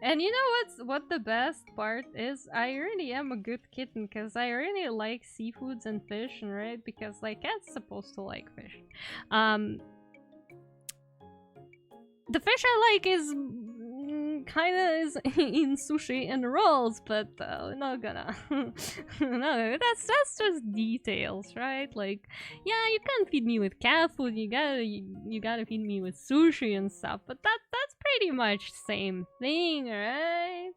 And you know what the best part is? I really am a good kitten because I really like seafoods and fish, right? Because like cat's supposed to like fish. The fish I like is kind of is in sushi and rolls, but not gonna. No, that's just details, right? Like, yeah, you can't feed me with cat food. You gotta feed me with sushi and stuff. But that's pretty much same thing, right?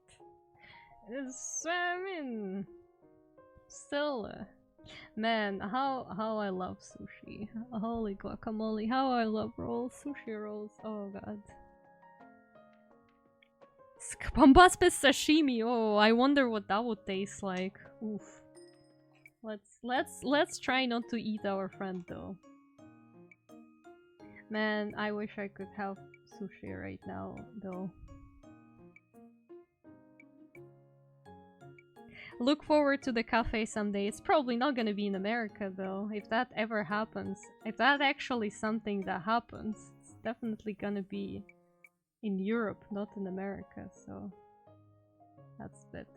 It's, I mean, still. Man, how I love sushi. Holy guacamole, how I love rolls. Sushi rolls, oh god. Pambaspis sashimi, oh, I wonder what that would taste like. Oof. Let's try not to eat our friend though. Man, I wish I could have sushi right now though. Look forward to the cafe someday. It's probably not gonna be in America though. If that ever happens, if that actually something that happens, it's definitely gonna be in Europe, not in America. So that's a bit,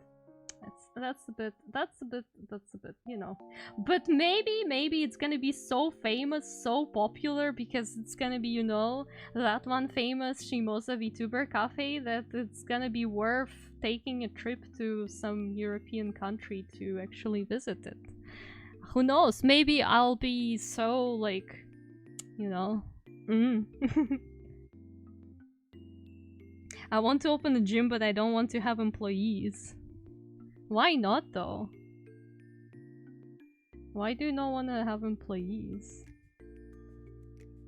that's a bit, you know. But maybe it's gonna be so famous, so popular because it's gonna be, you know, that one famous Shimosa VTuber cafe that it's gonna be worth taking a trip to some European country to actually visit it. Who knows? Maybe I'll be so like, you know. I want to open a gym, but I don't want to have employees. Why not though? Why do you not want to have employees?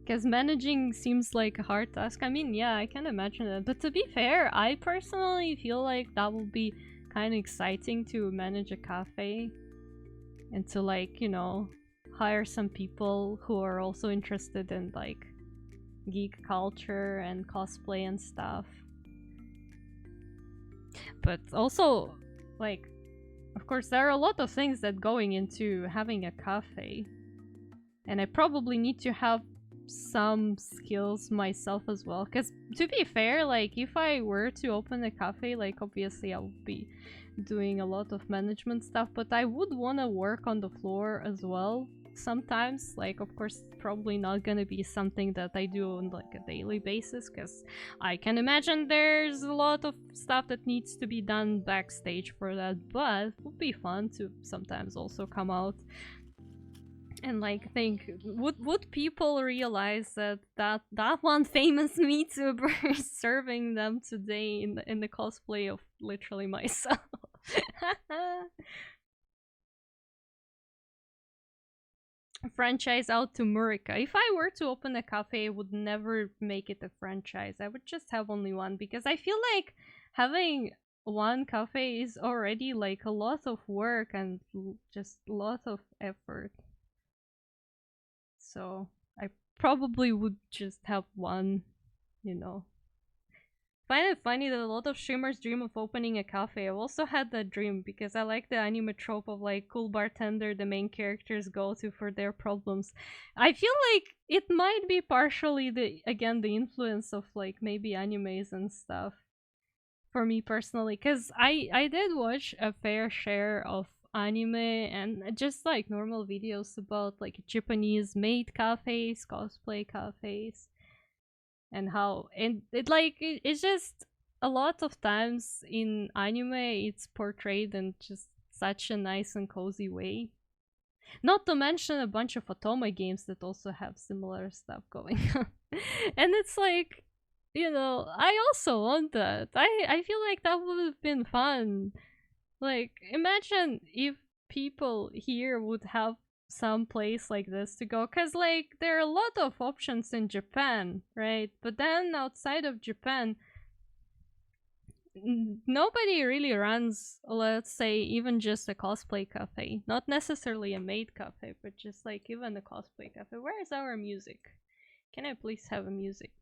Because managing seems like a hard task. I mean, yeah, I can imagine it. But to be fair, I personally feel like that would be kind of exciting to manage a cafe. And to like, you know, hire some people who are also interested in like geek culture and cosplay and stuff. But also, like, of course, there are a lot of things that going into having a cafe. And I probably need to have some skills myself as well. Because to be fair, like, if I were to open a cafe, like, obviously I would be doing a lot of management stuff. But I would want to work on the floor as well. sometimes. Like, of course, probably not gonna be something that I do on like a daily basis, because I can imagine there's a lot of stuff that needs to be done backstage for that, but it would be fun to sometimes also come out and like think, would people realize that one famous VTuber is serving them today in the cosplay of literally myself? Franchise out to Murica. If I were to open a cafe, I would never make it a franchise. I would just have only one, because I feel like having one cafe is already like a lot of work and just a lot of effort. So I probably would just have one, you know. Find it funny that a lot of streamers dream of opening a cafe. I've also had that dream because I like the anime trope of like cool bartender the main characters go to for their problems. I feel like it might be partially the influence of like maybe animes and stuff for me personally, because I did watch a fair share of anime and just like normal videos about like Japanese made cafes, cosplay cafes, and how and it's just a lot of times in anime it's portrayed in just such a nice and cozy way, not to mention a bunch of otome games that also have similar stuff going on. And it's like, you know, I also want that. I feel like that would have been fun. Like, imagine if people here would have some place like this to go, because like there are a lot of options in Japan, right? But then outside of Japan, nobody really runs, let's say, even just a cosplay cafe. Not necessarily a maid cafe, but just like even a cosplay cafe. Where is our music? Can I please have a music?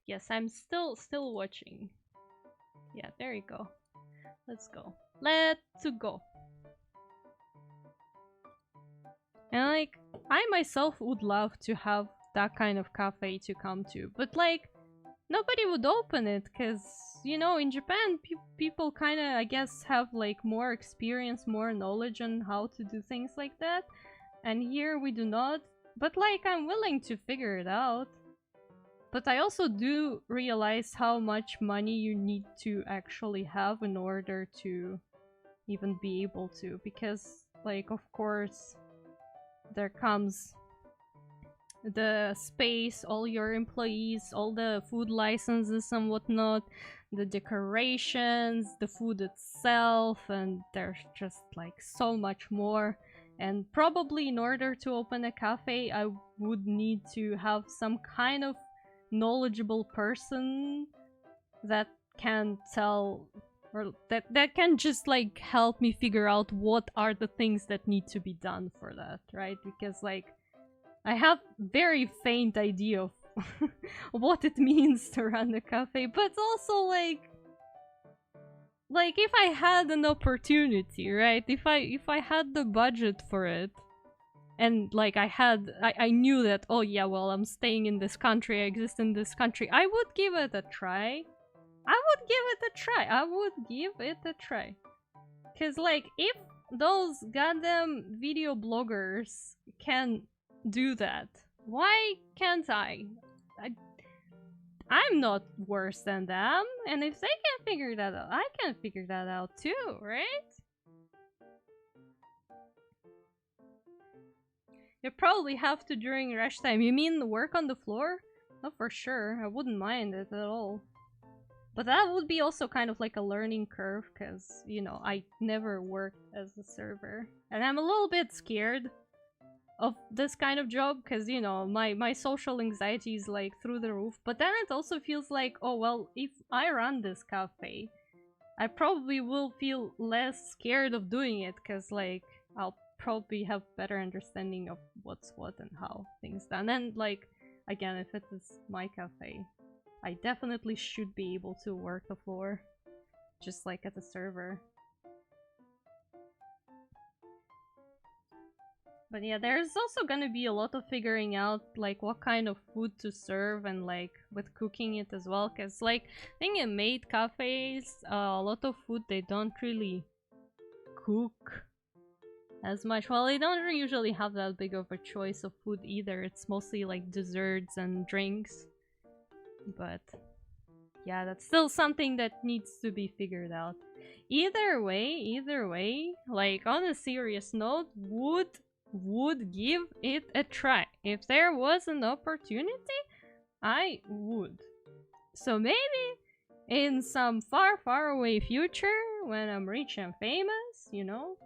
Yes, I'm still watching. Yeah, there you go. Let's go. Let's go. And like, I myself would love to have that kind of cafe to come to, but like, nobody would open it because, you know, in Japan, people kind of, I guess, have like more experience, more knowledge on how to do things like that. And here we do not. But like, I'm willing to figure it out. But I also do realize how much money you need to actually have in order to even be able to. Because, like, of course, there comes the space, all your employees, all the food licenses and whatnot, the decorations, the food itself, and there's just like so much more. And probably in order to open a cafe, I would need to have some kind of knowledgeable person that can tell, or that can just like help me figure out what are the things that need to be done for that, right? Because like, I have very faint idea of what it means to run a cafe, but also like if I had an opportunity, right? If I had the budget for it, and like I knew that, oh yeah, well, I'm staying in this country, I exist in this country, I would give it a try. I would give it a try. Cause like, if those goddamn video bloggers can do that, why can't I? I'm not worse than them, and if they can figure that out, I can figure that out too, right? You probably have to during rush time. You mean work on the floor? Oh, for sure. I wouldn't mind it at all. But that would be also kind of like a learning curve, because, you know, I never worked as a server. And I'm a little bit scared of this kind of job, because, you know, my social anxiety is like through the roof. But then it also feels like, oh well, if I run this cafe, I probably will feel less scared of doing it, because like, I'll probably have better understanding of what's what and how things done. And like, again, if it is my cafe, I definitely should be able to work the floor, just like at the server. But yeah, there's also gonna be a lot of figuring out like what kind of food to serve, and like with cooking it as well, because like, I think in maid cafes, a lot of food they don't really cook as much. Well, they don't usually have that big of a choice of food either. It's mostly like desserts and drinks. But yeah, that's still something that needs to be figured out. Either way, like on a serious note, would give it a try. If there was an opportunity, I would. So maybe in some far away future, when I'm rich and famous, you know,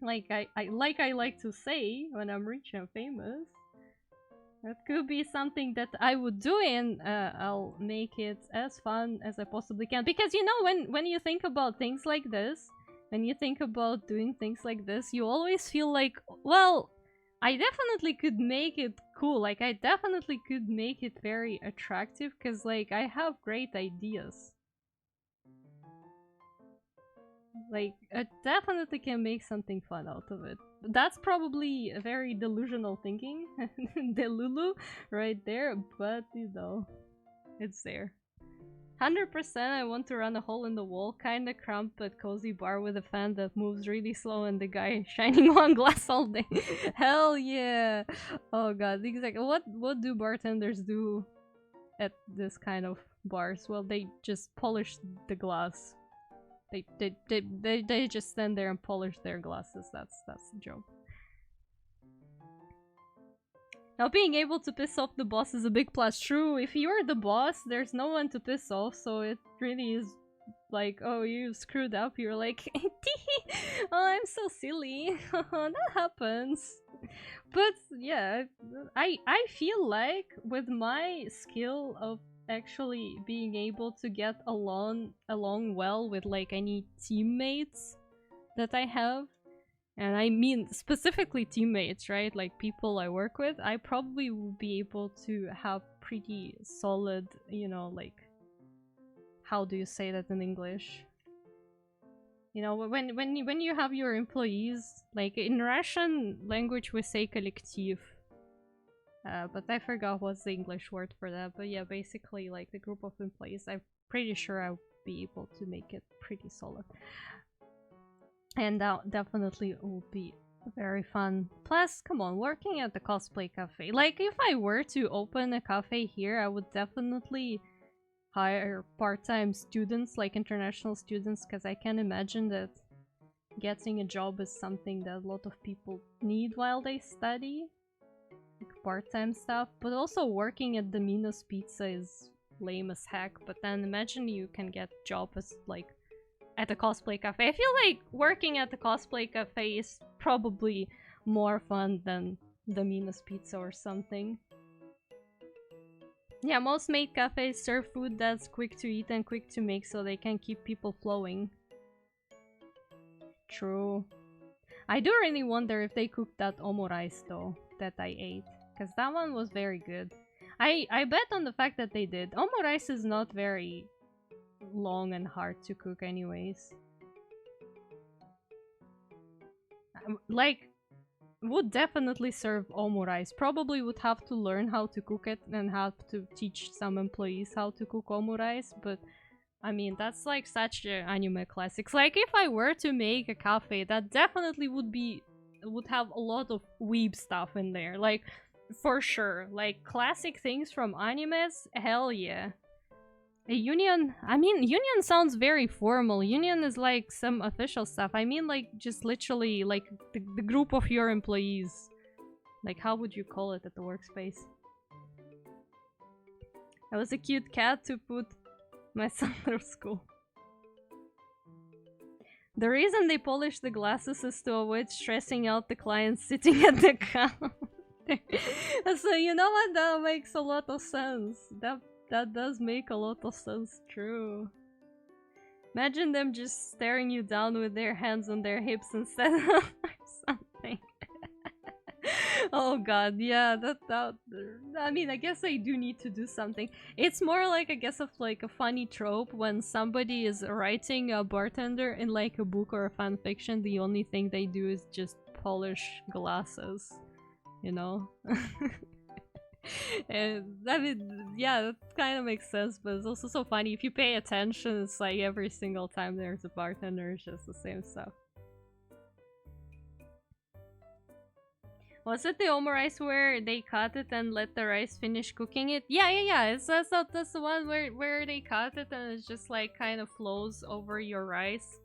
like I like to say, when I'm rich and famous, that could be something that I would do, and I'll make it as fun as I possibly can. Because you know, when you think about things like this, when you think about doing things like this, you always feel like, well, I definitely could make it cool. Like, I definitely could make it very attractive, because, like, I have great ideas. Like, I definitely can make something fun out of it. That's probably a very delusional thinking. Delulu right there, but, you know, it's there. 100% I want to run a hole in the wall, kinda cramped but cozy bar with a fan that moves really slow and the guy shining one glass all day. Hell yeah! Oh god, exactly. What do bartenders do at this kind of bars? Well, they just polish the glass. They just stand there and polish their glasses. That's the job. Now, being able to piss off the boss is a big plus. True, if you're the boss, there's no one to piss off, so it really is like, oh, you screwed up. You're like, oh, I'm so silly. That happens. But yeah, I feel like with my skill of actually being able to get along well with like any teammates that I have, and I mean specifically teammates, right? Like people I work with, I probably will be able to have pretty solid, you know, like, how do you say that in English? You know, when you have your employees, like in Russian language we say коллектив. But I forgot what's the English word for that. But yeah, basically like the group of employees, I'm pretty sure I'll be able to make it pretty solid. And that definitely will be very fun. Plus, come on, working at the cosplay cafe. Like, if I were to open a cafe here, I would definitely hire part-time students, like international students, because I can imagine that getting a job is something that a lot of people need while they study. Like part-time stuff. But also working at Domino's Pizza is lame as heck. But then imagine you can get a job as, like, at a cosplay cafe. I feel like working at the cosplay cafe is probably more fun than Domino's Pizza or something. Yeah, most maid cafes serve food that's quick to eat and quick to make so they can keep people flowing. True. I do really wonder if they cooked that omurice though, that I ate. Because that one was very good. I bet on the fact that they did. Omurice is not very long and hard to cook anyways. Like, would definitely serve omurice. Probably would have to learn how to cook it and have to teach some employees how to cook omurice, but I mean, that's like such anime classics. Like, if I were to make a cafe, that definitely would have a lot of weeb stuff in there. Like, for sure. Like, classic things from animes, hell yeah. A union? I mean, union sounds very formal. Union is like some official stuff. I mean, like, just literally, like, the group of your employees. Like, how would you call it at the workspace? I was a cute cat to put my son through school. The reason they polish the glasses is to avoid stressing out the clients sitting at the counter. So, you know what? That makes a lot of sense. That does make a lot of sense, true. Imagine them just staring you down with their hands on their hips instead of something. Oh god, yeah, that I mean, I guess I do need to do something. It's more like, I guess, of like a funny trope when somebody is writing a bartender in like a book or a fan fiction, the only thing they do is just polish glasses, you know? And I mean, yeah, that kind of makes sense, but it's also so funny. If you pay attention, it's like every single time there's a bartender, it's just the same stuff. Was it the omurice where they cut it and let the rice finish cooking it? Yeah. That's the one where they cut it and it's just like kind of flows over your rice.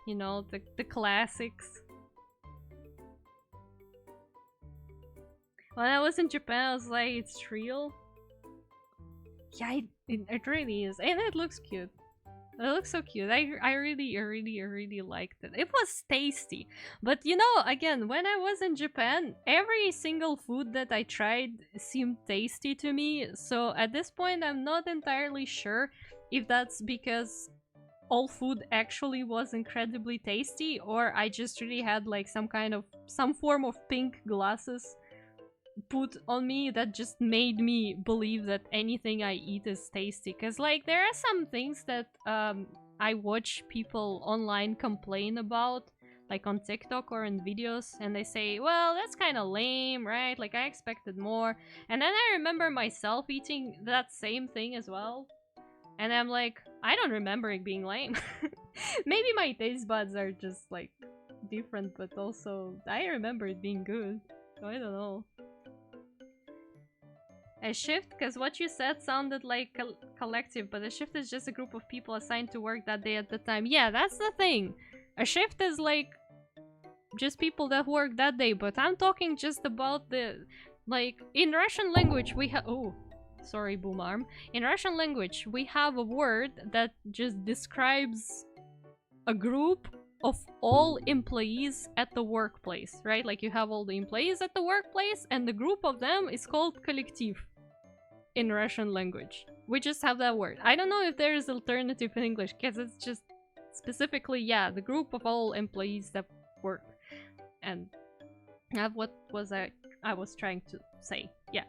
You know, the classics. When I was in Japan, I was like, it's real. Yeah, it really is, and it looks cute. It looks so cute. I really liked it. It was tasty. But you know, again, when I was in Japan, every single food that I tried seemed tasty to me. So at this point, I'm not entirely sure if that's because all food actually was incredibly tasty or I just really had like some form of pink glasses put on me that just made me believe that anything I eat is tasty. Because like there are some things that I watch people online complain about, like on TikTok or in videos, and they say, well, that's kind of lame, right? Like I expected more. And then I remember myself eating that same thing as well, and I'm like, I don't remember it being lame. Maybe my taste buds are just like different, but also I remember it being good. So I don't know. A shift? Because what you said sounded like collective, but a shift is just a group of people assigned to work that day at the time. Yeah, that's the thing. A shift is like just people that work that day, but I'm talking just about the... Like, in Russian language we have... Oh, sorry, boom arm. In Russian language we have a word that just describes a group of all employees at the workplace, right? Like you have all the employees at the workplace and the group of them is called коллектив in Russian language. We just have that word. I don't know if there is alternative in English because it's just specifically, yeah, the group of all employees that work. And that what was I was trying to say. Yeah.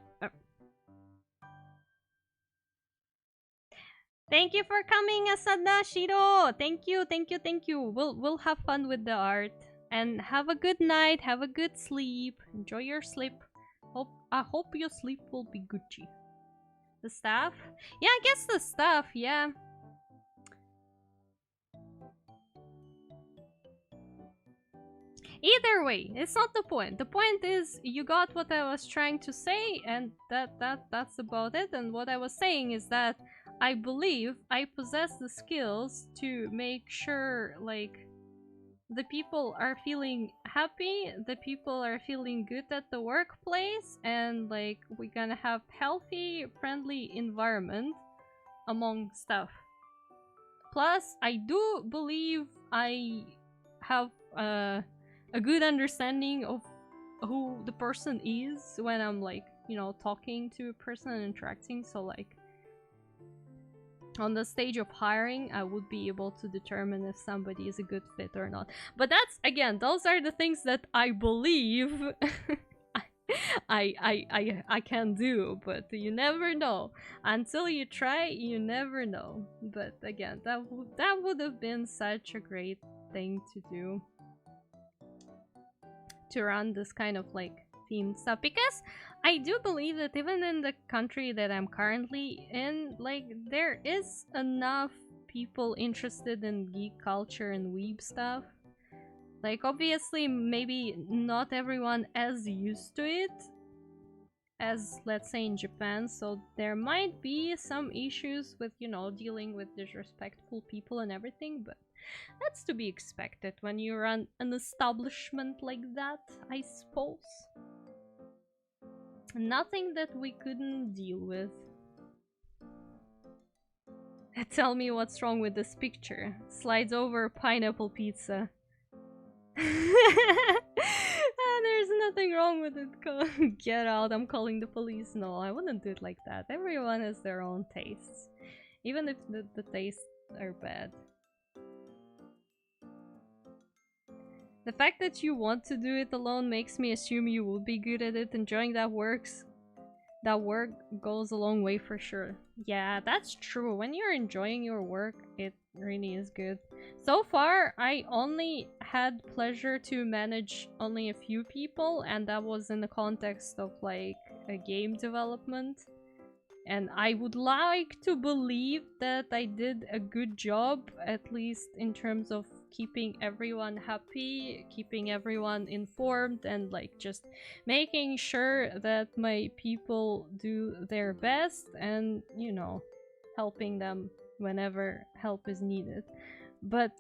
Thank you for coming, Asada Shiro. Thank you. We'll have fun with the art and have a good night. Have a good sleep. Enjoy your sleep. I hope your sleep will be Gucci. The staff? Yeah, I guess the staff. Yeah. Either way, it's not the point. The point is you got what I was trying to say, and that's about it. And what I was saying is that I believe I possess the skills to make sure, like, the people are feeling happy, the people are feeling good at the workplace, and, like, we're gonna have healthy, friendly environment among staff. Plus, I do believe I have a good understanding of who the person is when I'm, like, you know, talking to a person and interacting, so, like, on the stage of hiring, I would be able to determine if somebody is a good fit or not. But that's, again, those are the things that I believe I can do, but you never know. Until you try, you never know. But again, that would have been such a great thing to do. To run this kind of, like, themed stuff, because I do believe that even in the country that I'm currently in, like, there is enough people interested in geek culture and weeb stuff. Like, obviously, maybe not everyone as used to it as, let's say, in Japan, so there might be some issues with, you know, dealing with disrespectful people and everything, but that's to be expected when you run an establishment like that, I suppose. Nothing that we couldn't deal with. Tell me what's wrong with this picture. Slides over pineapple pizza. There's nothing wrong with it. Get out, I'm calling the police. No, I wouldn't do it like that. Everyone has their own tastes. Even if the tastes are bad. The fact that you want to do it alone makes me assume you will be good at it. Enjoying that work goes a long way for sure. Yeah, that's true. When you're enjoying your work, it really is good. So far, I only had pleasure to manage only a few people, and that was in the context of, like, a game development. And I would like to believe that I did a good job, at least in terms of keeping everyone happy, keeping everyone informed, and like just making sure that my people do their best and, you know, helping them whenever help is needed. But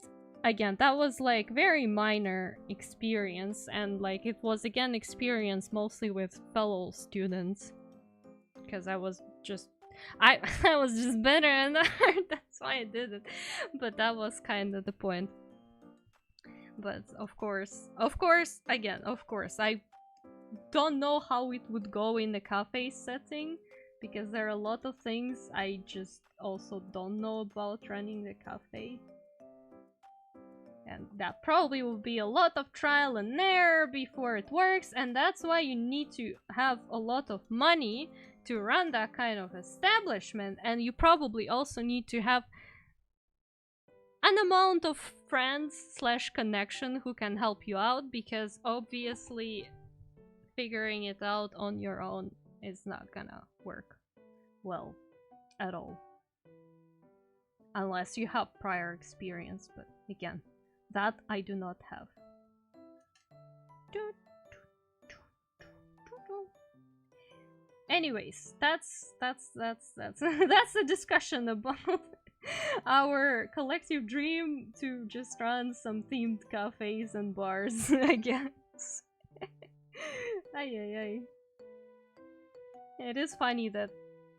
again, that was like very minor experience, and like it was again experience mostly with fellow students, because I was just I was just better in art. That's why I did it. But that was kind of the point. But of course, again, of course, I don't know how it would go in the cafe setting, because there are a lot of things I just also don't know about running the cafe. And that probably will be a lot of trial and error before it works, and that's why you need to have a lot of money to run that kind of establishment, and you probably also need to have an amount of friends slash connection who can help you out, because obviously figuring it out on your own is not gonna work well at all. Unless you have prior experience, but again, that I do not have. Anyways, that's that's a discussion about our collective dream to just run some themed cafes and bars, I guess. Ay ay ay. It is funny that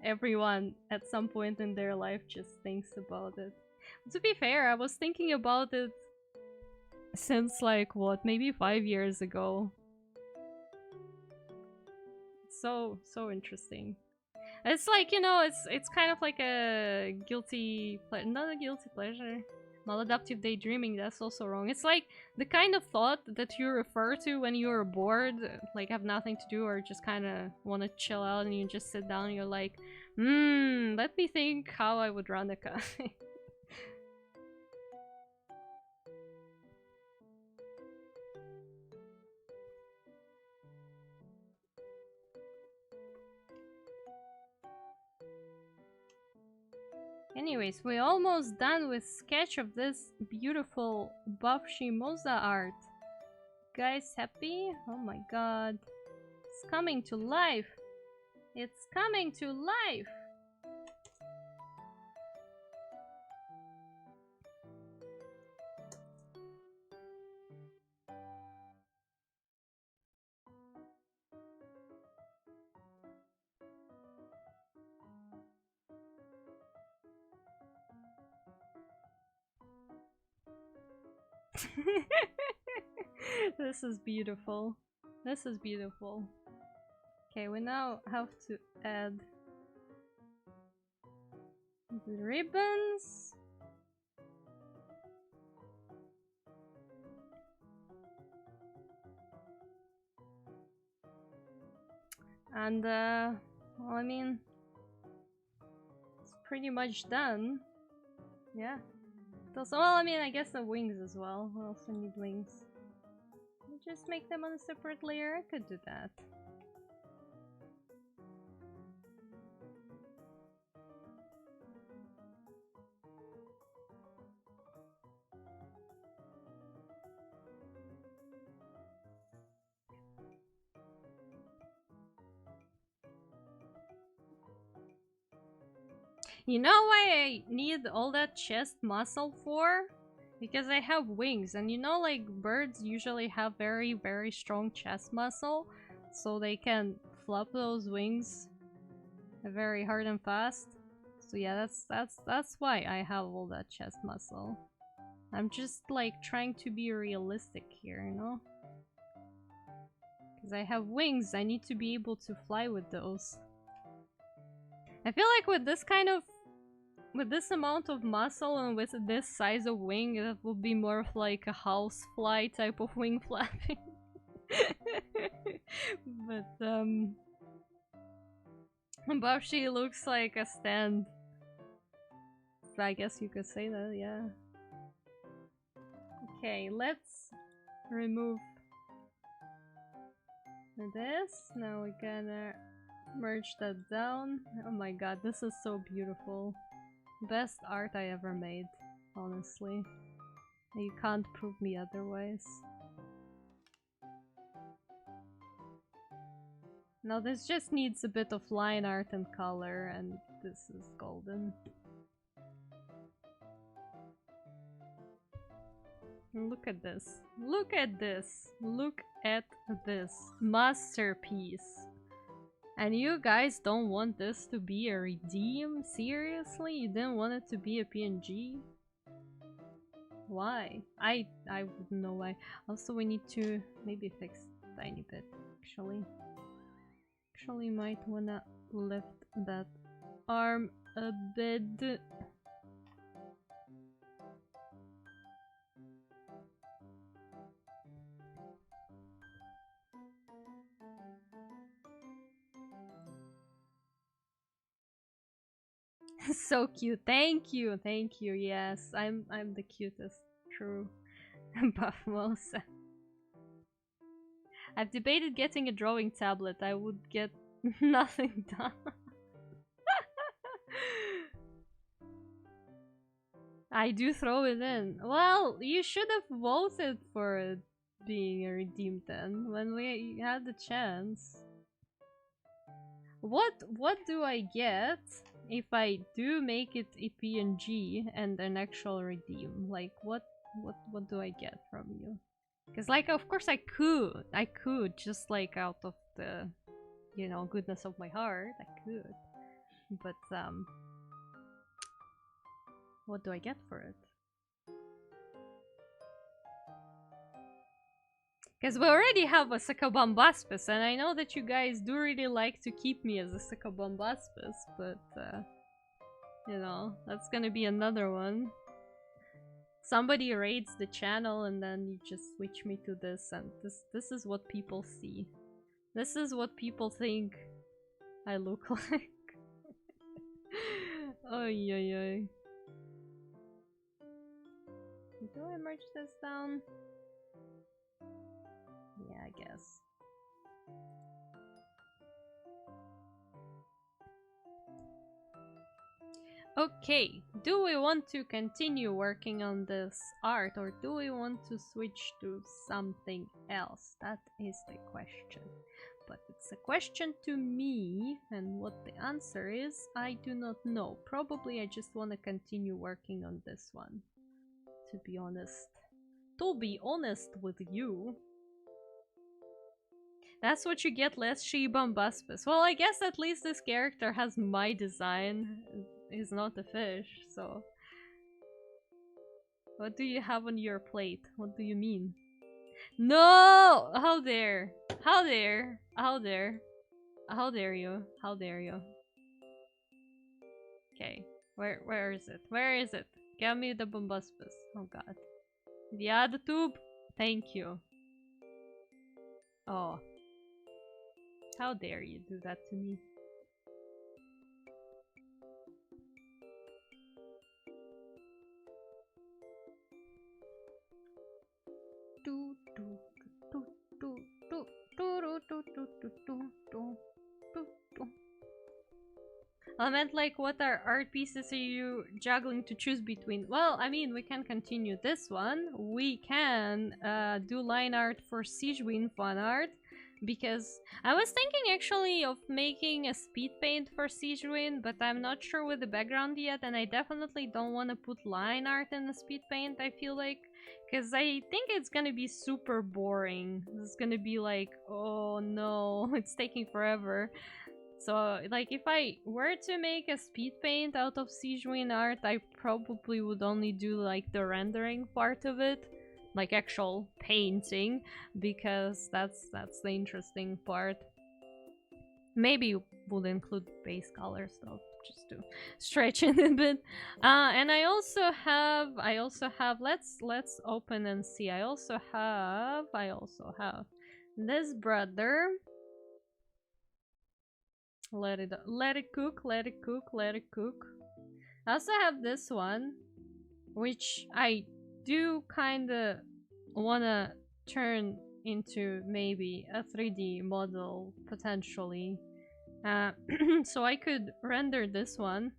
everyone at some point in their life just thinks about it. To be fair, I was thinking about it since like what, maybe 5 years ago. So interesting. It's like, you know, it's kind of like a guilty not a guilty pleasure. Maladaptive daydreaming, that's also wrong. It's like the kind of thought that you refer to when you're bored, like have nothing to do or just kind of want to chill out, and you just sit down and you're like, let me think how I would run a cafe. Anyways, we're almost done with sketch of this beautiful buff Shimoza art. Guys, happy? Oh my god. It's coming to life. It's coming to life. This is beautiful. This is beautiful. Okay, we now have to add the ribbons. And well, I mean, it's pretty much done. Yeah. Also, well, I mean, I guess the wings as well. I also need wings. Just make them on a separate layer. I could do that. You know why I need all that chest muscle for? Because I have wings, and you know, like, birds usually have very, very strong chest muscle, so they can flap those wings very hard and fast. So yeah, that's why I have all that chest muscle. I'm just like trying to be realistic here, you know? Because I have wings, I need to be able to fly with those. I feel like with this kind of, with this amount of muscle and with this size of wing, it will be more of like a housefly type of wing flapping. But Babshi looks like a stand. So I guess you could say that, yeah. Okay, let's remove this. Now we're gonna merge that down. Oh my god, this is so beautiful. Best art I ever made, honestly. You can't prove me otherwise. No, this just needs a bit of line art and color, and this is golden. Look at this. Look at this. Look at this. Masterpiece. And you guys don't want this to be a redeem? Seriously? You didn't want it to be a PNG? Why? I wouldn't know why. Also, we need to maybe fix a tiny bit, actually. Actually might wanna lift that arm a bit. So cute. Thank you. Thank you. Yes, I'm the cutest. True. Buff Mosa. I've debated getting a drawing tablet. I would get nothing done. I do throw it in. Well, you should have voted for it being a redeem then when we had the chance. What do I get if I do make it a PNG and an actual redeem? Like what do I get from you? Because like of course I could just like out of the, you know, goodness of my heart, I could. But what do I get for it? Because we already have a Succubumbaspis, and I know that you guys do really like to keep me as a Succubumbaspis, but you know, that's gonna be another one. Somebody raids the channel and then you just switch me to this, and this is what people see. This is what people think I look like. Oy oy oy. Do I merge this down? Yeah, I guess. Okay, do we want to continue working on this art, or do we want to switch to something else? That is the question. But it's a question to me, and what the answer is, I do not know. Probably I just want to continue working on this one, to be honest. To be honest with you. That's what you get, less Shibambaspis. Well, I guess at least this character has my design. He's not a fish, so... What do you have on your plate? What do you mean? No! How dare! How dare! How dare! How dare you? How dare you? Okay, where is it? Where is it? Give me the Bombaspis. Oh god. Yeah, the tube! Thank you. Oh. How dare you do that to me? I meant like, what art pieces are you juggling to choose between? Well, I mean, we can continue this one. We can do line art for Siegewin fan art, because I was thinking actually of making a speed paint for Siegewin, but I'm not sure with the background yet, and I definitely don't want to put line art in the speed paint, I feel like, because I think it's gonna be super boring. It's gonna be like, oh no, it's taking forever. So, like, if I were to make a speed paint out of Siegewin art, I probably would only do, like, the rendering part of it. Like, actual painting, because that's the interesting part. Maybe would include base color stuff, just to stretch it a bit. And I also have, let's open and see. I also have this brother. Let it cook, let it cook, let it cook. I also have this one, which I do kinda wanna turn into maybe a 3D model, potentially. So I could render this one.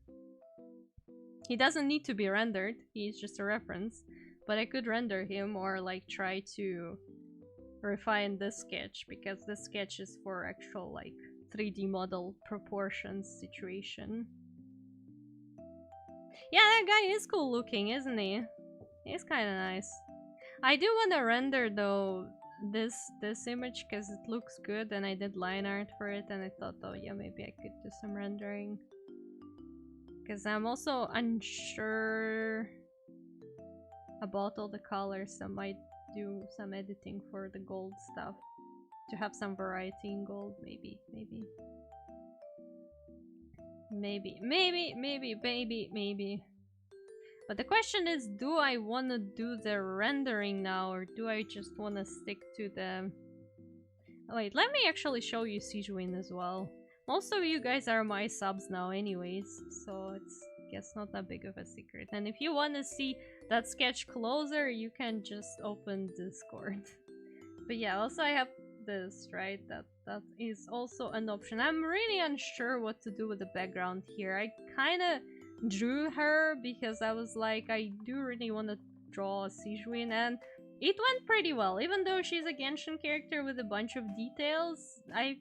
He doesn't need to be rendered, he's just a reference. But I could render him or like try to refine this sketch, because this sketch is for actual like 3D model proportions situation. Yeah, that guy is cool looking, isn't he? He's kind of nice. I do want to render though this image because it looks good, and I did line art for it, and I thought, oh yeah, maybe I could do some rendering. Because I'm also unsure about all the colors. I might do some editing for the gold stuff to have some variety in gold. Maybe. But the question is, do I want to do the rendering now, or do I just want to stick to the... Wait, let me actually show you Sijuin as well. Most of you guys are my subs now anyways, so it's, I guess, not that big of a secret. And if you want to see that sketch closer, you can just open Discord. But yeah, also I have this, right? That is also an option. I'm really unsure what to do with the background here. I kind of drew her because I was like, I do really want to draw Sijuin, and it went pretty well. Even though she's a Genshin character with a bunch of details, I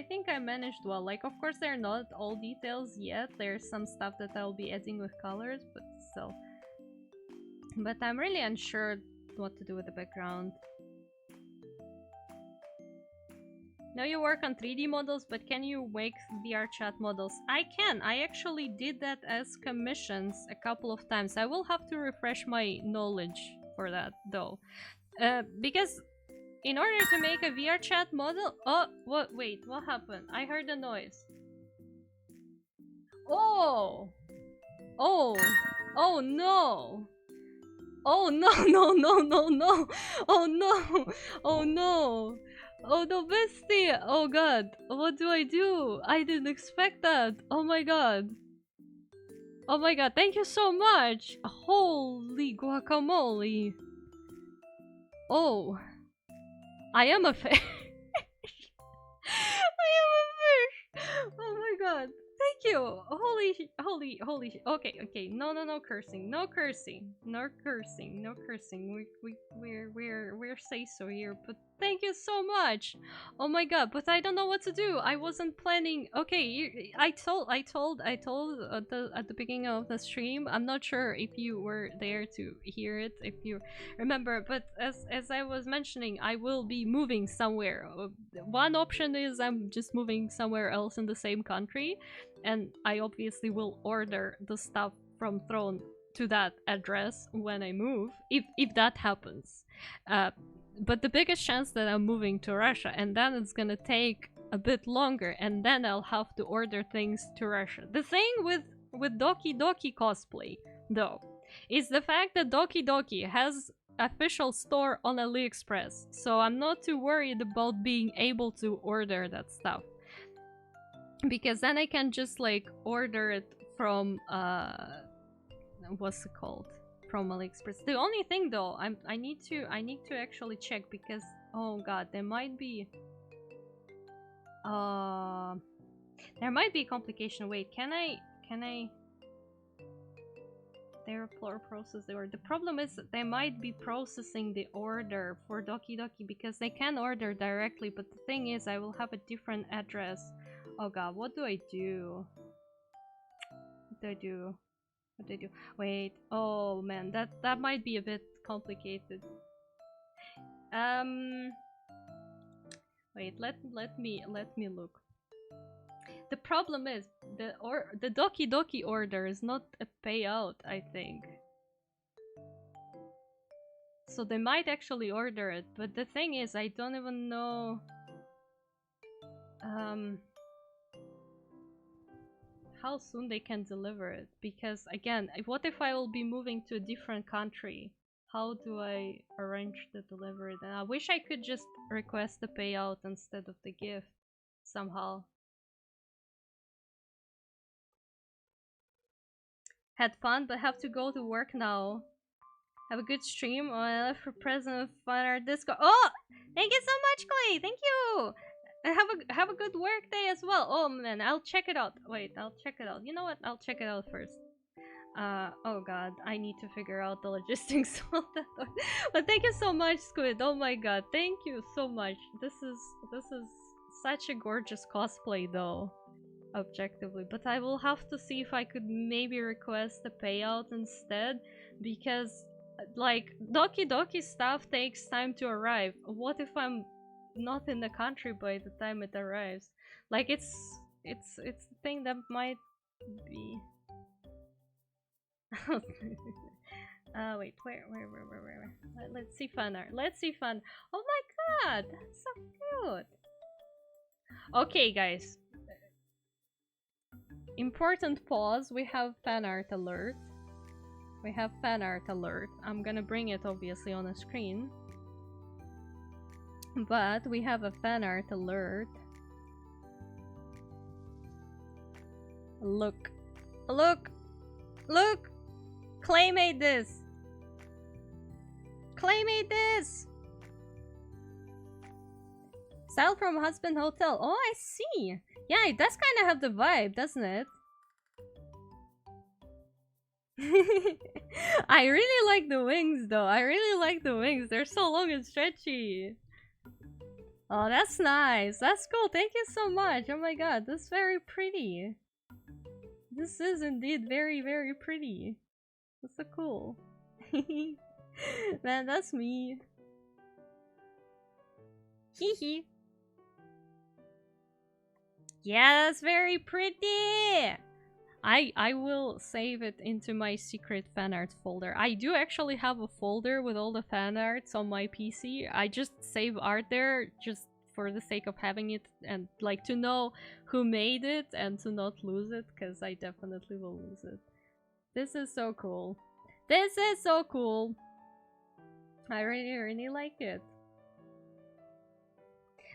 think I managed well. Like, of course, they're not all details yet. There's some stuff that I'll be adding with colors, but still. But I'm really unsure what to do with the background. Now you work on 3D models, but can you make VR chat models? I can. I actually did that as commissions a couple of times. I will have to refresh my knowledge for that, though. Because in order to make a VR chat model... Oh, what? Wait, what happened? I heard a noise. Oh! Oh! Oh no! Oh no, no, no, no, no! Oh no! Oh no! Oh no, bestie! Oh god, what do I do? I didn't expect that. Oh my god. Oh my god, thank you so much! Holy guacamole! Oh. I am a fish! I am a fish! Oh my god. Thank you! Holy okay, no cursing, no cursing, we're say so here, but thank you so much! Oh my god, but I don't know what to do. I wasn't planning. Okay, I told at the beginning of the stream. I'm not sure if you were there to hear it, if you remember, but as I was mentioning, I will be moving somewhere. One option is I'm just moving somewhere else in the same country, and I obviously will order the stuff from Throne to that address when I move, if that happens. But the biggest chance that I'm moving to Russia, and then it's gonna take a bit longer, and then I'll have to order things to Russia. The thing with Doki Doki cosplay, though, is the fact that Doki Doki has official store on AliExpress, so I'm not too worried about being able to order that stuff. Because then I can just like order it from what's it called? From AliExpress. The only thing though, I need to actually check, because oh god, there might be a complication. Wait, can I their floor process the order? The problem is that they might be processing the order for Doki Doki, because they can order directly, but the thing is I will have a different address. Oh god, what do I do? What do I do? What do I do? Wait, oh man, that might be a bit complicated. Wait, let me look. The problem is the Doki Doki order is not a payout, I think. So they might actually order it, but the thing is I don't even know how soon they can deliver it, because again, what if I will be moving to a different country? How do I arrange the delivery then? I wish I could just request the payout instead of the gift somehow. Had fun, but have to go to work now. Have a good stream. Oh, I left for present of fun art Discord. Oh, thank you so much, Clay. Thank you. Have a good work day as well. Oh man, I'll check it out. Wait, I'll check it out. You know what? I'll check it out first. Oh god, I need to figure out the logistics of that one. But thank you so much, Squid. Oh my god, thank you so much. This is such a gorgeous cosplay though, objectively. But I will have to see if I could maybe request a payout instead, because like Doki Doki stuff takes time to arrive. What if I'm not in the country by the time it arrives? Like it's the thing that might be. Wait, where? Let's see fan art. Let's see fan. Oh my god, that's so cute. Okay, guys. Important pause. We have fan art alert. We have fan art alert. I'm gonna bring it obviously on the screen. But we have a fan art alert. Look. Look! Look! Clay made this! Clay made this! Style from Husband Hotel. Oh, I see! Yeah, it does kind of have the vibe, doesn't it? I really like the wings, though. I really like the wings. They're so long and stretchy. Oh, that's nice. That's cool. Thank you so much. Oh my god, that's very pretty. This is indeed very, very pretty. That's so cool. Man, that's me. Hee hee. Yeah, that's very pretty. I will save it into my secret fan art folder. I do actually have a folder with all the fan arts on my PC. I just save art there just for the sake of having it and like to know who made it and to not lose it, because I definitely will lose it. This is so cool. This is so cool. I really like it.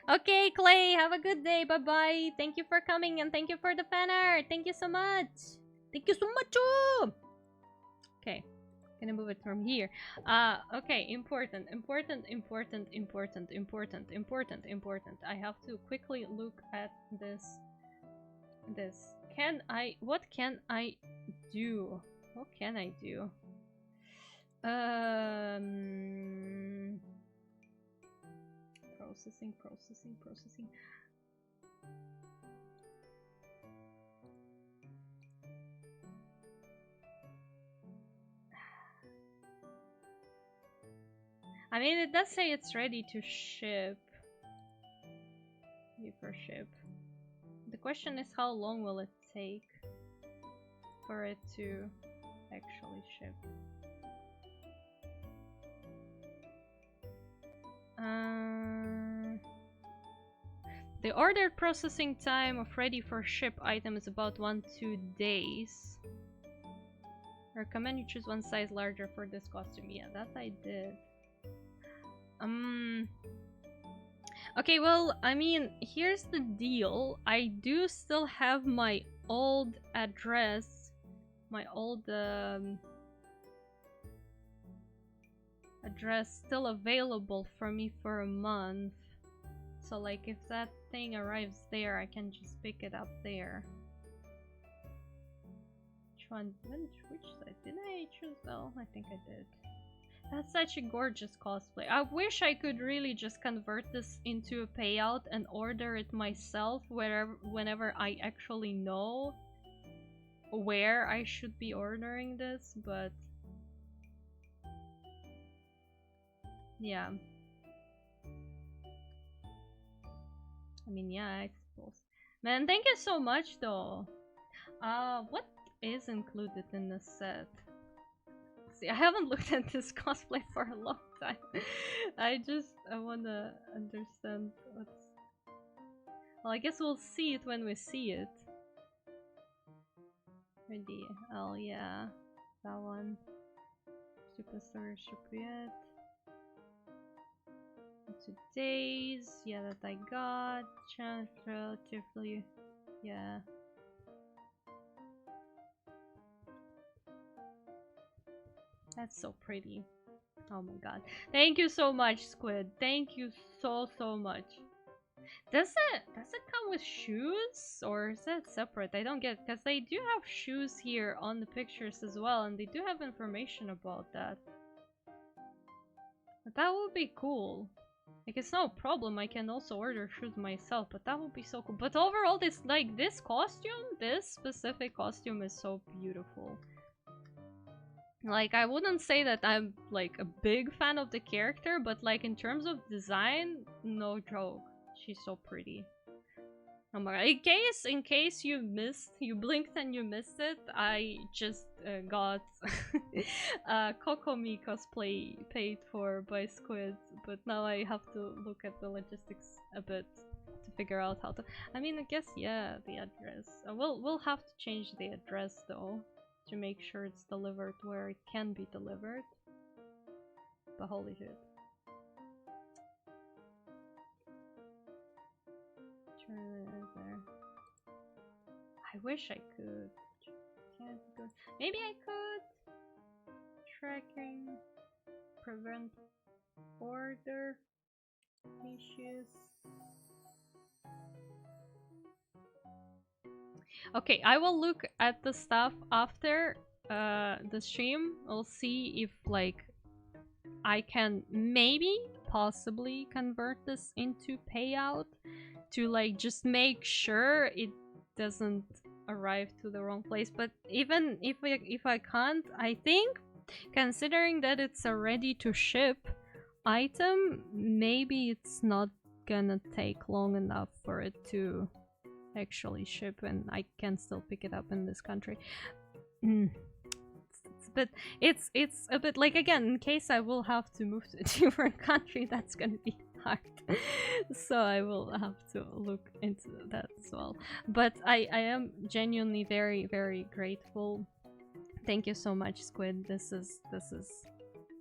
Okay, Clay, have a good day. Bye-bye. Thank you for coming and thank you for the fan art. Thank you so much. Thank you so much. Okay, gonna move it from here. Okay, important. I have to quickly look at this. What can I do? What can I do? Processing. I mean, it does say it's ready to ship. For ship. The question is, how long will it take for it to actually ship? The ordered processing time of ready for ship item is about 1-2 days. Recommend you choose one size larger for this costume. Yeah, that I did. Okay, well, I mean, here's the deal. I do still have my old address, my old address still available for me for a month. So like if that thing arrives there, I can just pick it up there. Which side? Did I choose? Well, I think I did. That's such a gorgeous cosplay. I wish I could really just convert this into a payout and order it myself whenever I actually know where I should be ordering this, but yeah. I mean, yeah, I suppose. Man, thank you so much though. What is included in this set? See, I haven't looked at this cosplay for a long time. I wanna understand what's... Well, I guess we'll see it when we see it. Ready? Oh yeah, that one. Superstar Shipyard. Today's, yeah, that I got. Chance relatively, yeah. That's so pretty. Oh my god. Thank you so much, Squid. Thank you so much. Does it come with shoes or is that separate? I don't get, because they do have shoes here on the pictures as well, and they do have information about that. But that would be cool. Like, it's no problem, I can also order shoes myself, but that would be so cool. But overall, this costume, this specific costume is so beautiful. Like, I wouldn't say that I'm, like, a big fan of the character, but, like, in terms of design, no joke. She's so pretty. Oh my god. In case you blinked and you missed it, I just got Kokomi cosplay paid for by Squid, but now I have to look at the logistics a bit to figure out how to. I mean, I guess, yeah, the address. We'll have to change the address though, to make sure it's delivered where it can be delivered. But holy shit. There. I wish I could. Can't go. Maybe I could. Tracking. Prevent order issues. Okay, I will look at the stuff after the stream. I'll see if like I can maybe possibly convert this into payout to like just make sure it doesn't arrive to the wrong place. But even if I can't, I think considering that it's a ready to ship item, maybe it's not gonna take long enough for it to actually ship and I can still pick it up in this country. But it's a bit like, again, in case I will have to move to a different country, that's gonna be hard. So I will have to look into that as well. But I am genuinely very, very grateful. Thank you so much, Squid. This is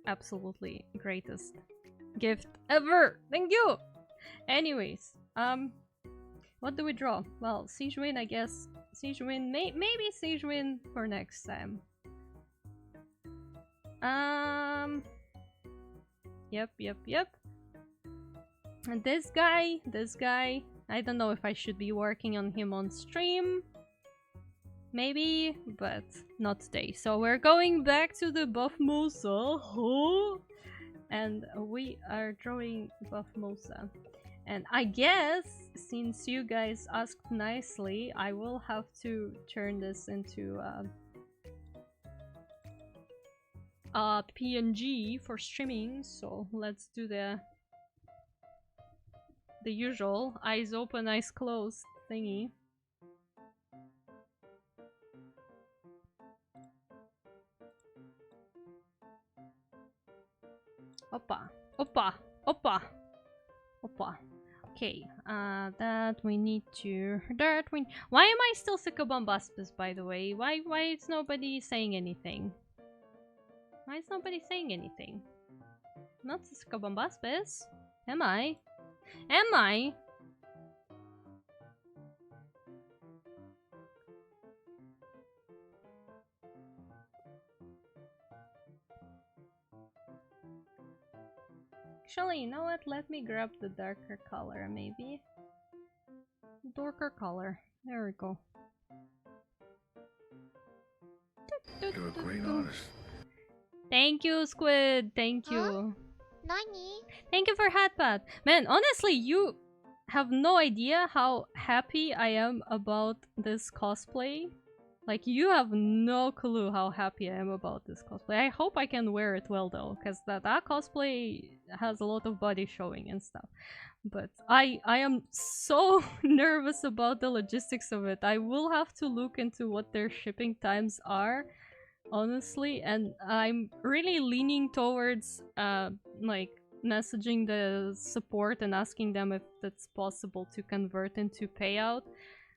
absolutely greatest gift ever. Thank you. Anyways, what do we draw? Well, Siege Win, I guess. Siege Win, maybe Siege Win for next time. Yep. And this guy, I don't know if I should be working on him on stream. Maybe, but not today. So we're going back to the Buff Mosa. And we are drawing Buff Mosa. And I guess, since you guys asked nicely, I will have to turn this into PNG for streaming. So let's do the usual eyes open, eyes closed thingy. Oppa. Okay, that we need to... Why am I still Sycobombastus, by the way? Why is nobody saying anything? Why is nobody saying anything? Not Sycobombastus. Am I? Actually, you know what? Let me grab the darker color, maybe. Darker color. There we go. You're a great artist. Thank you, Squid. Thank you. Huh? Nani? Thank you for Hatpat. Man, honestly, you have no idea how happy I am about this cosplay. Like, you have no clue how happy I am about this cosplay. I hope I can wear it well, though, because that cosplay has a lot of body showing and stuff. But I am so nervous about the logistics of it. I will have to look into what their shipping times are, honestly, and I'm really leaning towards like messaging the support and asking them if it's possible to convert into payout.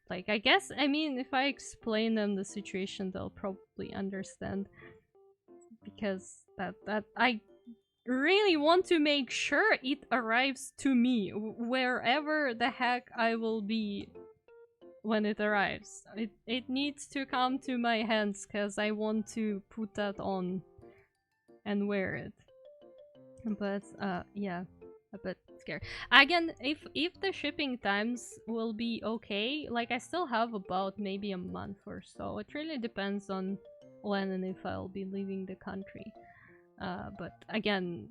Like, I guess, I mean, if I explain them the situation, they'll probably understand, because that I really want to make sure it arrives to me wherever the heck I will be when it arrives. It needs to come to my hands, because I want to put that on and wear it. But yeah, but scared. Again, if the shipping times will be okay, like I still have about maybe a month or so. It really depends on when and if I'll be leaving the country. But again,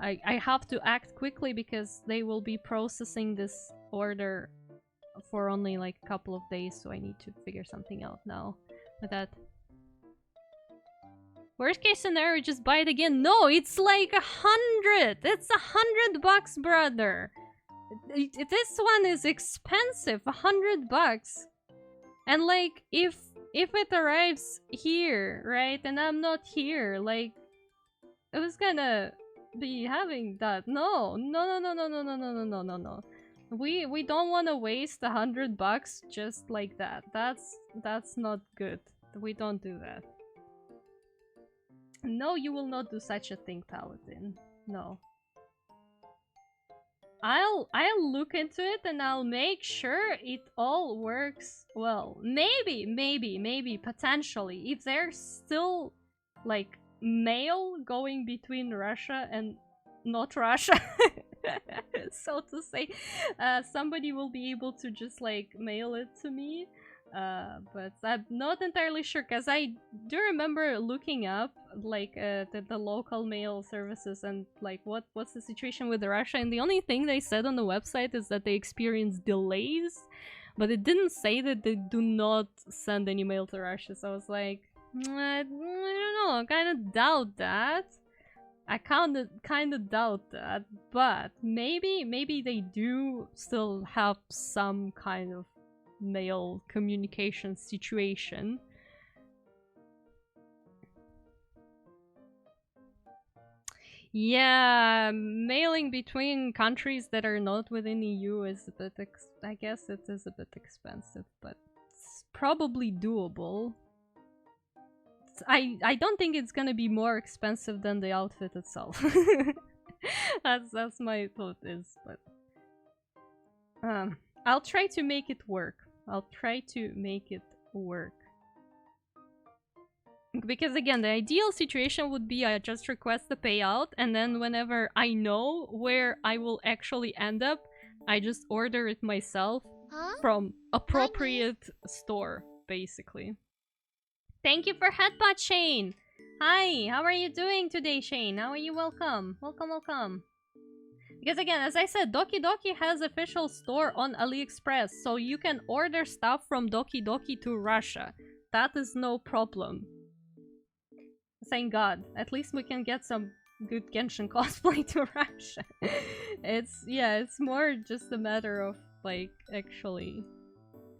I have to act quickly because they will be processing this order for only like a couple of days, so I need to figure something out now with that. Worst case scenario, just buy it again. No, it's like 100. It's $100, brother. This one is expensive. $100. And like, if it arrives here, right, and I'm not here, like, who's gonna be having that? No. We don't want to waste $100 just like that. That's not good. We don't do that. No, you will not do such a thing, Paladin. No. I'll look into it and I'll make sure it all works well. Maybe, potentially. If there's still, like, mail going between Russia and not Russia, so to say, somebody will be able to just, like, mail it to me. But I'm not entirely sure, because I do remember looking up like the local mail services and like what's the situation with Russia, and the only thing they said on the website is that they experience delays, but it didn't say that they do not send any mail to Russia. So I was like, I don't know, I kind of doubt that. I kind of doubt that, but maybe they do still have some kind of mail communication situation. Yeah, mailing between countries that are not within EU is a bit I guess it is a bit expensive, but it's probably doable. I don't think it's gonna be more expensive than the outfit itself. that's my thought is, but I'll try to make it work. Because again, the ideal situation would be I just request the payout, and then whenever I know where I will actually end up, I just order it myself from appropriate store, basically. Thank you for headbutt, Shane! Hi, how are you doing today, Shane? How are you? Welcome. Because again, as I said, Doki Doki has official store on AliExpress, so you can order stuff from Doki Doki to Russia. That is no problem. Thank God. At least we can get some good Genshin cosplay to Russia. It's more just a matter of, like, actually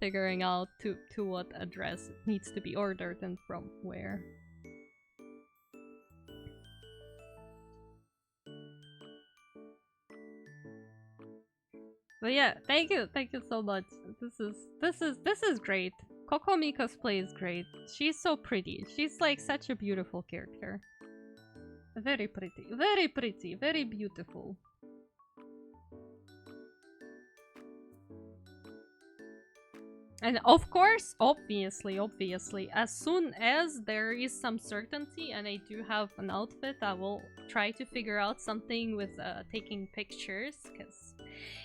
figuring out to what address it needs to be ordered and from where. But yeah, thank you so much. This is great. Kokomi cosplay is great. She's so pretty. She's like such a beautiful character. Very pretty, very beautiful. And of course, obviously, as soon as there is some certainty and I do have an outfit, I will try to figure out something with taking pictures, because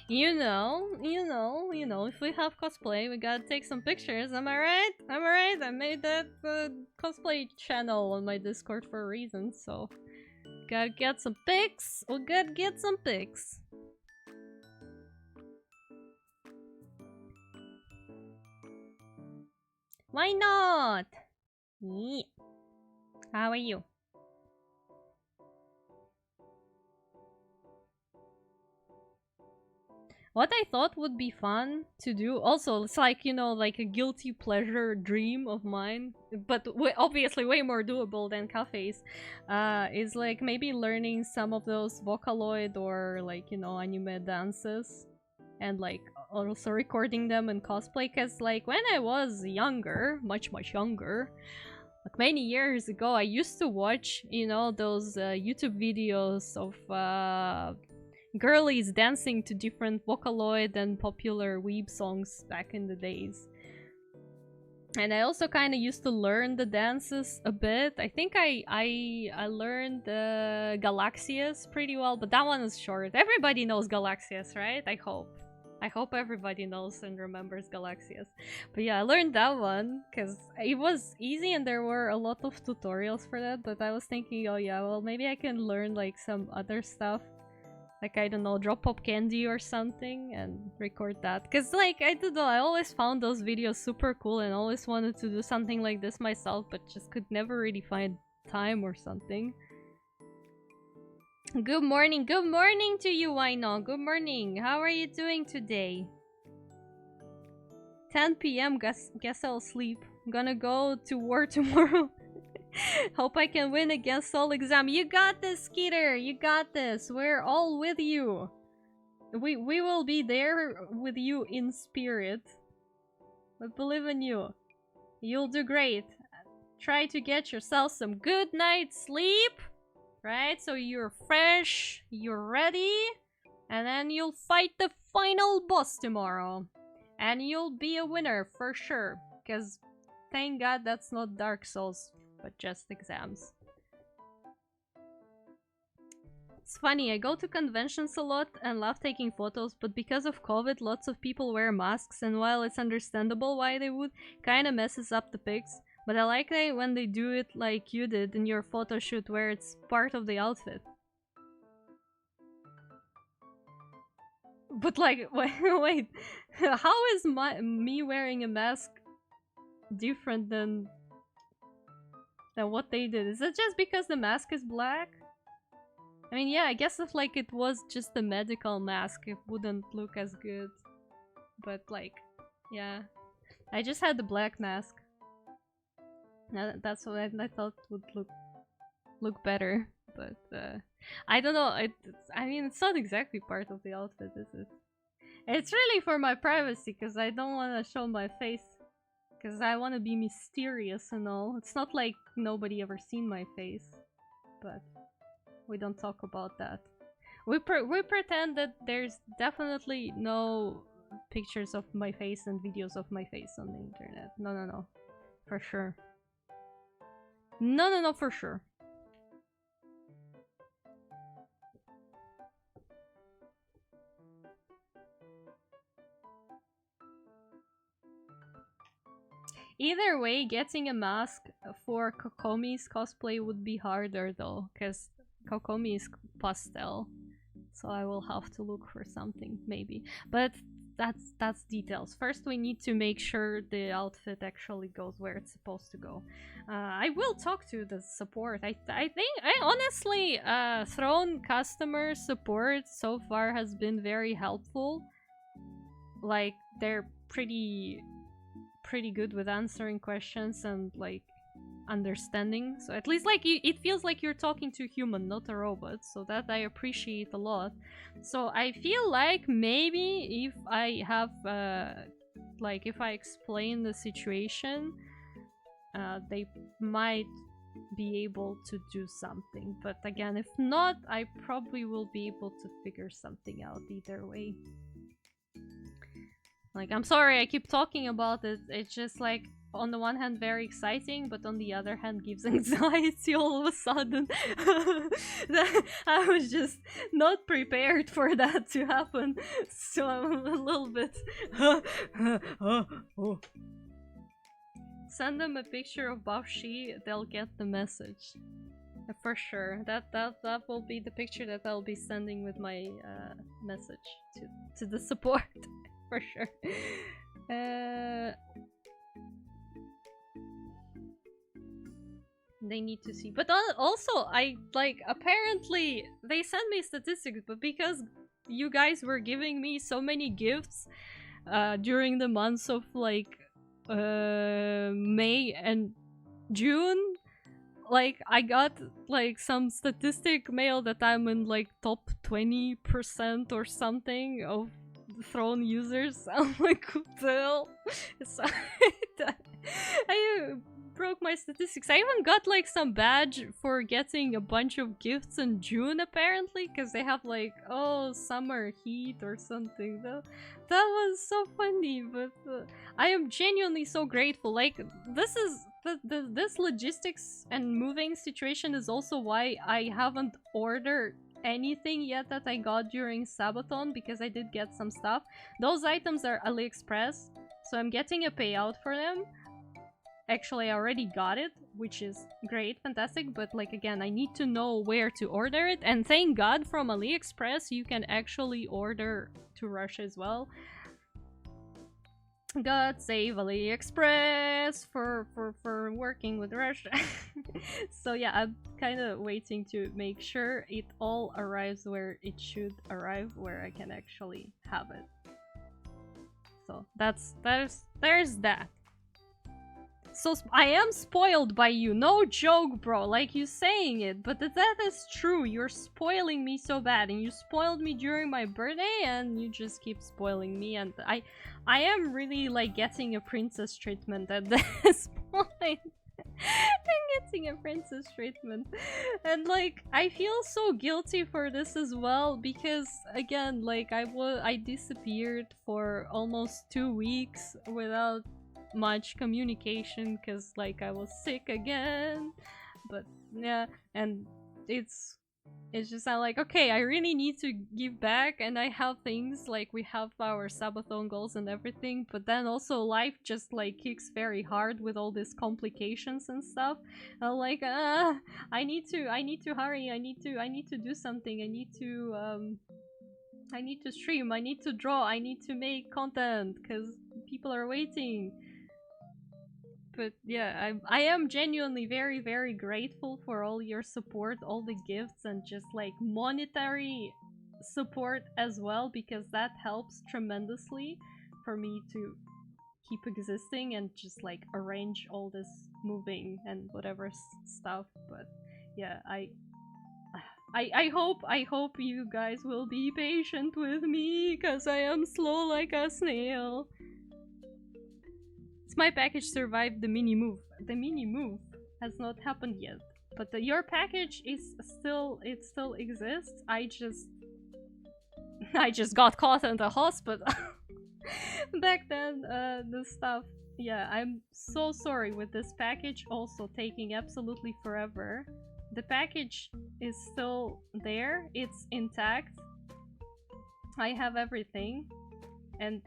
you know, if we have cosplay, we gotta take some pictures. Am I right? I made that cosplay channel on my Discord for a reason, so gotta get some pics. We gotta get some pics. Why not? Yeah. How are you? What I thought would be fun to do, also, it's like, you know, like a guilty pleasure dream of mine, but obviously way more doable than cafes, is like maybe learning some of those Vocaloid or like, you know, anime dances, and like also recording them in cosplay, because like when I was younger, much younger, like many years ago, I used to watch, you know, those YouTube videos of girlies dancing to different Vocaloid and popular weeb songs back in the days. And I also kind of used to learn the dances a bit. I think I learned Galaxias pretty well, but that one is short. Everybody knows Galaxias, right? I hope. I hope everybody knows and remembers Galaxias. But yeah, I learned that one because it was easy and there were a lot of tutorials for that. But I was thinking, oh yeah, well maybe I can learn like some other stuff. Like, I don't know, drop pop candy or something and record that. Because, like, I don't know, I always found those videos super cool and always wanted to do something like this myself, but just could never really find time or something. Good morning to you, Wino. Good morning. How are you doing today? 10 p.m. Guess I'll sleep. I'm gonna go to war tomorrow. Hope I can win against Soul Exam. You got this, Skeeter. You got this. We're all with you. We will be there with you in spirit. But believe in you. You'll do great. Try to get yourself some good night's sleep. Right? So you're fresh. You're ready. And then you'll fight the final boss tomorrow. And you'll be a winner for sure. Because thank God that's not Dark Souls, but just exams. It's funny, I go to conventions a lot and love taking photos, but because of COVID, lots of people wear masks, and while it's understandable why they would, kinda messes up the pics. But I like it when they do it like you did in your photo shoot, where it's part of the outfit. But like, wait, how is me wearing a mask different than what they did? Is it just because the mask is black? I mean, yeah, I guess if like it was just a medical mask, it wouldn't look as good. But like, yeah, I just had the black mask. That's what I thought would look better. But I don't know. I mean, it's not exactly part of the outfit, is it? It's really for my privacy, because I don't want to show my face. Because I want to be mysterious and all. It's not like nobody ever seen my face. But we don't talk about that. We pretend that there's definitely no pictures of my face and videos of my face on the internet. No. For sure. No, for sure. Either way, getting a mask for Kokomi's cosplay would be harder though, because Kokomi is pastel. So I will have to look for something, maybe. But that's details. First we need to make sure the outfit actually goes where it's supposed to go. I will talk to the support. I think, honestly, Throne customer support so far has been very helpful. Like, they're pretty good with answering questions and like understanding. So at least like it feels like you're talking to a human, not a robot. So that I appreciate a lot. So I feel like maybe if I have like if I explain the situation, they might be able to do something. But again, if not, I probably will be able to figure something out either way. Like, I'm sorry I keep talking about it. It's just like, on the one hand very exciting, but on the other hand gives anxiety all of a sudden. I was just not prepared for that to happen. So I'm a little bit... Send them a picture of Bafshi, they'll get the message. For sure. That will be the picture that I'll be sending with my message to the support. For sure. They need to see. But also, I, like, apparently, they sent me statistics, but because you guys were giving me so many gifts during the months of, like, May and June, like, I got, like, some statistic mail that I'm in, like, top 20% or something of Throne users. I'm like, what the hell? broke my statistics. I even got like some badge for getting a bunch of gifts in June apparently, because they have like, oh, summer heat or something. That was so funny, but I am genuinely so grateful. Like, this is this logistics and moving situation is also why I haven't ordered anything yet that I got during Sabaton, because I did get some stuff. Those items are AliExpress, so I'm getting a payout for them. Actually, I already got it, which is great, fantastic, but like again, I need to know where to order it, and thank God from AliExpress you can actually order to Russia as well. God save AliExpress for working with Russia. So yeah, I'm kind of waiting to make sure it all arrives where it should arrive, where I can actually have it. So there's that. So I am spoiled by you, no joke, bro, like you saying it, but that is true. You're spoiling me so bad, and you spoiled me during my birthday, and you just keep spoiling me, and I am really like getting a princess treatment at this point. I'm getting a princess treatment, and like I feel so guilty for this as well, because again, like I disappeared for almost 2 weeks without much communication, because like I was sick again. But yeah, and it's just like, okay, I really need to give back, and I have things like we have our Sabathon goals and everything, but then also life just like kicks very hard with all these complications and stuff. I'm like, I need to hurry, I need to do something, I need to stream, I need to draw, I need to make content because people are waiting. But yeah, I am genuinely very, very grateful for all your support, all the gifts, and just like monetary support as well, because that helps tremendously for me to keep existing and just like arrange all this moving and whatever stuff. But yeah, I hope you guys will be patient with me, because I am slow like a snail. My package survived the mini move. The mini move has not happened yet, but your package is still, it still exists. I just got caught in the hospital back then. The stuff, yeah, I'm so sorry with this package also taking absolutely forever. The package is still there, it's intact, I have everything, and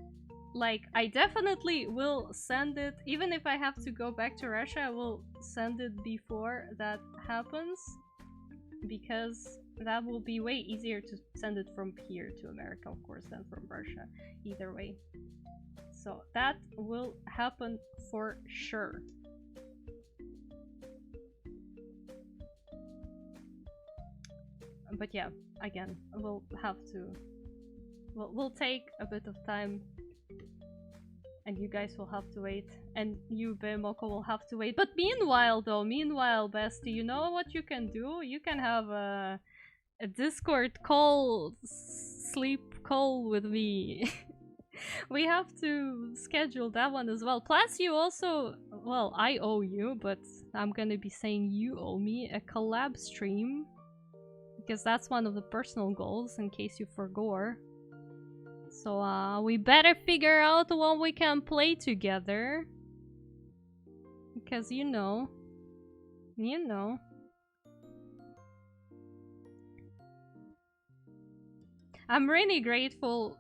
like, I definitely will send it, even if I have to go back to Russia, I will send it before that happens, because that will be way easier to send it from here to America, of course, than from Russia, either way. So that will happen for sure. But yeah, again, we'll have to... we'll take a bit of time. And you guys will have to wait. And you, Bemoko, will have to wait. But meanwhile, Bestie, you know what you can do? You can have a Discord call, sleep call with me. We have to schedule that one as well. Plus, you also... well, I owe you, but I'm gonna be saying you owe me a collab stream. Because that's one of the personal goals, in case you forgot. So, we better figure out when we can play together. Because, you know. I'm really grateful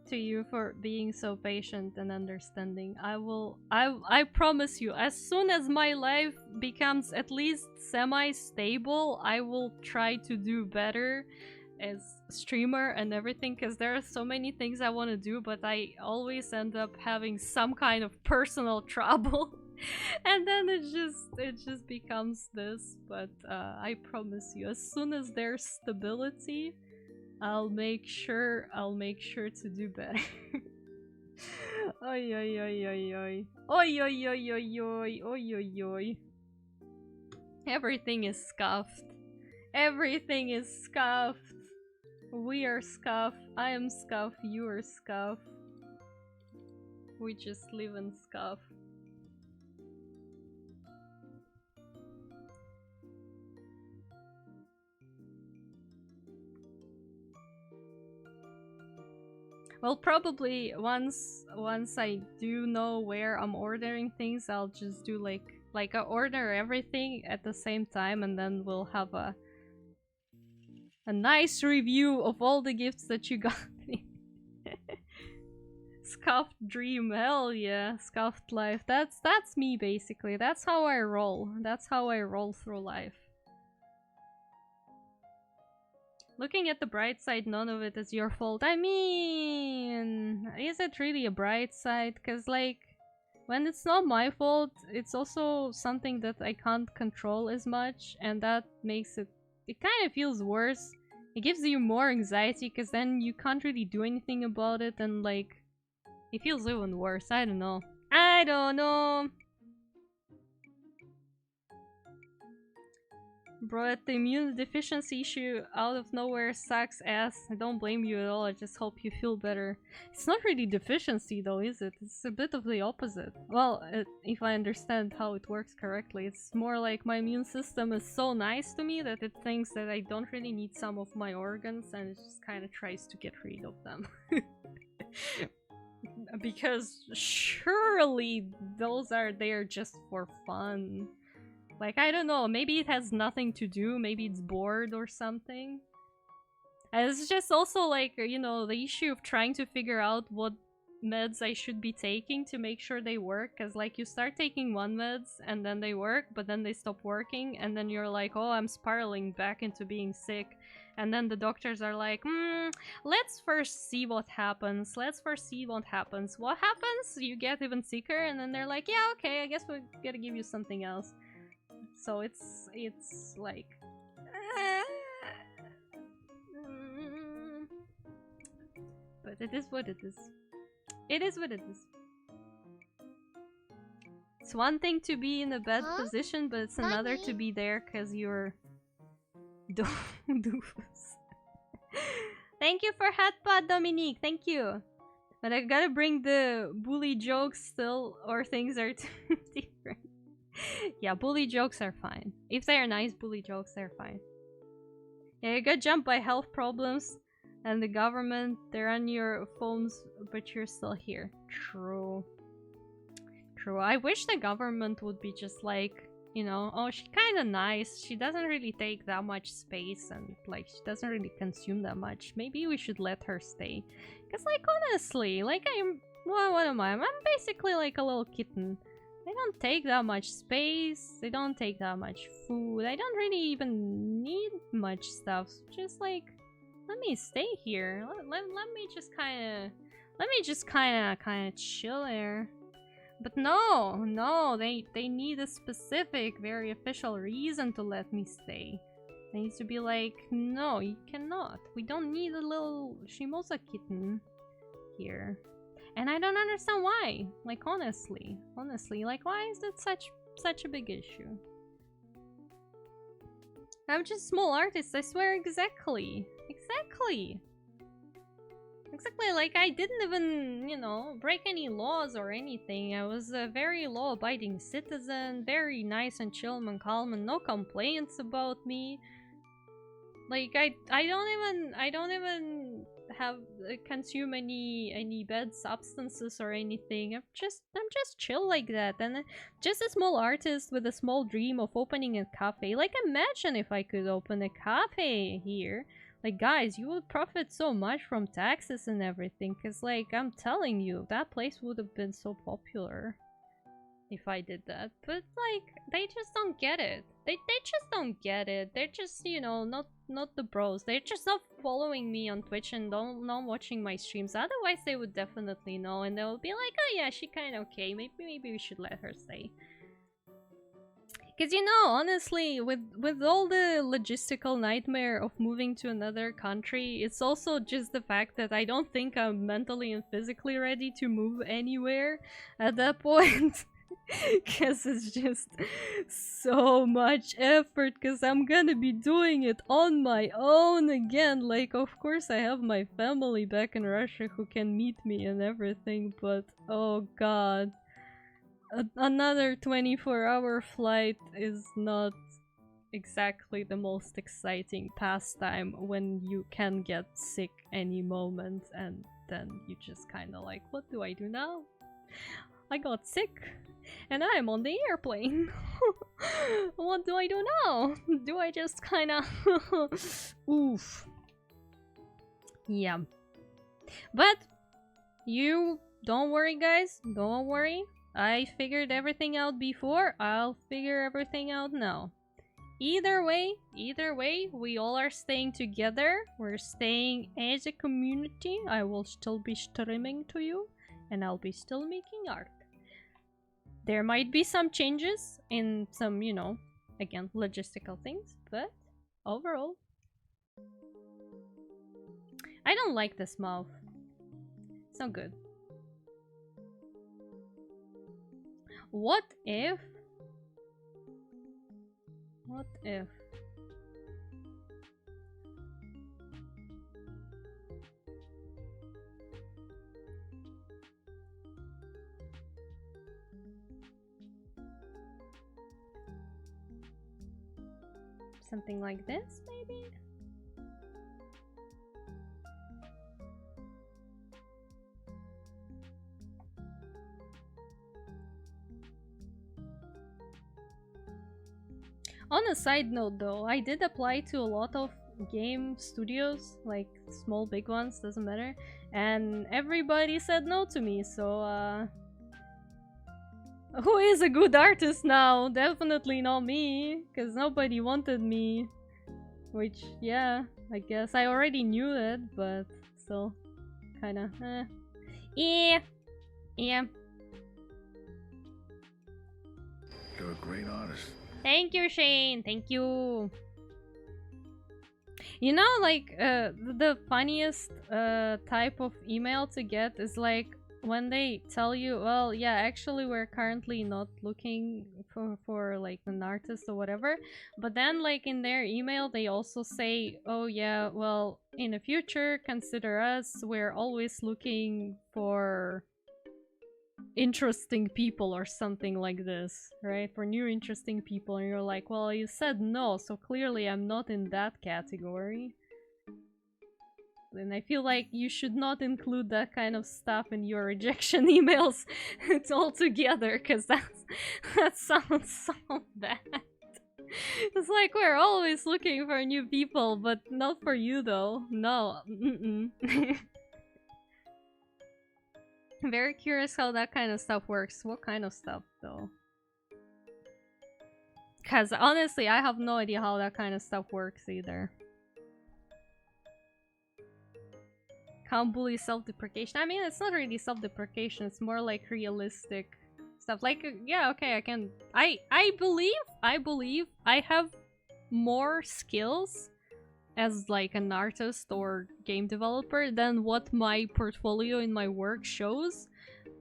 to you for being so patient and understanding. I promise you, as soon as my life becomes at least semi-stable, I will try to do better as streamer and everything, because there are so many things I want to do, but I always end up having some kind of personal trouble. And then it just becomes this. But I promise you, as soon as there's stability, I'll make sure to do better. Oi oi oi oi oi. Oi oi oi oi oi oi oi oi. Everything is scuffed. Everything is scuffed. We are scuff. I am scuff. You are scuff. We just live in scuff. Well, probably once I do know where I'm ordering things, I'll just do like I order everything at the same time, and then we'll have a nice review of all the gifts that you got me. Scuffed dream, hell yeah, scuffed life. That's me basically. That's how I roll. That's how I roll through life. Looking at the bright side, none of it is your fault. I mean, is it really a bright side? Because, like, when it's not my fault, it's also something that I can't control as much, and that makes it... It kind of feels worse. It gives you more anxiety, because then you can't really do anything about it, and, like, it feels even worse. I don't know. I don't know. Bro, the immune deficiency issue out of nowhere sucks ass. I don't blame you at all, I just hope you feel better. It's not really deficiency though, is it? It's a bit of the opposite. Well, if I understand how it works correctly, it's more like my immune system is so nice to me that it thinks that I don't really need some of my organs, and it just kind of tries to get rid of them. Because surely those are there just for fun. Like, I don't know, maybe it has nothing to do, maybe it's bored or something. And it's just also like, you know, the issue of trying to figure out what meds I should be taking to make sure they work, because like you start taking one meds and then they work, but then they stop working, and then you're like, oh, I'm spiraling back into being sick. And then the doctors are like, let's first see what happens. Let's first see what happens. What happens? You get even sicker, and then they're like, yeah, okay, I guess we gotta give you something else. So it's like... But it is what it is. It is what it is. It's one thing to be in a bad position, but it's another to be there because you're... doofus. Thank you for Hatpod, Dominique. Thank you. But I gotta bring the bully jokes still, or things are too different. Yeah, bully jokes are fine. If they are nice bully jokes, they're fine. Yeah, you got jumped by health problems and the government, they're on your phones, but you're still here. True. True. I wish the government would be just like, you know, oh, she's kind of nice. She doesn't really take that much space, and like she doesn't really consume that much. Maybe we should let her stay. Because like honestly, like what am I? I'm basically like a little kitten. They don't take that much space, they don't take that much food, I don't really even need much stuff, just like, let me stay here, let me just kinda chill there. But no, they need a specific, very official reason to let me stay. They need to be like, no, you cannot, we don't need a little Shimosa kitten here. And I don't understand why. Like, honestly, like, why is that such a big issue? I'm just a small artist, I swear, exactly. Like, I didn't even, you know, break any laws or anything. I was a very law-abiding citizen, very nice and chill and calm, and no complaints about me. Like, I don't even have consume any bad substances or anything. I'm just chill like that, and just a small artist with a small dream of opening a cafe. Like, imagine if I could open a cafe here. Like, guys, you would profit so much from taxes and everything, because like, I'm telling you, that place would have been so popular if I did that. But like, they just don't get it. They just don't get it. They're just, you know, not the bros. They're just not following me on Twitch and not watching my streams. Otherwise they would definitely know, and they'll be like, oh yeah, she kinda okay, maybe we should let her stay. Because, you know, honestly, with all the logistical nightmare of moving to another country, it's also just the fact that I don't think I'm mentally and physically ready to move anywhere at that point. Because it's just so much effort, because I'm gonna be doing it on my own again. Like, of course I have my family back in Russia who can meet me and everything, but oh god. Another 24-hour flight is not exactly the most exciting pastime when you can get sick any moment, and then you just kind of like, what do I do now? I got sick and I'm on the airplane. What do I do now? Do I just kind of oof. Yeah. But you don't worry, guys. Don't worry. I figured everything out before. I'll figure everything out now. Either way, we all are staying together. We're staying as a community. I will still be streaming to you, and I'll be still making art. There might be some changes in some, you know, again, logistical things, but overall, I don't like this mouth. It's not good. What if? Something like this, maybe? On a side note though, I did apply to a lot of game studios, like small, big ones, doesn't matter, and everybody said no to me, so who is a good artist now? Definitely not me, because nobody wanted me. Which, yeah, I guess I already knew that, but still, kinda, Yeah. You're a great artist. Thank you, Shane. Thank you. You know, like, the funniest type of email to get is like when they tell you, well, yeah, actually we're currently not looking for like an artist or whatever, but then like in their email they also say, oh yeah, well, in the future consider us, we're always looking for interesting people or something like this, right? For new interesting people, and you're like, well, you said no, so clearly I'm not in that category. And I feel like you should not include that kind of stuff in your rejection emails altogether, because that sounds so bad. It's like, we're always looking for new people, but not for you though. No. Very curious how that kind of stuff works. What kind of stuff though? Because honestly, I have no idea how that kind of stuff works either. Can't bully self-deprecation. I mean, it's not really self-deprecation, it's more like realistic stuff. Like, yeah, okay, I can... I believe I have more skills as like an artist or game developer than what my portfolio in my work shows.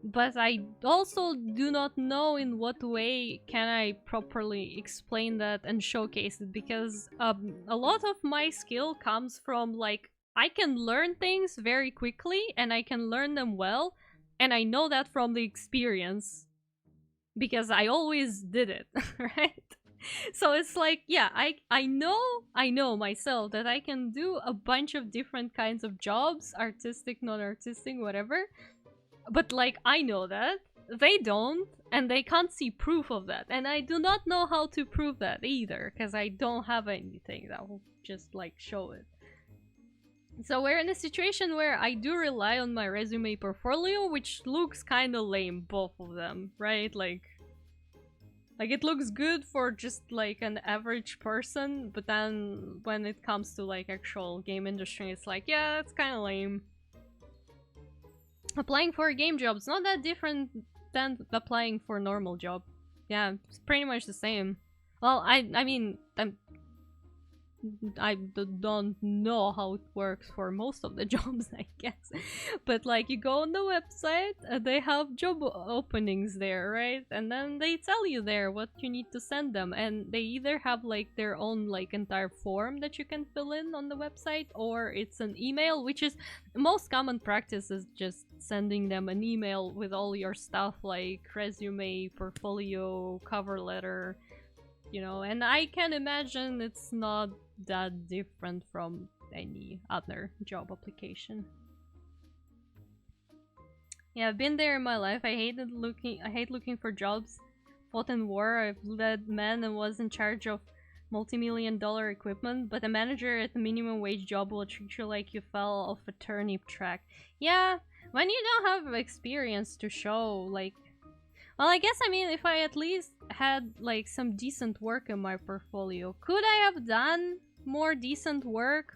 But I also do not know in what way can I properly explain that and showcase it, because a lot of my skill comes from like, I can learn things very quickly and I can learn them well, and I know that from the experience because I always did it, right? So it's like, yeah, I know myself that I can do a bunch of different kinds of jobs, artistic, non-artistic, whatever. But like, I know that. They don't, and they can't see proof of that. And I do not know how to prove that either, because I don't have anything that will just like show it. So we're in a situation where I do rely on my resume portfolio, which looks kind of lame, both of them, right? Like it looks good for just like an average person, but then when it comes to like actual game industry, it's like, yeah, it's kind of lame. Applying for a game job is not that different than applying for a normal job. Yeah, it's pretty much the same. Well, I mean, I don't know how it works for most of the jobs, I guess. But like, you go on the website, they have job openings there, right? And then they tell you there what you need to send them, and they either have like their own like entire form that you can fill in on the website, or it's an email, which is most common practice, is just sending them an email with all your stuff like resume, portfolio, cover letter, you know. And I can imagine it's not that different from any other job application. Yeah, I've been there in my life. I hate looking for jobs. Fought in war. I've led men and was in charge of multi-million-dollar equipment. But a manager at a minimum wage job will treat you like you fell off a turnip track. Yeah, when you don't have experience to show, like, well, I guess, I mean, if I at least had like some decent work in my portfolio, could I have done more decent work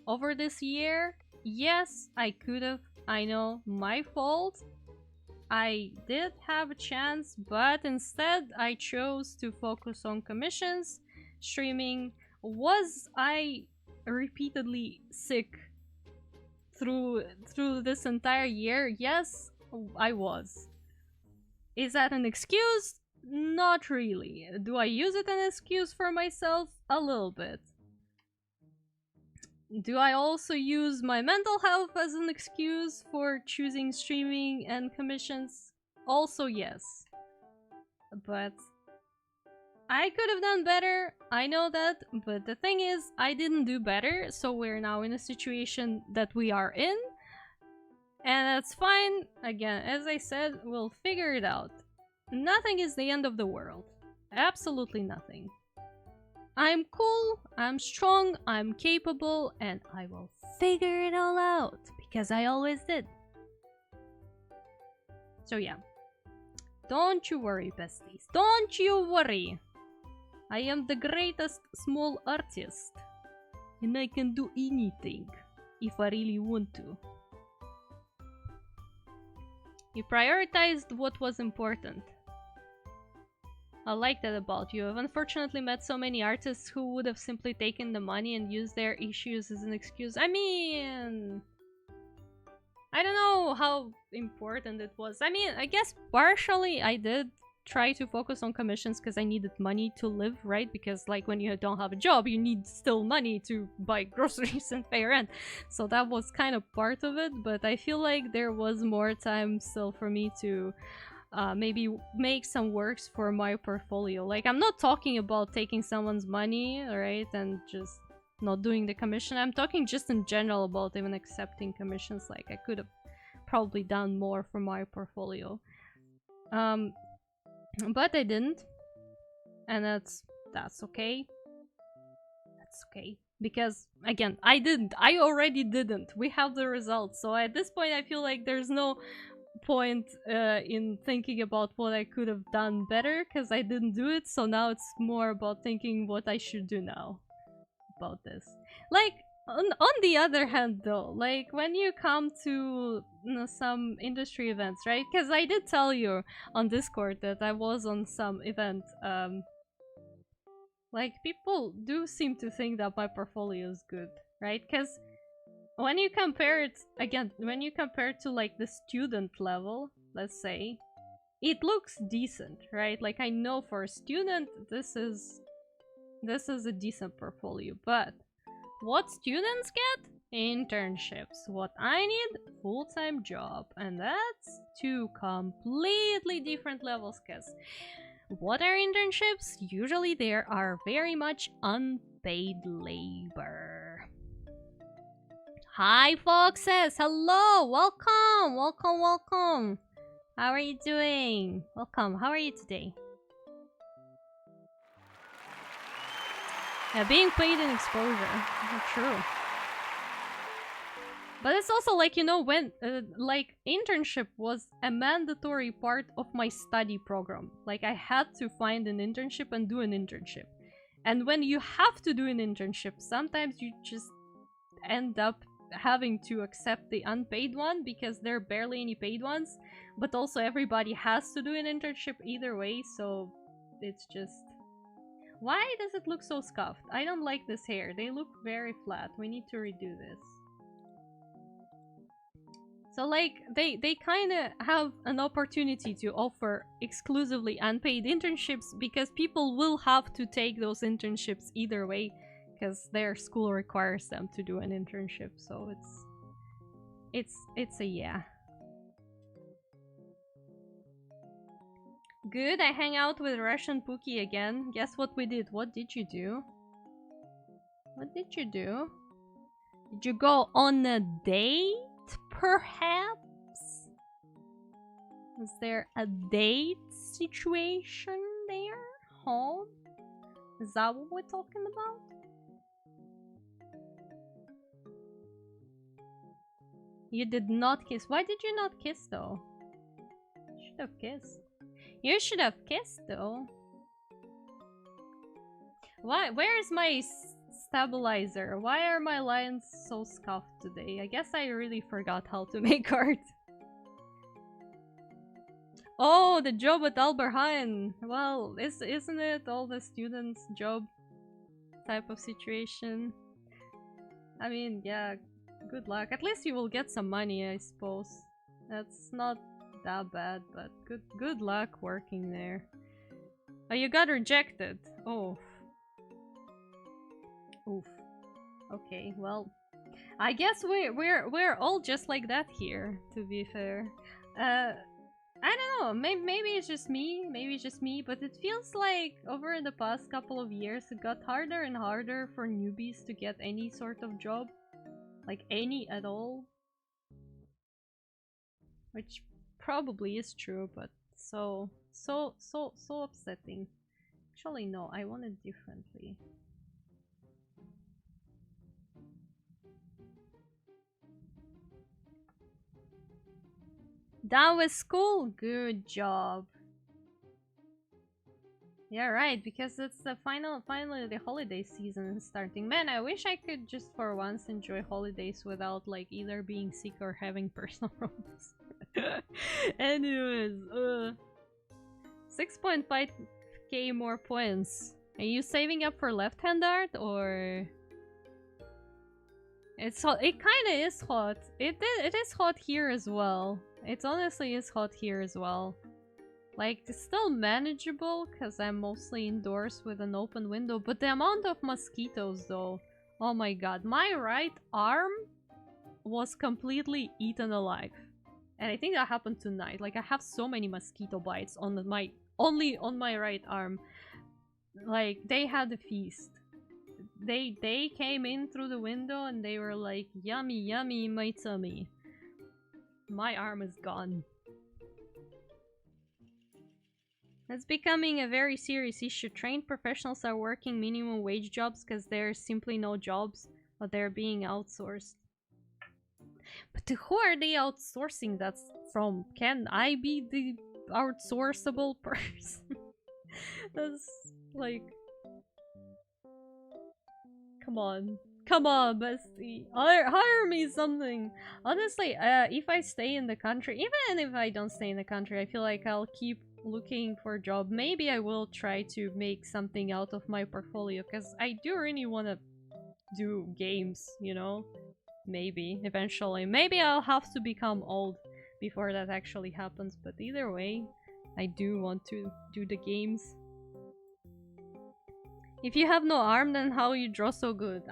over this year? Yes, I could have. I know, my fault. I did have a chance, but instead I chose to focus on commissions, streaming. Was I repeatedly sick through this entire year? Yes, I was. Is that an excuse? Not really. Do I use it as an excuse for myself? A little bit. Do I also use my mental health as an excuse for choosing streaming and commissions? Also yes. But I could have done better, I know that, but the thing is, I didn't do better, so we're now in a situation that we are in. And that's fine. Again, as I said, we'll figure it out. Nothing is the end of the world. Absolutely nothing. I'm cool, I'm strong, I'm capable, and I will figure it all out, because I always did. So yeah. Don't you worry, besties. Don't you worry. I am the greatest small artist. And I can do anything, if I really want to. You prioritized what was important. I like that about you. I've unfortunately met so many artists who would have simply taken the money and used their issues as an excuse. I mean, I don't know how important it was. I mean, I guess partially I did try to focus on commissions because I needed money to live, right? Because like when you don't have a job, you need still money to buy groceries and pay rent. So that was kind of part of it, but I feel like there was more time still for me to maybe make some works for my portfolio. Like, I'm not talking about taking someone's money, right, and just not doing the commission. I'm talking just in general about even accepting commissions. Like, I could have probably done more for my portfolio. But I didn't. And that's okay. That's okay. Because, again, I didn't. I already didn't. We have the results. So at this point, I feel like there's no point in thinking about what I could have done better, because I didn't do it. So now it's more about thinking what I should do now about this. Like, on the other hand though, like when you come to some industry events, right? Because I did tell you on Discord that I was on some event, like people do seem to think that my portfolio is good, right? Because when you compare it, again, when you compare it to like the student level, let's say, it looks decent, right? Like I know for a student, this is a decent portfolio, but what students get? Internships. What I need? Full-time job. And that's two completely different levels, because what are internships? Usually they are very much unpaid labor. Hi, Foxes! Hello! Welcome! Welcome, welcome! How are you doing? Welcome. How are you today? Yeah, being paid in exposure. True. But it's also like, you know, when, like, internship was a mandatory part of my study program. Like, I had to find an internship and do an internship. And when you have to do an internship, sometimes you just end up having to accept the unpaid one because there are barely any paid ones. But also everybody has to do an internship either way, so it's just... Why does it look so scuffed? I don't like this hair. They look very flat. We need to redo this. So like, they kind of have an opportunity to offer exclusively unpaid internships because people will have to take those internships either way because their school requires them to do an internship. So it's a yeah. Good, I hang out with Russian Pookie again. Guess what we did? What did you do? What did you do? Did you go on a date, perhaps? Is there a date situation there? Huh? Is that what we're talking about? You did not kiss. Why did you not kiss though? You should have kissed. You should have kissed though. Why? Where is my stabilizer? Why are my lines so scuffed today? I guess I really forgot how to make art. Oh, the job at Alberheim. Well, isn't it all the students' job type of situation? I mean, yeah, good luck. At least you will get some money, I suppose. That's not that bad, but good luck working there. Oh, you got rejected. Oh. Oof. Okay, well, I guess we're all just like that here, to be fair. I don't know, maybe it's just me, but it feels like over the past couple of years it got harder and harder for newbies to get any sort of job. Like any at all. Which probably is true, but so upsetting. Actually no, I want it differently. Done with school? Good job. Yeah, right, because it's the finally the holiday season is starting. Man, I wish I could just for once enjoy holidays without like either being sick or having personal problems. Anyways, 6.5k more points. Are you saving up for left-hand art or? It's hot. It kind of is hot. It is hot here as well. It honestly is hot here as well. Like, it's still manageable because I'm mostly indoors with an open window, but the amount of mosquitoes though, oh my god, my right arm was completely eaten alive. And I think that happened tonight. Like, I have so many mosquito bites on only on my right arm. Like, they had a feast. They came in through the window and they were like, yummy, yummy, my tummy. My arm is gone. It's becoming a very serious issue. Trained professionals are working minimum wage jobs because there's simply no jobs, but they're being outsourced. But to who are they outsourcing that from? Can I be the outsourceable person? That's like... Come on. Come on, bestie. Hire me something. Honestly, if I stay in the country, even if I don't stay in the country, I feel like I'll keep looking for a job. Maybe I will try to make something out of my portfolio, because I do really want to do games, you know? Maybe, eventually. Maybe I'll have to become old before that actually happens, but either way, I do want to do the games. If you have no arm, then how you draw so good?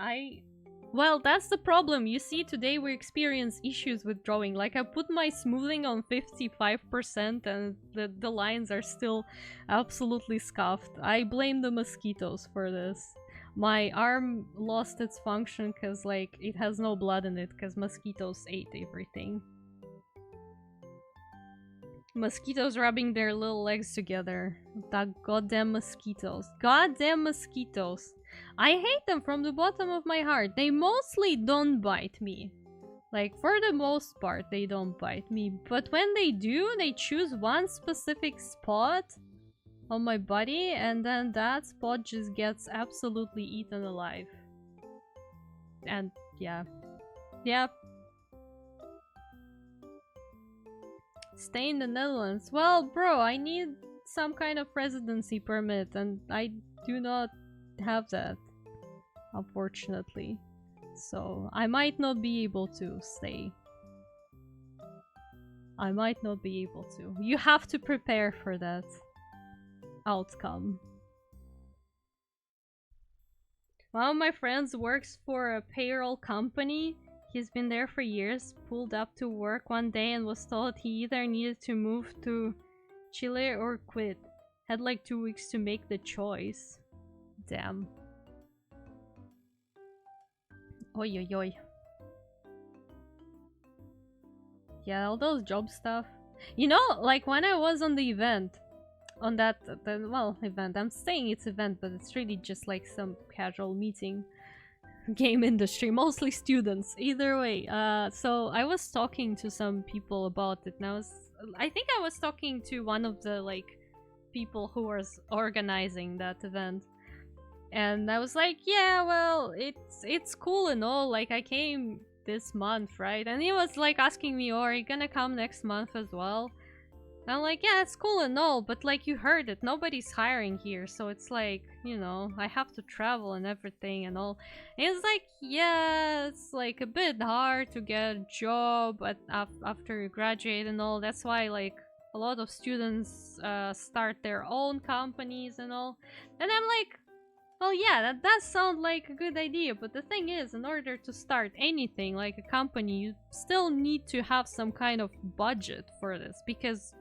Well, that's the problem. You see, today we experience issues with drawing. Like, I put my smoothing on 55% and the lines are still absolutely scuffed. I blame the mosquitoes for this. My arm lost its function because, like, it has no blood in it because mosquitoes ate everything. Mosquitoes rubbing their little legs together. That goddamn mosquitoes. Goddamn mosquitoes. I hate them from the bottom of my heart. They mostly don't bite me. Like, for the most part, they don't bite me. But when they do, they choose one specific spot on my body, and then that spot just gets absolutely eaten alive. And, yeah. Yeah. Stay in the Netherlands. Well, bro, I need some kind of residency permit, and I do not have that, unfortunately. So, I might not be able to stay. I might not be able to. You have to prepare for that outcome. One of my friends works for a payroll company. He's been there for years, pulled up to work one day and was told he either needed to move to Chile or quit. Had like 2 weeks to make the choice. Damn. Oi oi oi. Yeah, all those job stuff. You know, like when I was on the event, on that event, I'm saying it's event, but it's really just like some casual meeting. Game industry, mostly students. Either way, so I was talking to some people about it, and I think I was talking to one of the like people who was organizing that event, and I was like, yeah, well, it's cool and all. Like I came this month, right? And he was like asking me, oh, are you gonna come next month as well? And I'm like, yeah, it's cool and all, but like you heard it, nobody's hiring here, so it's like, you know, I have to travel and everything and all. And it's like, yeah, it's like a bit hard to get a job after you graduate and all. That's why like a lot of students start their own companies and all. And I'm like, well, yeah, that does sound like a good idea, but the thing is, in order to start anything like a company, you still need to have some kind of budget for this, because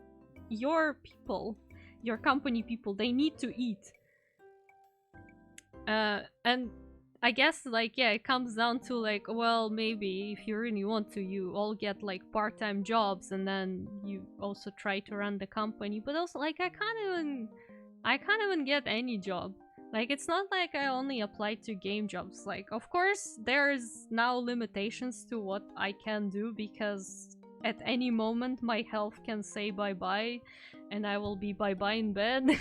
your people, your company people, they need to eat. And I guess, like, yeah, it comes down to like, well, maybe if you really want to, you all get like part-time jobs, and then you also try to run the company. But also, like, I can't even get any job. Like, it's not like I only applied to game jobs. Like, of course, there's now limitations to what I can do, because at any moment my health can say bye-bye and I will be bye-bye in bed.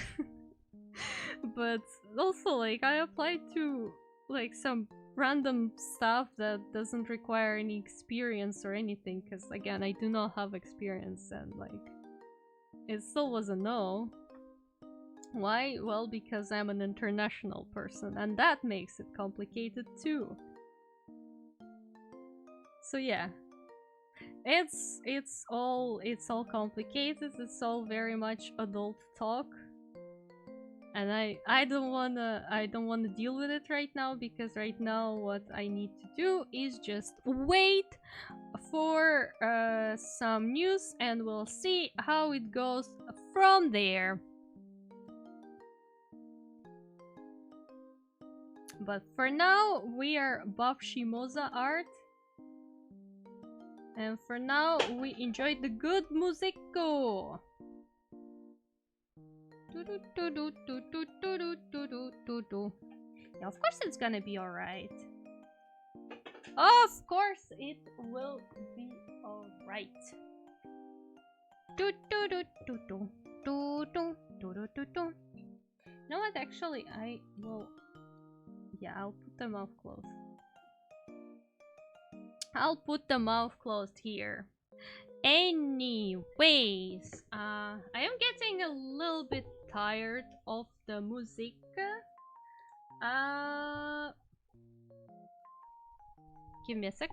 But also, like, I applied to like some random stuff that doesn't require any experience or anything, because again, I do not have experience, and like it still was a no. Why? Well, because I'm an international person, and that makes it complicated too. So yeah, it's all complicated. It's all very much adult talk, and I don't wanna deal with it right now, because right now what I need to do is just wait for some news, and we'll see how it goes from there. But for now, we are buff Shimoza art. And for now, we enjoy the good musico. Yeah, of course it's gonna be alright. Of course it will be alright. You know what, actually, I will... Yeah, I'll put the mouth closed. I'll put the mouth closed here. Anyways, I am getting a little bit tired of the music. Give me a sec.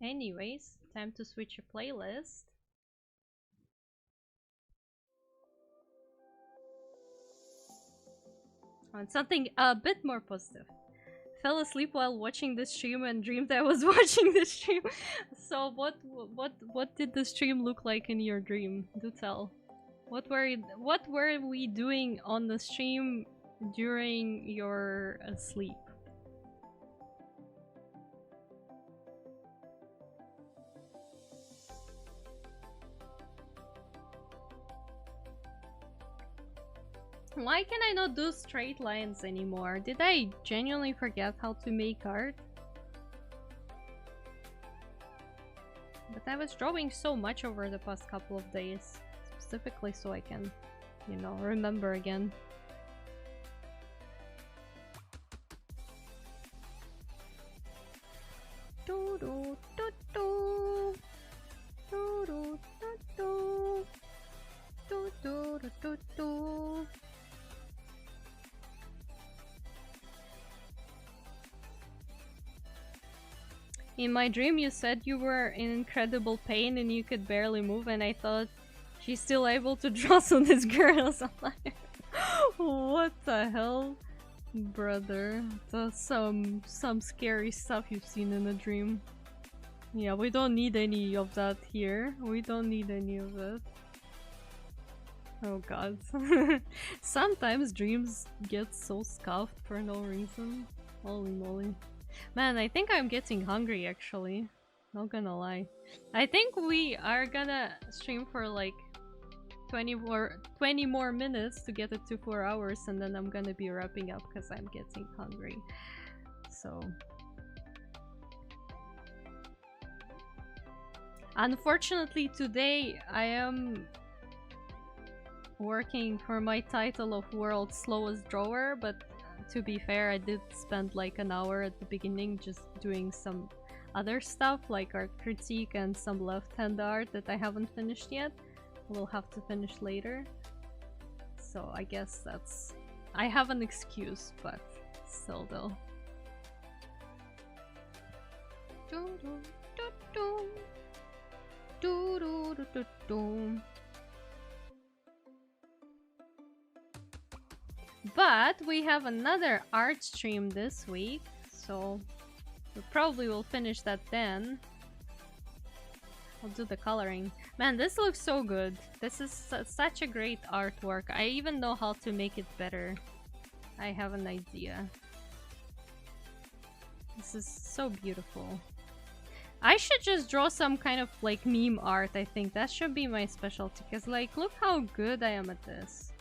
Anyways, time to switch a playlist. On something a bit more positive. Fell asleep while watching this stream and dreamed I was watching this stream. So what did the stream look like in your dream? Do tell. What were we doing on the stream during your sleep? Why can I not do straight lines anymore? Did I genuinely forget how to make art? But I was drawing so much over the past couple of days, specifically so I can, you know, remember again. Do do do do do do do do do do do. In my dream you said you were in incredible pain and you could barely move, and I thought she's still able to draw on this girl. So I'm like, what the hell? Brother, that's some scary stuff you've seen in a dream. Yeah, we don't need any of that here. We don't need any of it. Oh god. Sometimes dreams get so scuffed for no reason. Holy moly. Man, I think I'm getting hungry actually. Not gonna lie. I think we are gonna stream for like 20 more minutes to get it to 4 hours, and then I'm gonna be wrapping up because I'm getting hungry. So unfortunately today I am working for my title of world's slowest drawer, but to be fair, I did spend like an hour at the beginning just doing some other stuff like art critique and some left-hand art that I haven't finished yet. We'll have to finish later. So I guess that's... I have an excuse, but still though. But we have another art stream this week, so we probably will finish that then. I'll do the coloring. Man, this looks so good. This is such a great artwork. I even know how to make it better. I have an idea. This is so beautiful. I should just draw some kind of like meme art, I think. That should be my specialty, because like, look how good I am at this.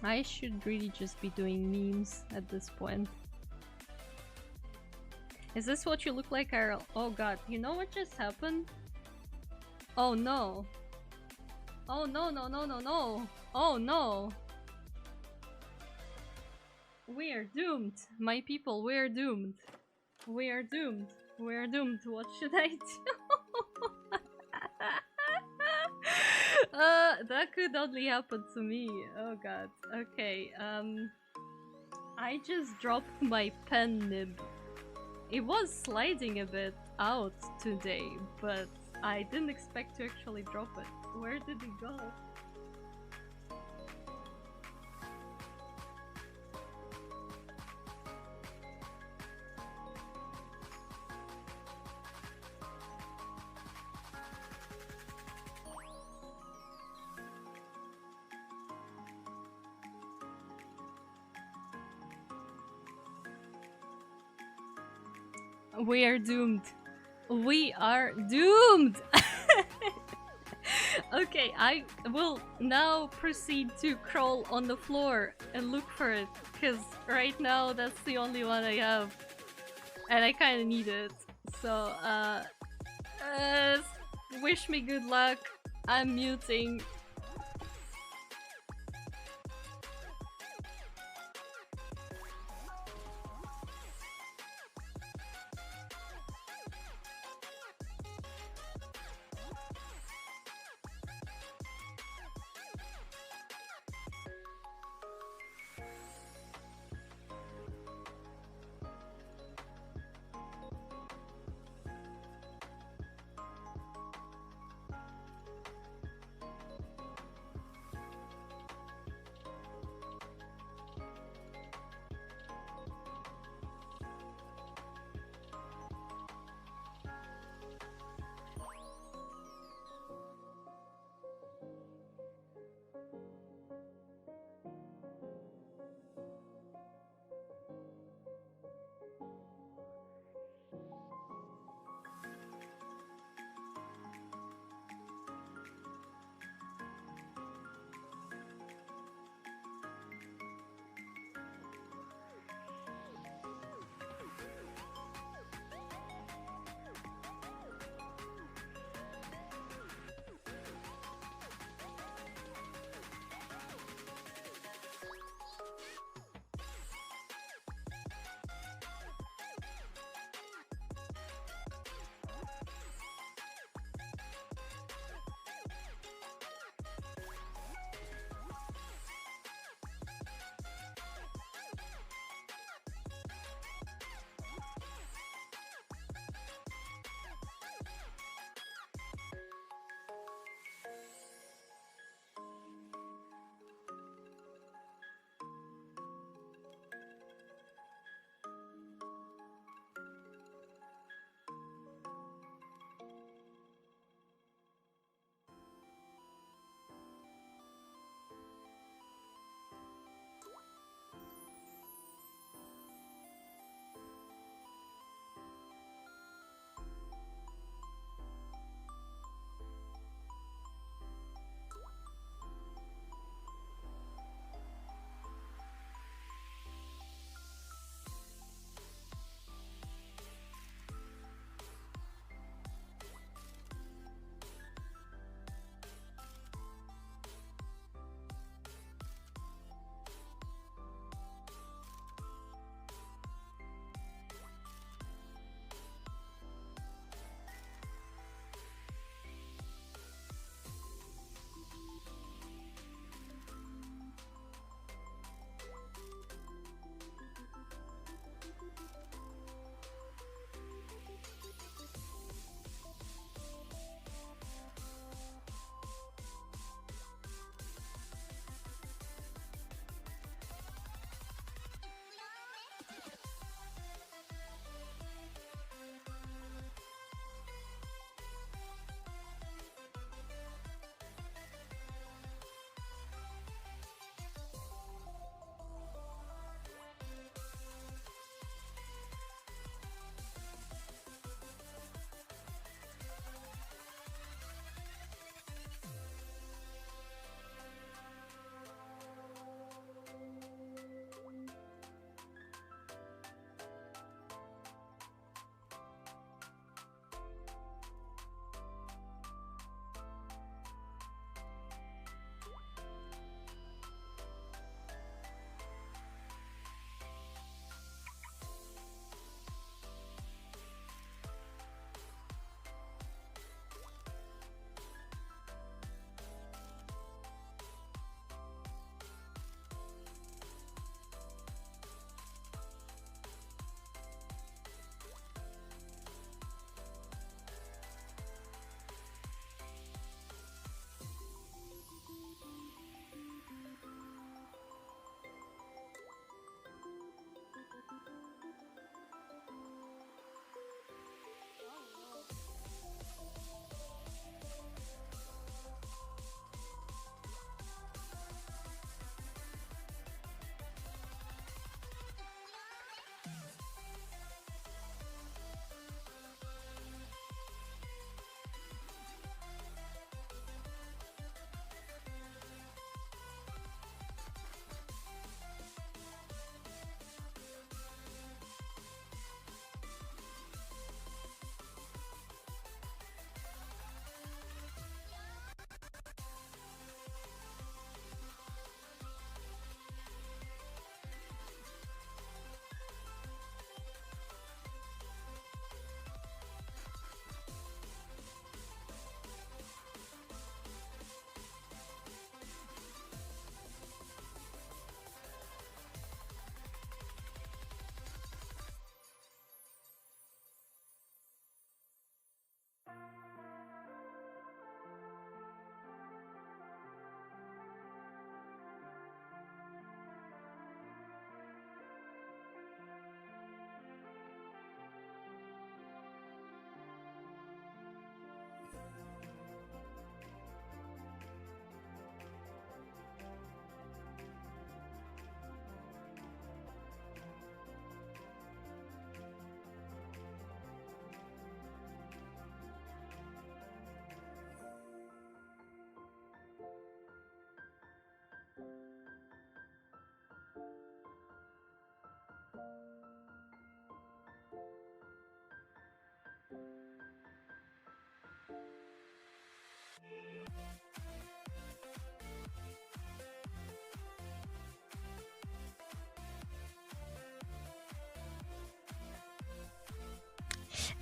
I should really just be doing memes at this point. Is this what you look like, Carol? Oh god, you know what just happened? Oh no. Oh no, no, no, no, no. Oh no. We are doomed. My people, we are doomed. We are doomed. We are doomed. What should I do? That could only happen to me. Oh god. Okay, I just dropped my pen nib. It was sliding a bit out today, but I didn't expect to actually drop it. Where did it go? We are doomed. We are doomed! Okay, I will now proceed to crawl on the floor and look for it, because right now that's the only one I have. And I kinda need it. So, wish me good luck. I'm muting.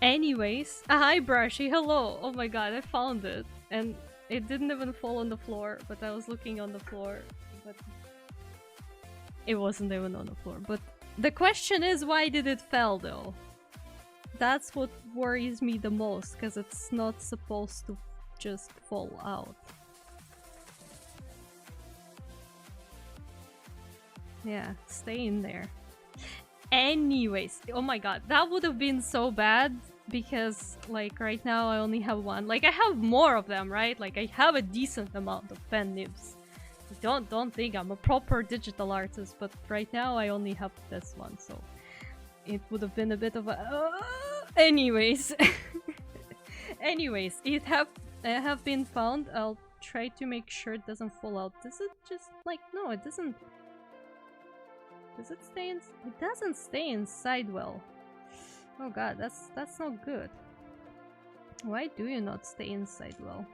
Anyways, hi Brushy, hello! Oh my god, I found it. And it didn't even fall on the floor, but I was looking on the floor. But it wasn't even on the floor. But the question is, why did it fall though? That's what worries me the most, because it's not supposed to just fall out. Yeah, stay in there. Anyways, oh my god, that would have been so bad because, like, right now I only have one. Like, I have more of them, right? Like, I have a decent amount of pen nibs. Don't think I'm a proper digital artist, but right now I only have this one, so it would have been a bit of a. Anyways, anyways, it have been found. I'll try to make sure it doesn't fall out. Does it just like no? It doesn't. Does it stay in? It doesn't stay inside well. Oh god, that's not good. Why do you not stay inside well?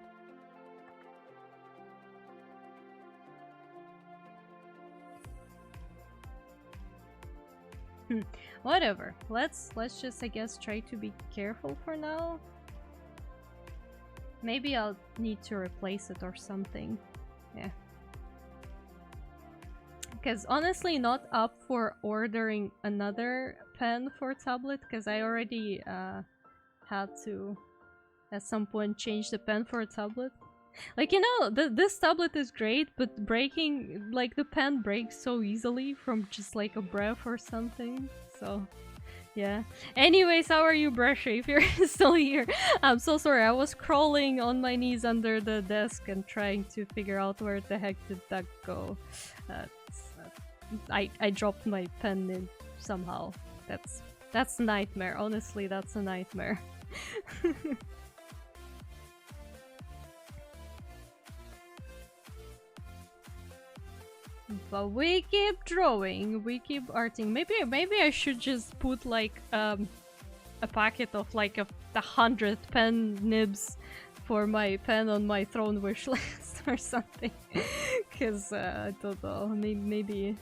Whatever. Let's just I guess try to be careful for now. Maybe I'll need to replace it or something. Yeah. Because honestly, not up for ordering another pen for tablet, because I already had to at some point change the pen for a tablet. Like, you know, this tablet is great, but breaking, like, the pen breaks so easily from just like a breath or something. So yeah. Anyways, how are you, Brushy? If you're still here, I'm so sorry. I was crawling on my knees under the desk and trying to figure out where the heck did that go. I dropped my pen in somehow. That's a nightmare. Honestly, that's a nightmare. But we keep drawing, we keep arting. Maybe I should just put like a packet of like the 100th pen nibs for my pen on my throne wish list or something. Cause I don't know, maybe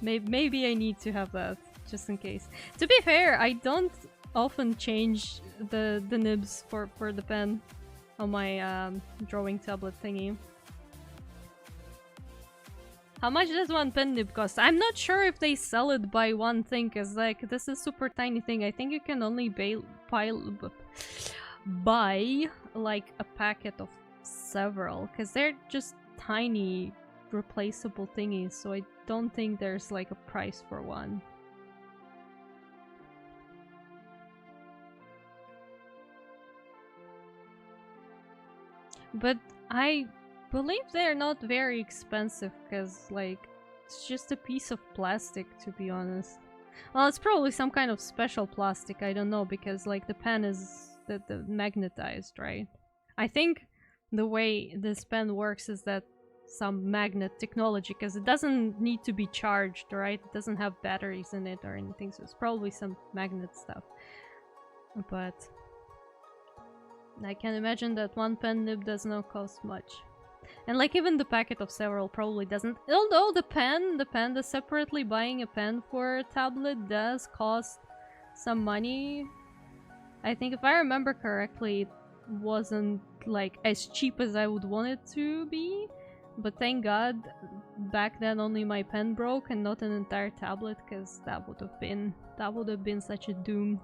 I need to have that just in case. To be fair, I don't often change the nibs for the pen on my drawing tablet thingy. How much does one pen nib cost? I'm not sure if they sell it by one thing, cause like this is super tiny thing. I think you can only buy like a packet of several, cause they're just tiny replaceable thingies, so I don't think there's like a price for one. But I believe they're not very expensive, because like it's just a piece of plastic, to be honest. Well, it's probably some kind of special plastic, I don't know, because like the pen is the magnetized, right? I think the way this pen works is that some magnet technology, because it doesn't need to be charged, right? It doesn't have batteries in it or anything, so it's probably some magnet stuff. But I can imagine that one pen nib does not cost much. And like even the packet of several probably doesn't. Although the separately buying a pen for a tablet does cost some money. I think if I remember correctly, it wasn't like as cheap as I would want it to be. But thank God, back then only my pen broke and not an entire tablet, because that would have been such a doom.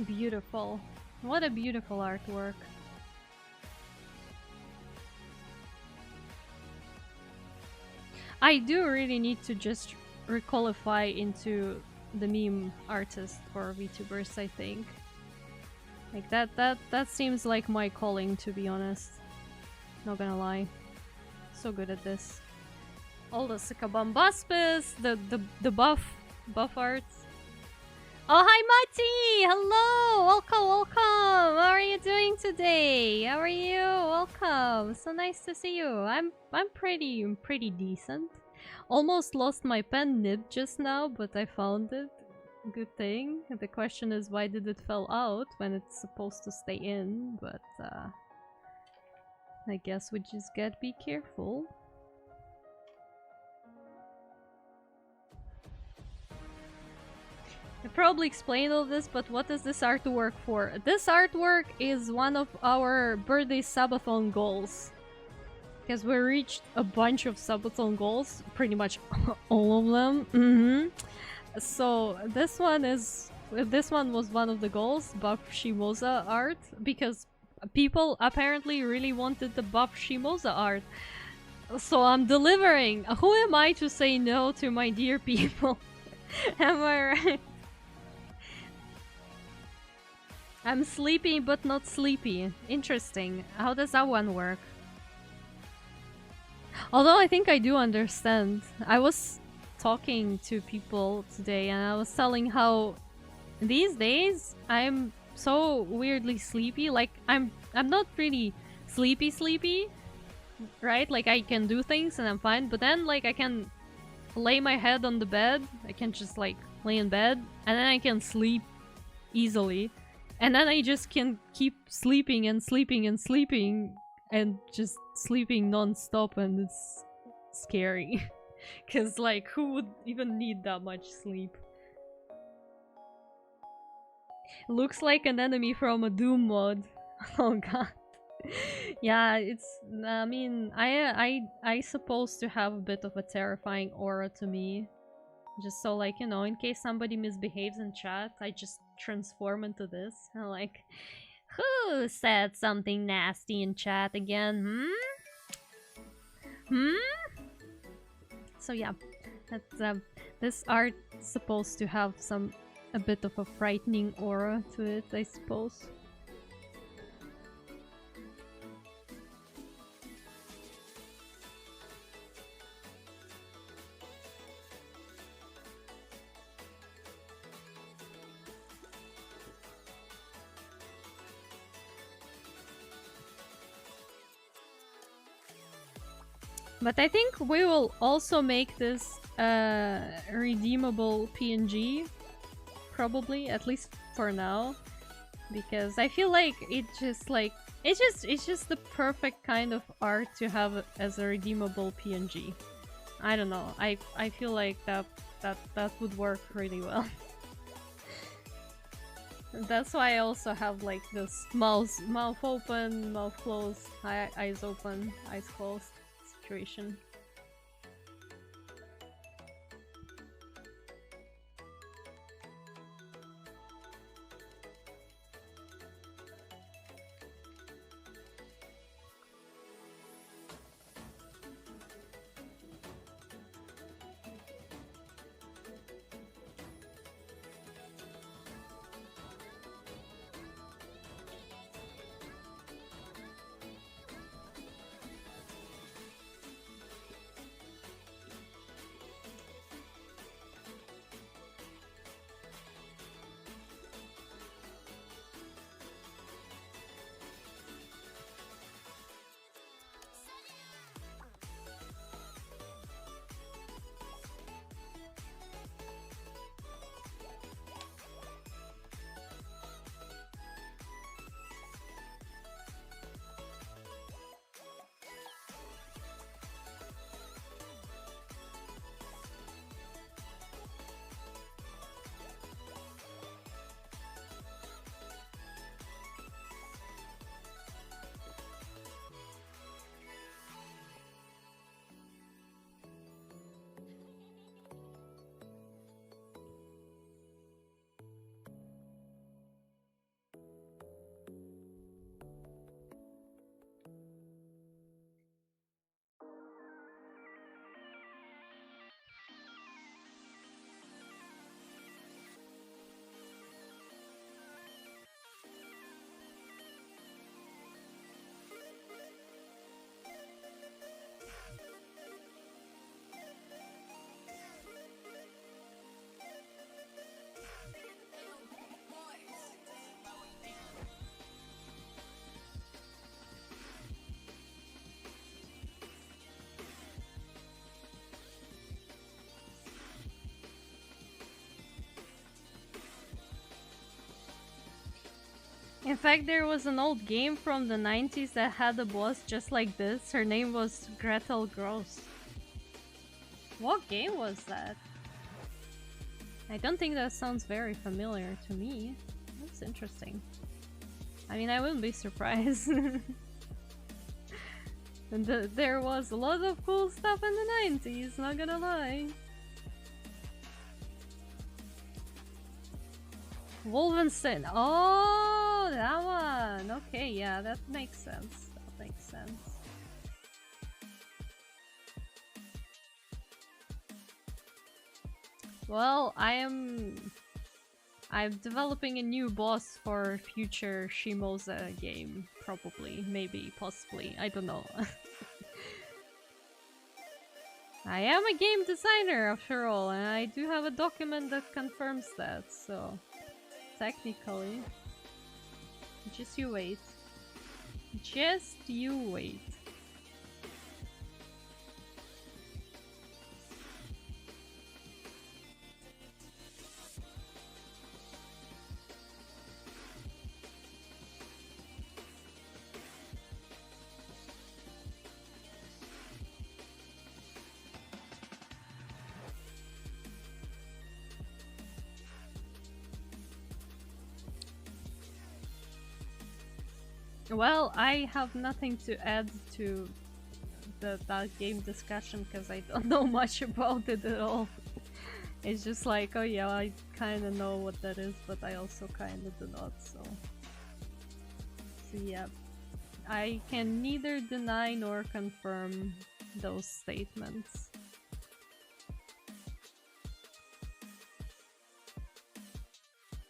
Beautiful. What a beautiful artwork. I do really need to just requalify into the meme artist for VTubers, I think. Like that seems like my calling, to be honest. Not gonna lie. So good at this. All the Sikabambaspis, the buff arts. Oh, hi Mati! Hello! Welcome, welcome! How are you doing today? How are you? Welcome! So nice to see you. I'm pretty decent. Almost lost my pen nib just now, but I found it. Good thing. The question is, why did it fell out when it's supposed to stay in? But I guess we just gotta be careful. I probably explained all this, but what is this artwork for? This artwork is one of our birthday subathon goals. Because we reached a bunch of subathon goals, pretty much all of them. So this one was one of the goals, Buff Shimoza art, because people apparently really wanted the Buff Shimoza art. So I'm delivering. Who am I to say no to my dear people? Am I right? I'm sleepy but not sleepy. Interesting. How does that one work? Although I think I do understand. I was talking to people today and I was telling how these days I'm so weirdly sleepy. Like I'm not really sleepy, right? Like I can do things and I'm fine, but then like I can lay my head on the bed. I can just like lay in bed and then I can sleep easily. And then I just can keep sleeping and sleeping and sleeping and just sleeping non-stop, and it's scary. Cause like, who would even need that much sleep? Looks like an enemy from a Doom mod. Oh god. Yeah, it's, I mean, I supposed to have a bit of a terrifying aura to me. Just so like, you know, in case somebody misbehaves in chat, I just transform into this. And like, who said something nasty in chat again? So yeah, that's this art supposed to have a bit of a frightening aura to it, I suppose. But I think we will also make this redeemable PNG, probably, at least for now, because I feel like it's just the perfect kind of art to have as a redeemable PNG. I don't know. I feel like that would work really well. That's why I also have like this mouth open, mouth closed, eyes open, eyes closed situation. In fact, there was an old game from the 90s that had a boss just like this. Her name was Gretel Gross. What game was that? I don't think that sounds very familiar to me. That's interesting. I mean, I wouldn't be surprised. And there was a lot of cool stuff in the 90s, not gonna lie. Wolfenstein. Oh, that one. Okay, yeah, that makes sense. That makes sense. Well, I'm developing a new boss for future Shimoza game. Probably, maybe, possibly. I don't know. I am a game designer after all, and I do have a document that confirms that, so technically. Just you wait. Just you wait. Well, I have nothing to add to that game discussion because I don't know much about it at all. It's just like, oh yeah, I kind of know what that is, but I also kind of do not, so yeah. I can neither deny nor confirm those statements.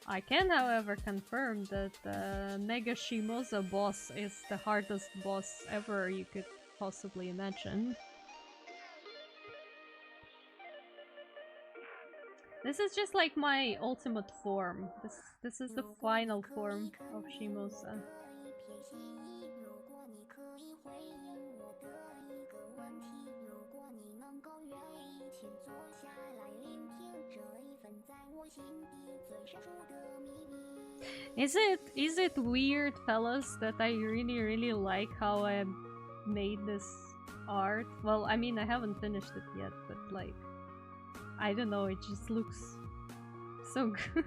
I can, however, confirm that the Mega Shimoza boss is the hardest boss ever you could possibly imagine. This is just like my ultimate form. This is the final form of Shimoza. Is it weird, fellas, that I really like how I made this art? Well, I mean, I haven't finished it yet, but like, I don't know, it just looks so good.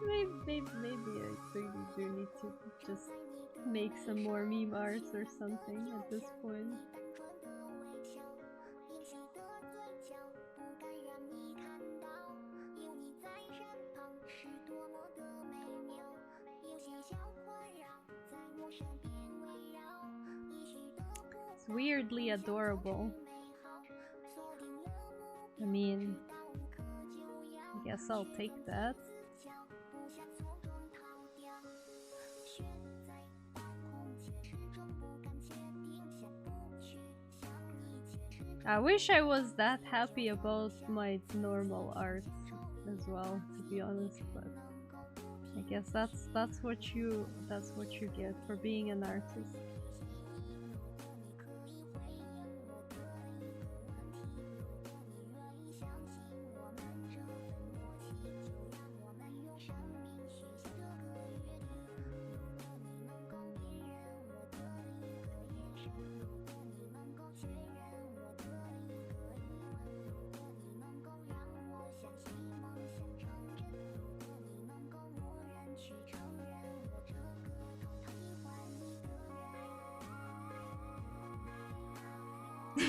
maybe I really do need to just make some more meme arts or something at this point. It's weirdly adorable. I mean, I guess I'll take that. I wish I was that happy about my normal art as well, to be honest, but I guess that's what you get for being an artist.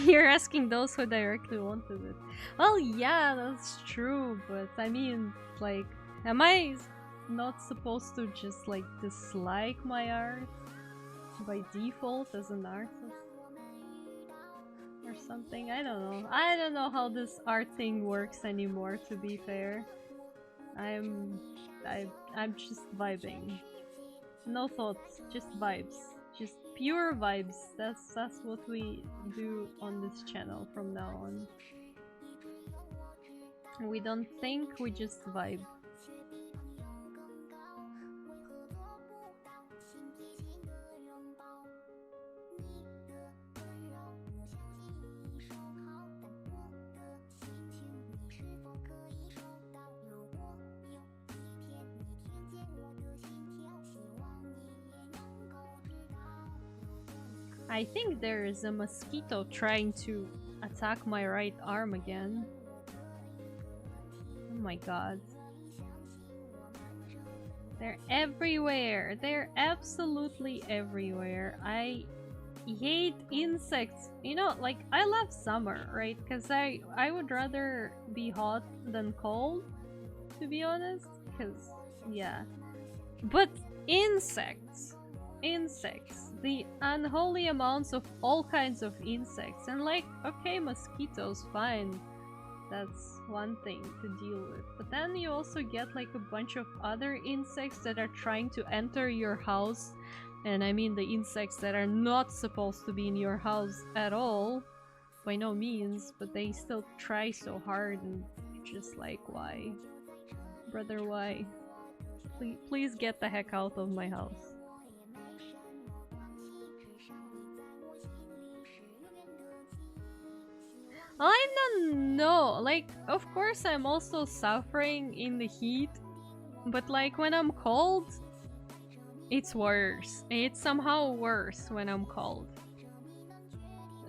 You're asking those who directly wanted it. Well, yeah, that's true, but I mean, like, am I not supposed to just, like, dislike my art by default as an artist? Or something? I don't know. I don't know how this art thing works anymore, to be fair. I'm just vibing. No thoughts, just vibes. Just pure vibes. That's what we do on this channel from now on. We don't think, we just vibe. I think there is a mosquito trying to attack my right arm again. Oh my god. They're everywhere. They're absolutely everywhere. I hate insects. You know, like, I love summer, right? Because I would rather be hot than cold, to be honest. Because, yeah. But insects. Insects. The unholy amounts of all kinds of insects. And like, okay, mosquitoes, fine. That's one thing to deal with. But then you also get like a bunch of other insects that are trying to enter your house. And I mean the insects that are not supposed to be in your house at all. By no means. But they still try so hard and just like, why? Brother, why? Please get the heck out of my house. I don't know, like, of course I'm also suffering in the heat, but like when I'm cold, it's worse. It's somehow worse when I'm cold.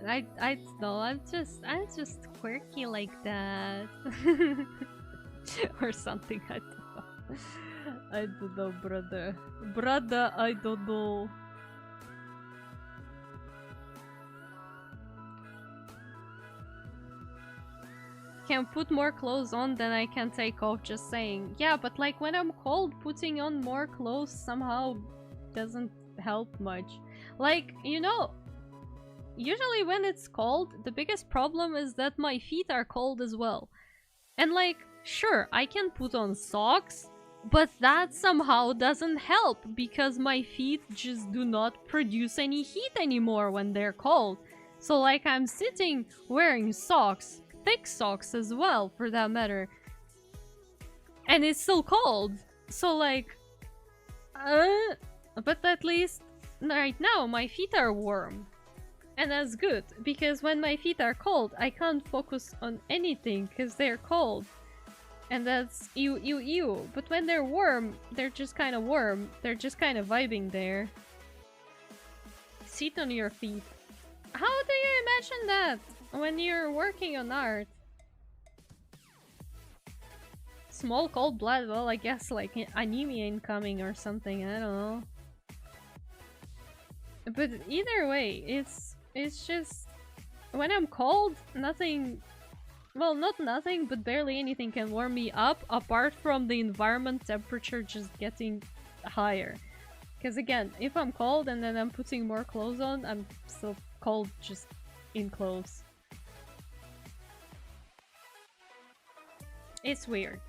I don't know, I'm just quirky like that. Or something, I don't know. I don't know, brother. Brother, I don't know. Can put more clothes on than I can take off, just saying. Yeah, but like when I'm cold, putting on more clothes somehow doesn't help much. Like, you know, usually when it's cold, the biggest problem is that my feet are cold as well. And like, sure, I can put on socks, but that somehow doesn't help because my feet just do not produce any heat anymore when they're cold. So like I'm sitting wearing socks, thick socks as well, for that matter. And it's still cold. So like... but at least right now my feet are warm. And that's good, because when my feet are cold, I can't focus on anything because they're cold. And that's ew. But when they're warm, they're just kind of warm. They're just kind of vibing there. Sit on your feet. How do you imagine that? When you're working on art. Small cold blood, well, I guess like anemia incoming or something, I don't know. But either way, it's just... When I'm cold, nothing... Well, not nothing, but barely anything can warm me up, apart from the environment temperature just getting higher. Because again, if I'm cold and then I'm putting more clothes on, I'm still cold just in clothes. It's weird.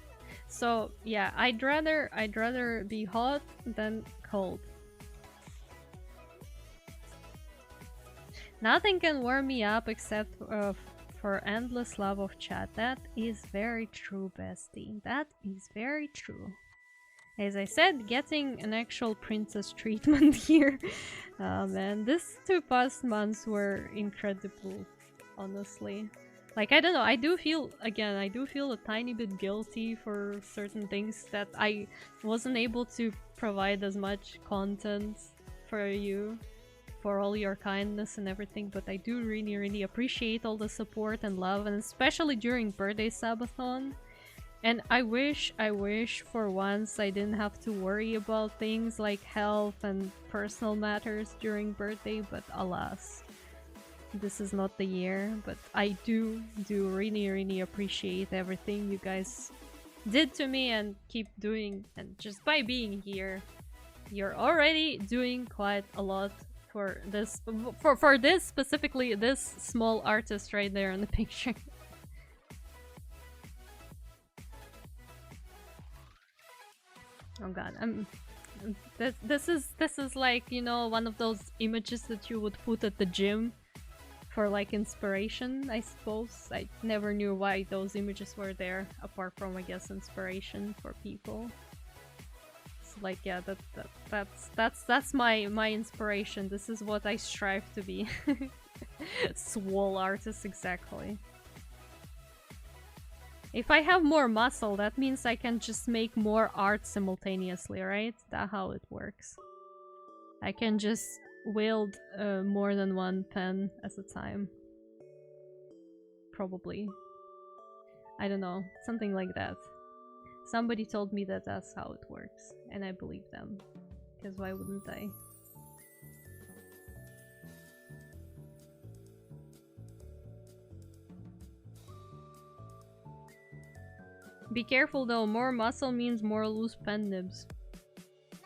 So yeah, I'd rather be hot than cold. Nothing can warm me up except for endless love of chat. That is very true, bestie. That is very true. As I said, getting an actual princess treatment here. Man, these 2 past months were incredible, honestly. Like, I don't know, I do feel a tiny bit guilty for certain things that I wasn't able to provide as much content for you, for all your kindness and everything, but I do really appreciate all the support and love, and especially during birthday subathon. And I wish for once I didn't have to worry about things like health and personal matters during birthday, but alas. This is not the year, but I do really appreciate everything you guys did to me and keep doing, and just by being here, you're already doing quite a lot for this, for this specifically, this small artist right there in the picture. Oh god, this is like, you know, one of those images that you would put at the gym for like inspiration, I suppose. I never knew why those images were there, apart from, I guess, inspiration for people. So like, yeah, that's my inspiration. This is what I strive to be. Swole artist, exactly. If I have more muscle, that means I can just make more art simultaneously, right? That's how it works. I can just wield more than one pen at a time. Probably. I don't know, something like that. Somebody told me that that's how it works, and I believe them. Because why wouldn't I? Be careful though, more muscle means more loose pen nibs.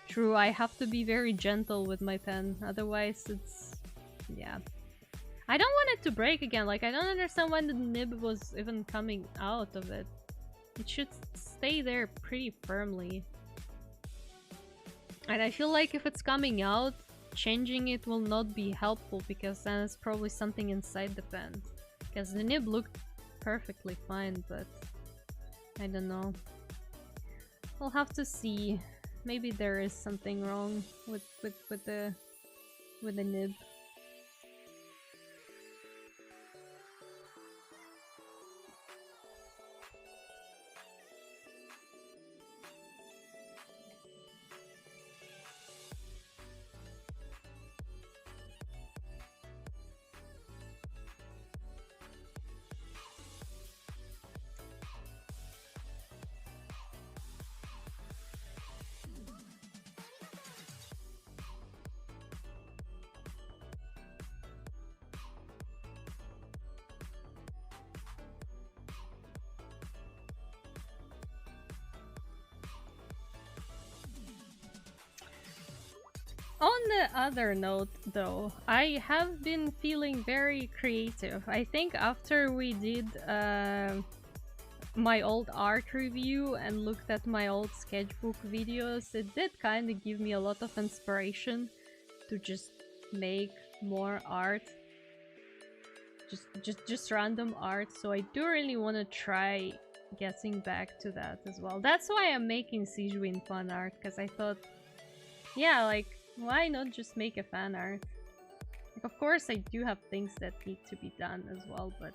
True, I have to be very gentle with my pen, otherwise it's... yeah. I don't want it to break again, like I don't understand when the nib was even coming out of it. It should stay there pretty firmly. And I feel like if it's coming out, changing it will not be helpful because then it's probably something inside the pen. Because the nib looked perfectly fine, but I don't know. We'll have to see. Maybe there is something wrong with the nib. On the other note, though, I have been feeling very creative. I think after we did my old art review and looked at my old sketchbook videos, it did kind of give me a lot of inspiration to just make more art. Just random art, so I do really want to try getting back to that as well. That's why I'm making Sijuin fan art, because I thought, yeah, like, why not just make a fan art? Like, of course I do have things that need to be done as well, but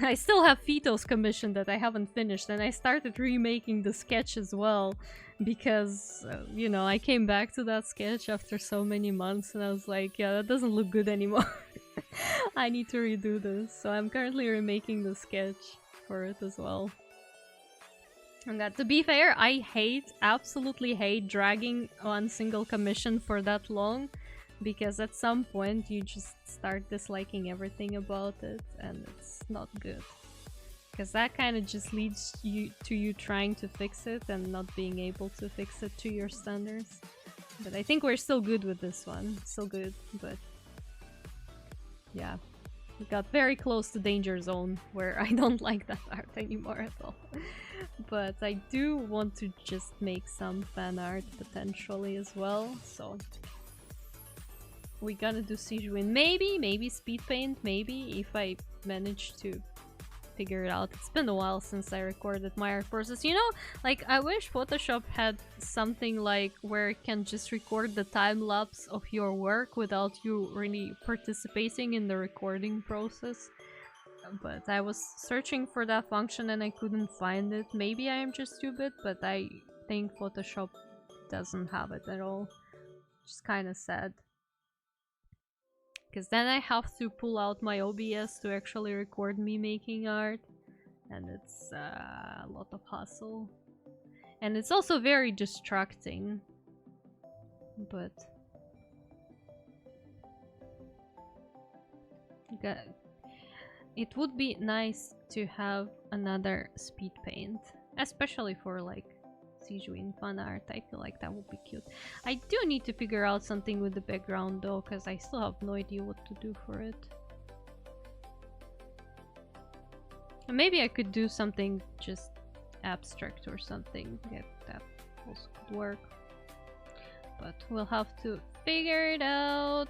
I still have Fito's commission that I haven't finished, and I started remaking the sketch as well because, you know, I came back to that sketch after so many months and I was like, yeah, that doesn't look good anymore. I need to redo this, so I'm currently remaking the sketch for it as well. And that, to be fair, I absolutely hate dragging one single commission for that long, because at some point you just start disliking everything about it, and it's not good. Because that kind of just leads to you trying to fix it and not being able to fix it to your standards. But I think we're still good with this one, still good, but yeah. We got very close to danger zone, where I don't like that art anymore at all. But I do want to just make some fan art potentially as well, so we're gonna do Sijuin. Maybe speed paint, maybe, if I manage to figure it out. It's been a while since I recorded my art process. You know, like, I wish Photoshop had something like where it can just record the time lapse of your work without you really participating in the recording process. But I was searching for that function and I couldn't find it. Maybe I am just stupid, but I think Photoshop doesn't have it at all. Which is kind of sad. Because then I have to pull out my OBS to actually record me making art. And it's a lot of hassle. And it's also very distracting. But... it would be nice to have another speed paint. Especially for, like, Sijuin fan art. I feel like that would be cute. I do need to figure out something with the background though, because I still have no idea what to do for it. And maybe I could do something just abstract or something. Yeah, that also could work. But we'll have to figure it out.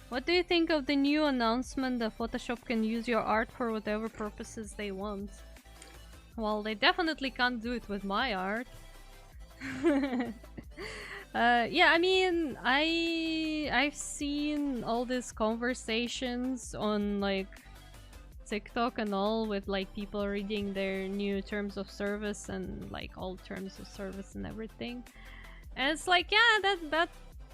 What do you think of the new announcement that Photoshop can use your art for whatever purposes they want? Well, they definitely can't do it with my art. Yeah, I mean, I've seen all these conversations on like TikTok and all with like people reading their new terms of service and like all terms of service and everything. And it's like, yeah,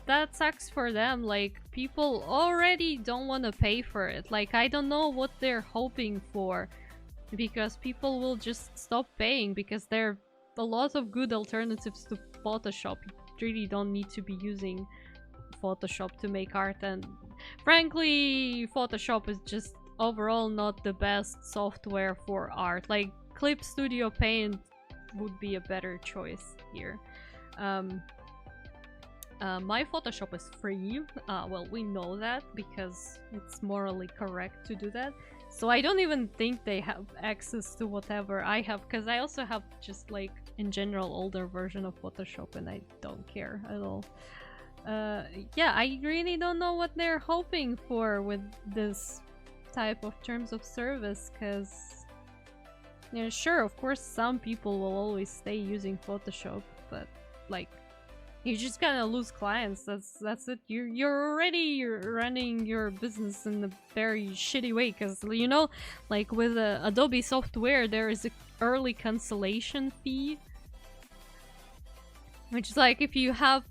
that sucks for them. Like people already don't want to pay for it. Like I don't know what they're hoping for, because people will just stop paying because there are a lot of good alternatives to Photoshop. You really don't need to be using Photoshop to make art, and frankly, Photoshop is just overall not the best software for art. Like Clip Studio Paint would be a better choice here. My Photoshop is free. Well, we know that because it's morally correct to do that. So I don't even think they have access to whatever I have, because I also have just like in general older version of Photoshop and I don't care at all. Yeah, I really don't know what they're hoping for with this type of terms of service, because yeah, sure, of course some people will always stay using Photoshop, but like you're just gonna lose clients. That's it. You're already running your business in a very shitty way, because you know, like with Adobe software, there is a early cancellation fee, which is like if you have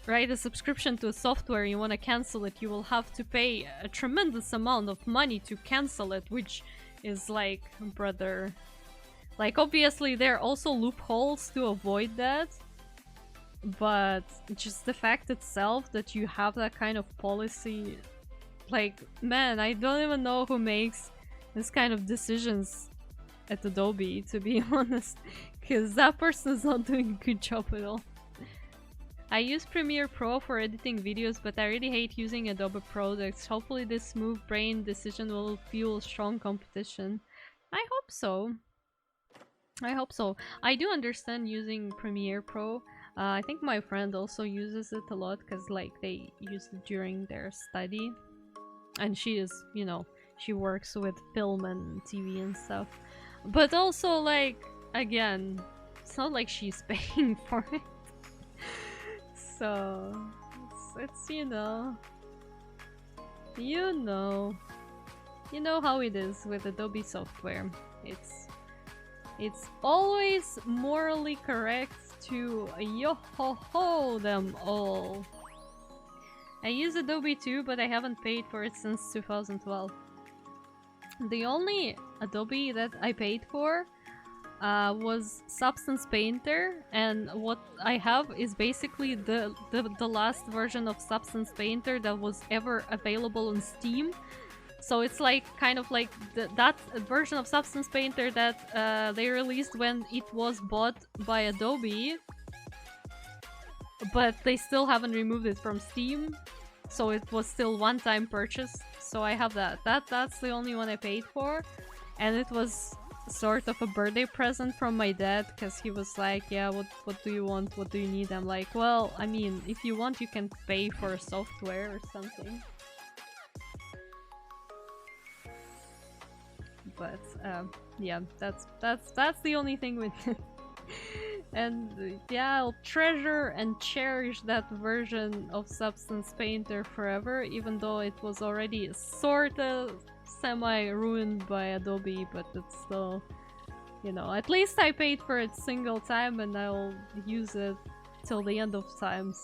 a subscription to a software, you want to cancel it, you will have to pay a tremendous amount of money to cancel it, which is like, brother, like obviously there are also loopholes to avoid that. But just the fact itself that you have that kind of policy, like, man, I don't even know who makes this kind of decisions at Adobe, to be honest, because that person is not doing a good job at all. I use Premiere Pro for editing videos, but I really hate using Adobe products. Hopefully this smooth brain decision will fuel strong competition. I hope so. I hope so. I do understand using Premiere Pro. I think my friend also uses it a lot because like they used it during their study, and she is, you know, she works with film and TV and stuff, but also like, again, it's not like she's paying for it. So it's you know how it is with Adobe software. It's always morally correct to yo-ho-ho them all. I use Adobe too, but I haven't paid for it since 2012. The only Adobe that I paid for was Substance Painter, and what I have is basically the last version of Substance Painter that was ever available on Steam. So it's like kind of like that version of Substance Painter that they released when it was bought by Adobe, but they still haven't removed it from Steam, so it was still one-time purchase. So I have that. That's the only one I paid for, and it was sort of a birthday present from my dad, because he was like, yeah, what do you want? What do you need? I'm like, well, I mean, if you want, you can pay for software or something. But yeah, that's the only thing with it. And yeah, I'll treasure and cherish that version of Substance Painter forever, even though it was already sort of semi-ruined by Adobe, but it's still, you know, at least I paid for it single time and I'll use it till the end of times.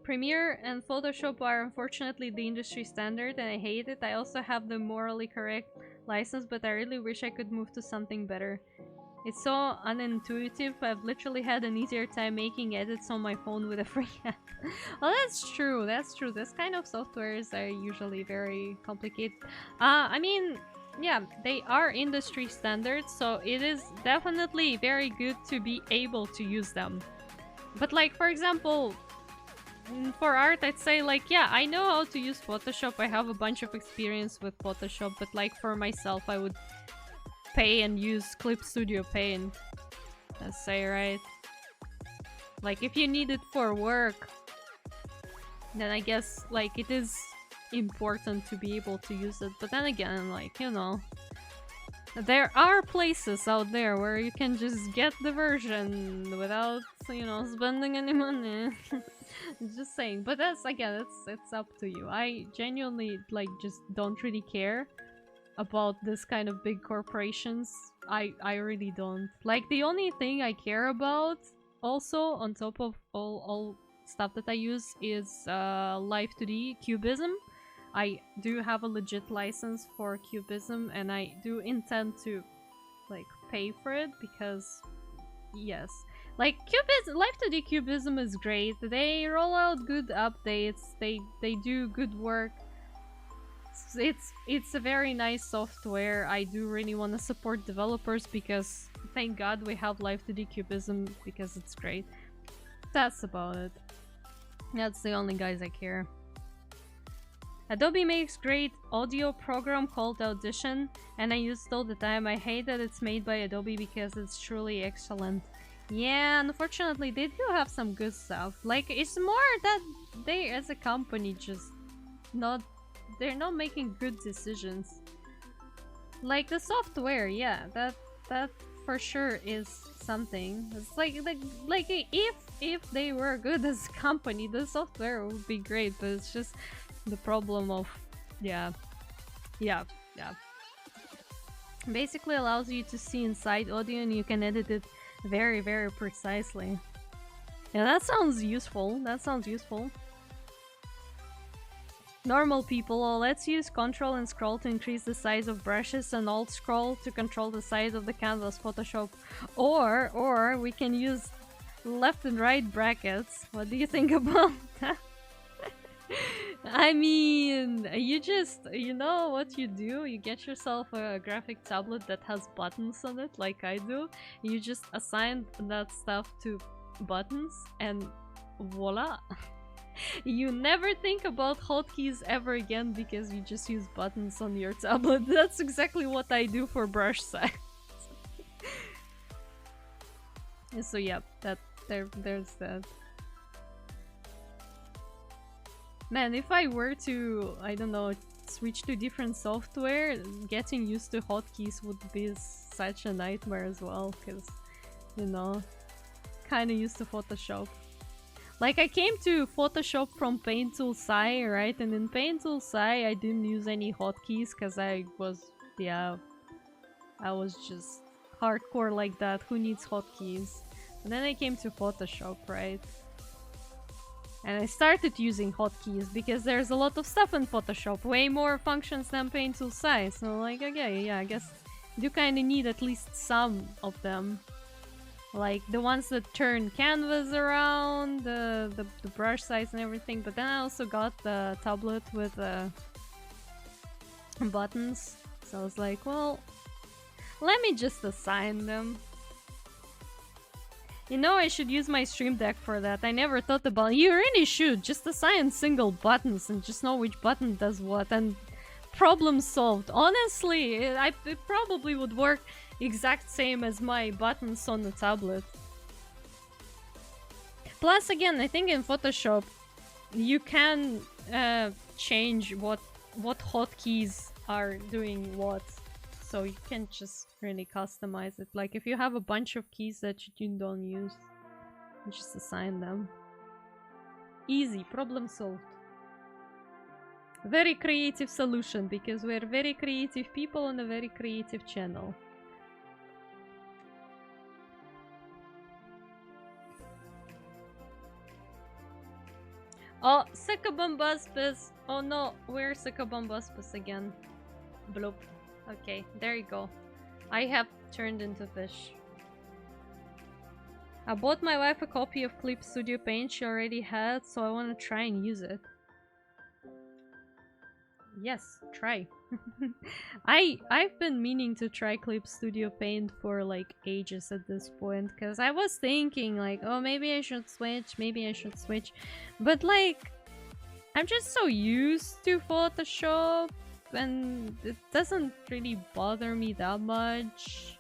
Premiere and Photoshop are unfortunately the industry standard and I hate it. I also have the morally correct license, but I really wish I could move to something better. It's so unintuitive. I've literally had an easier time making edits on my phone with a free app. Well, that's true, that's true. This kind of softwares are usually very complicated. I mean, yeah, they are industry standards, so it is definitely very good to be able to use them. But like, for example, for art, I'd say like, yeah, I know how to use Photoshop. I have a bunch of experience with Photoshop, but like for myself, I would pay and use Clip Studio Paint. Let's say, right? Like if you need it for work, then I guess like it is important to be able to use it. But then again, like, you know, There are places out there where you can just get the version without, you know, spending any money. Just saying. But that's, again, it's up to you. I genuinely, like, just don't really care about this kind of big corporations. I really don't. Like, the only thing I care about, also, on top of all stuff that I use, is Live 2D Cubism. I do have a legit license for Cubism, and I do intend to, like, pay for it because, yes. Like, Live 2D Cubism is great. They roll out good updates. They do good work. It's a very nice software. I do really want to support developers because, thank God, we have Live 2D Cubism because it's great. That's about it. That's the only guys I care. Adobe makes great audio program called Audition, and I use it all the time. I hate that it's made by Adobe because it's truly excellent. Yeah, unfortunately they do have some good stuff. Like, it's more that they as a company just they're not making good decisions. Like the software, yeah, that for sure is something. It's like if they were good as a company, the software would be great, but it's just the problem of, yeah. Basically allows you to see inside audio and you can edit it very, very precisely. Yeah, that sounds useful. That sounds useful. Normal people, let's use Ctrl and scroll to increase the size of brushes and Alt scroll to control the size of the canvas. Photoshop. Or we can use left and right brackets. What do you think about that? I mean, you know what you do? You get yourself a graphic tablet that has buttons on it, like I do. You just assign that stuff to buttons, and voila! You never think about hotkeys ever again because you just use buttons on your tablet. That's exactly what I do for brush size. So yeah, there's that. Man, if I were to, I don't know, switch to different software, getting used to hotkeys would be such a nightmare as well, because, you know, kinda used to Photoshop. Like, I came to Photoshop from Paint Tool Sci, right? And in Paint Tool Sci, I didn't use any hotkeys, because I was just hardcore like that. Who needs hotkeys? And then I came to Photoshop, right? And I started using hotkeys because there's a lot of stuff in Photoshop, way more functions than Paint Tool Sci. So like, okay, yeah, I guess you kind of need at least some of them. Like the ones that turn canvas around, the brush size and everything. But then I also got the tablet with buttons. So I was like, well, let me just assign them. You know, I should use my Stream Deck for that. I never thought about it. You really should. Just assign single buttons and just know which button does what. And problem solved. Honestly, it probably would work exact same as my buttons on the tablet. Plus, again, I think in Photoshop, you can change what hotkeys are doing what. So you can just really customize it. Like if you have a bunch of keys that you don't use, you just assign them. Easy, problem solved. Very creative solution because we're very creative people on a very creative channel. Oh, Succubumbuspus! Oh no, where's Succubumbuspus again? Bloop. Okay, there you go. I have turned into fish. I bought my wife a copy of Clip Studio Paint she already had, so I want to try and use it. Yes, try. I've been meaning to try Clip Studio Paint for like ages at this point, because I was thinking like, oh, maybe I should switch, but like, I'm just so used to Photoshop and it doesn't really bother me that much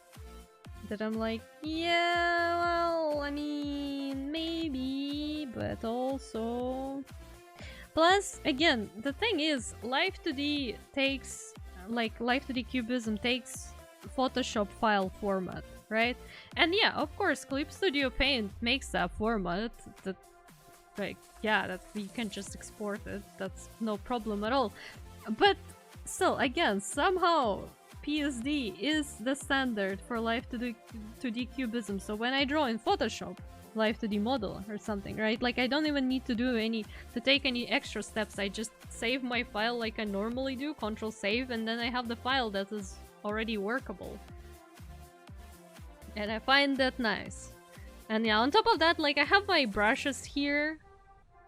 that I'm like, yeah, well, I mean, maybe, but also... Plus, again, the thing is, Live 2D takes, like, Live 2D Cubism takes Photoshop file format, right? And yeah, of course, Clip Studio Paint makes that format. That, like, yeah, that you can just export it. That's no problem at all. But still, again, somehow PSD is the standard for Live 2D cubism. So when I draw in Photoshop Live 2D model or something, right? Like, I don't even need to take any extra steps. I just save my file like I normally do, Control Save, and then I have the file that is already workable. And I find that nice. And yeah, on top of that, like, I have my brushes here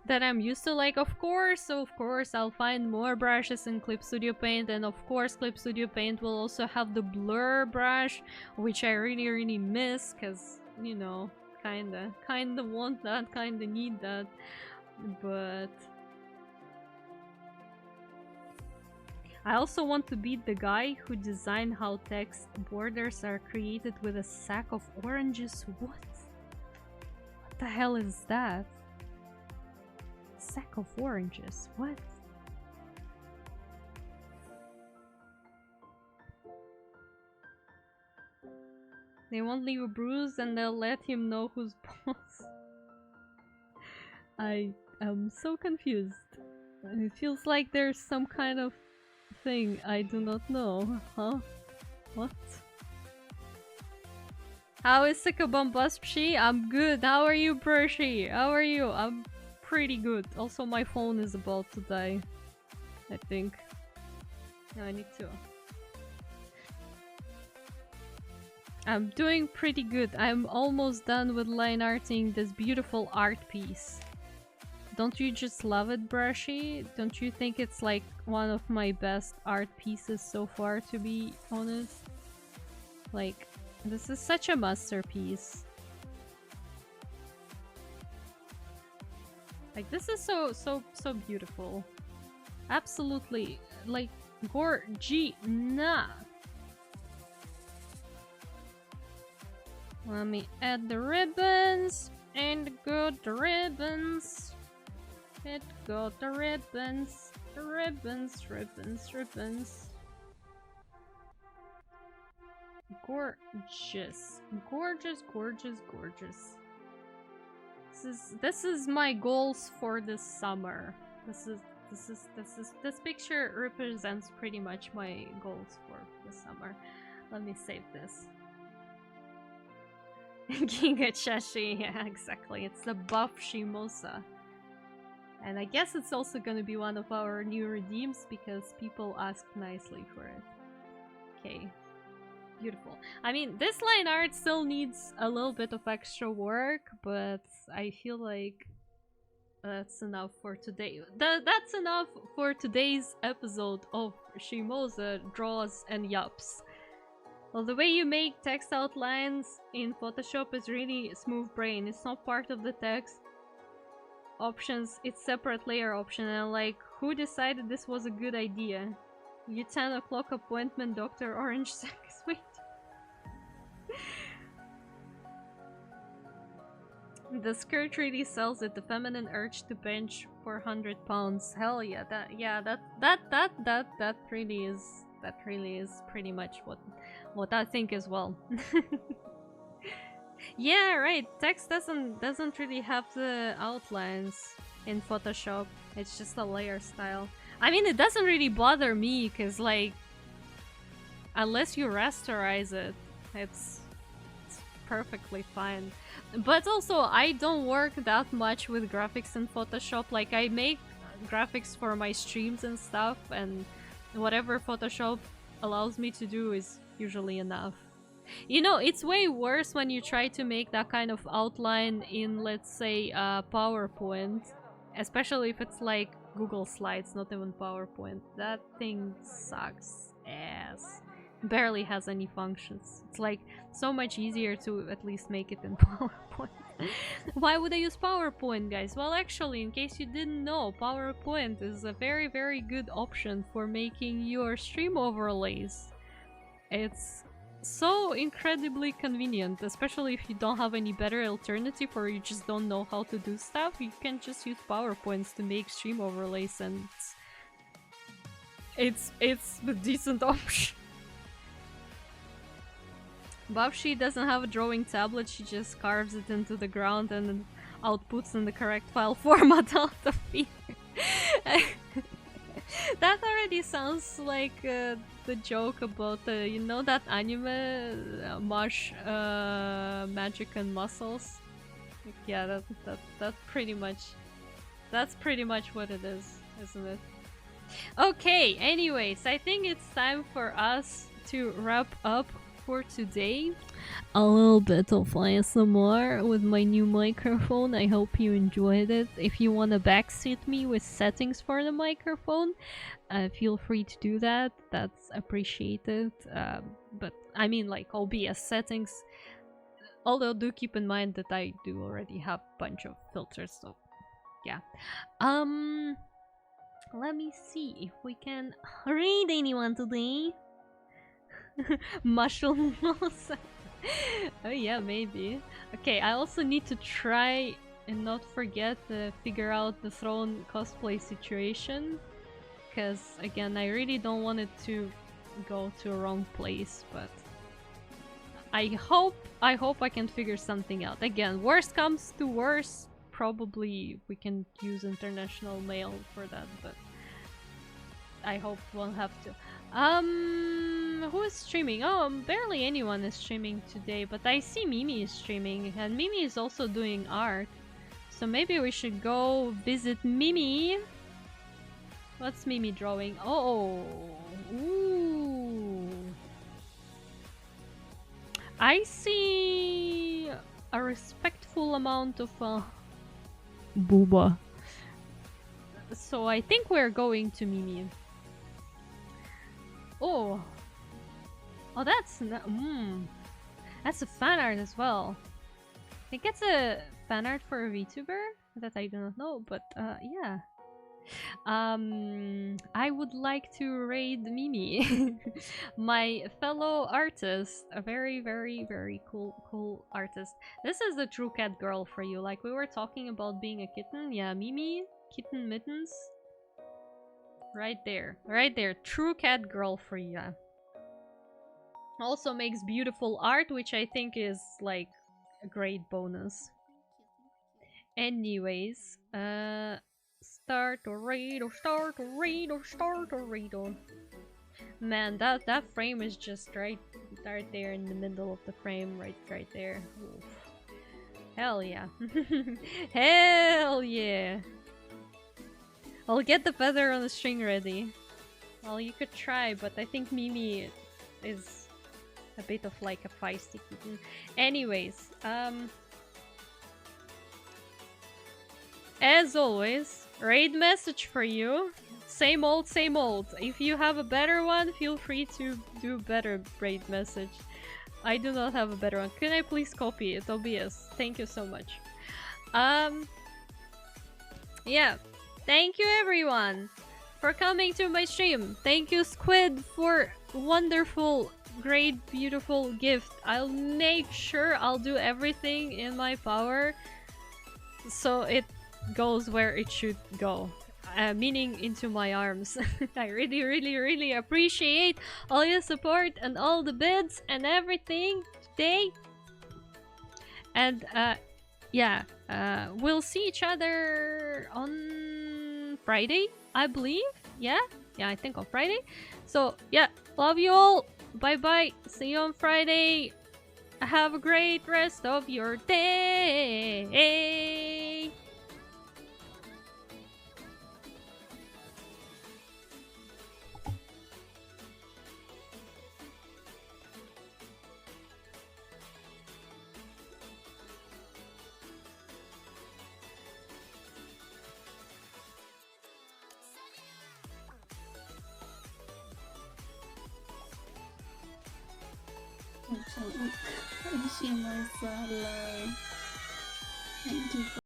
that I'm used to. Like, of course I'll find more brushes in Clip Studio Paint, and of course Clip Studio Paint will also have the blur brush, which I really miss, because, you know, kinda want that, kinda need that. But I also want to be the guy who designed how text borders are created with a sack of oranges. What the hell is that? Sack of oranges, what? They won't leave a bruise and they'll let him know who's boss. I am so confused. It feels like there's some kind of thing I do not know. Huh? What? How is Sikabombustshi? I'm good. How are you, Pershi? How are you? I'm pretty good. Also, my phone is about to die, I think. No, I need to. I'm doing pretty good. I'm almost done with line arting this beautiful art piece. Don't you just love it, Brushy? Don't you think it's like one of my best art pieces so far, to be honest? Like, this is such a masterpiece. Like, this is so beautiful. Absolutely, like, gorgina. Let me add the ribbons and got the ribbons. It got the ribbons, ribbons. Gorgeous, gorgeous. This is my goals for this summer. This picture represents pretty much my goals for the summer. Let me save this. Giga Chashi, yeah, exactly. It's the buff Shimosa. And I guess it's also gonna be one of our new redeems because people asked nicely for it. Okay. Beautiful. I mean, this line art still needs a little bit of extra work, but I feel like that's enough for today. That's enough for today's episode of Shimosa Draws and Yups. Well, the way you make text outlines in Photoshop is really smooth brain. It's not part of the text options, it's separate layer option, and like, who decided this was a good idea? You 10 o'clock appointment, Dr. Orange Sack. Wait. The skirt really sells it. The feminine urge to bench 400 pounds. Hell yeah, that really is pretty much what I think as well. Yeah, right. Text doesn't really have the outlines in Photoshop. It's just a layer style. I mean, it doesn't really bother me because, like, unless you rasterize it, it's perfectly fine. But also, I don't work that much with graphics in Photoshop. Like, I make graphics for my streams and stuff, and whatever Photoshop allows me to do is usually enough. You know, it's way worse when you try to make that kind of outline in, let's say, PowerPoint. Especially if it's like Google Slides, not even PowerPoint. That thing sucks ass. Barely has any functions. It's like so much easier to at least make it in PowerPoint. Why would I use PowerPoint, guys? Well, actually, in case you didn't know, PowerPoint is a very good option for making your stream overlays. It's so incredibly convenient, especially if you don't have any better alternative or you just don't know how to do stuff. You can just use PowerPoints to make stream overlays, and it's a decent option. Babshi doesn't have a drawing tablet, she just carves it into the ground and then outputs in the correct file format out of fear. That already sounds like the joke about you know that anime Magic and Muscles. Like, yeah, that's pretty much what it is, isn't it? Okay, anyways, I think it's time for us to wrap up for today. A little bit of ASMR with my new microphone. I hope you enjoyed it. If you want to backseat me with settings for the microphone, feel free to do that. That's appreciated. But I mean, like, OBS settings. Although do keep in mind that I do already have a bunch of filters, so yeah. Let me see if we can read anyone today. Mushroom nose. Oh yeah, maybe. Okay, I also need to try and not forget to figure out the throne cosplay situation. Because again, I really don't want it to go to a wrong place, but I hope I can figure something out. Again, worst comes to worst, probably we can use international mail for that, but I hope we'll have to. Who is streaming? Oh, barely anyone is streaming today, but I see Mimi is streaming, and Mimi is also doing art. So maybe we should go visit Mimi. What's Mimi drawing? Oh, ooh. I see a respectful amount of booba. So I think we're going to Mimi. Oh, that's that's a fan art as well. I think it's a fan art for a VTuber that I do not know, but yeah. I would like to raid Mimi, my fellow artist, a very, very, very cool artist. This is the true cat girl for you. Like we were talking about being a kitten. Yeah, Mimi, kitten mittens. Right there, true cat girl for you. Also makes beautiful art, which I think is like a great bonus. Anyways, start a raid. Man, that frame is just right there in the middle of the frame, right there. Oof. Hell yeah. Hell yeah. I'll get the feather on the string ready. Well, you could try, but I think Mimi is a bit of like a feisty kitten. Anyways, as always, raid message for you. Same old, same old. If you have a better one, feel free to do better raid message. I do not have a better one. Can I please copy it? OBS. Thank you so much. Yeah. Thank you everyone for coming to my stream. Thank you Squid for wonderful, great, beautiful gift. I'll make sure I'll do everything in my power so it goes where it should go. Meaning into my arms. I really, really, really appreciate all your support and all the bids and everything today. And yeah, we'll see each other on Friday, I believe. Yeah, I think on Friday. So yeah, love you all. Bye bye. See you on Friday. Have a great rest of your day. Wish you was so low. Thank you.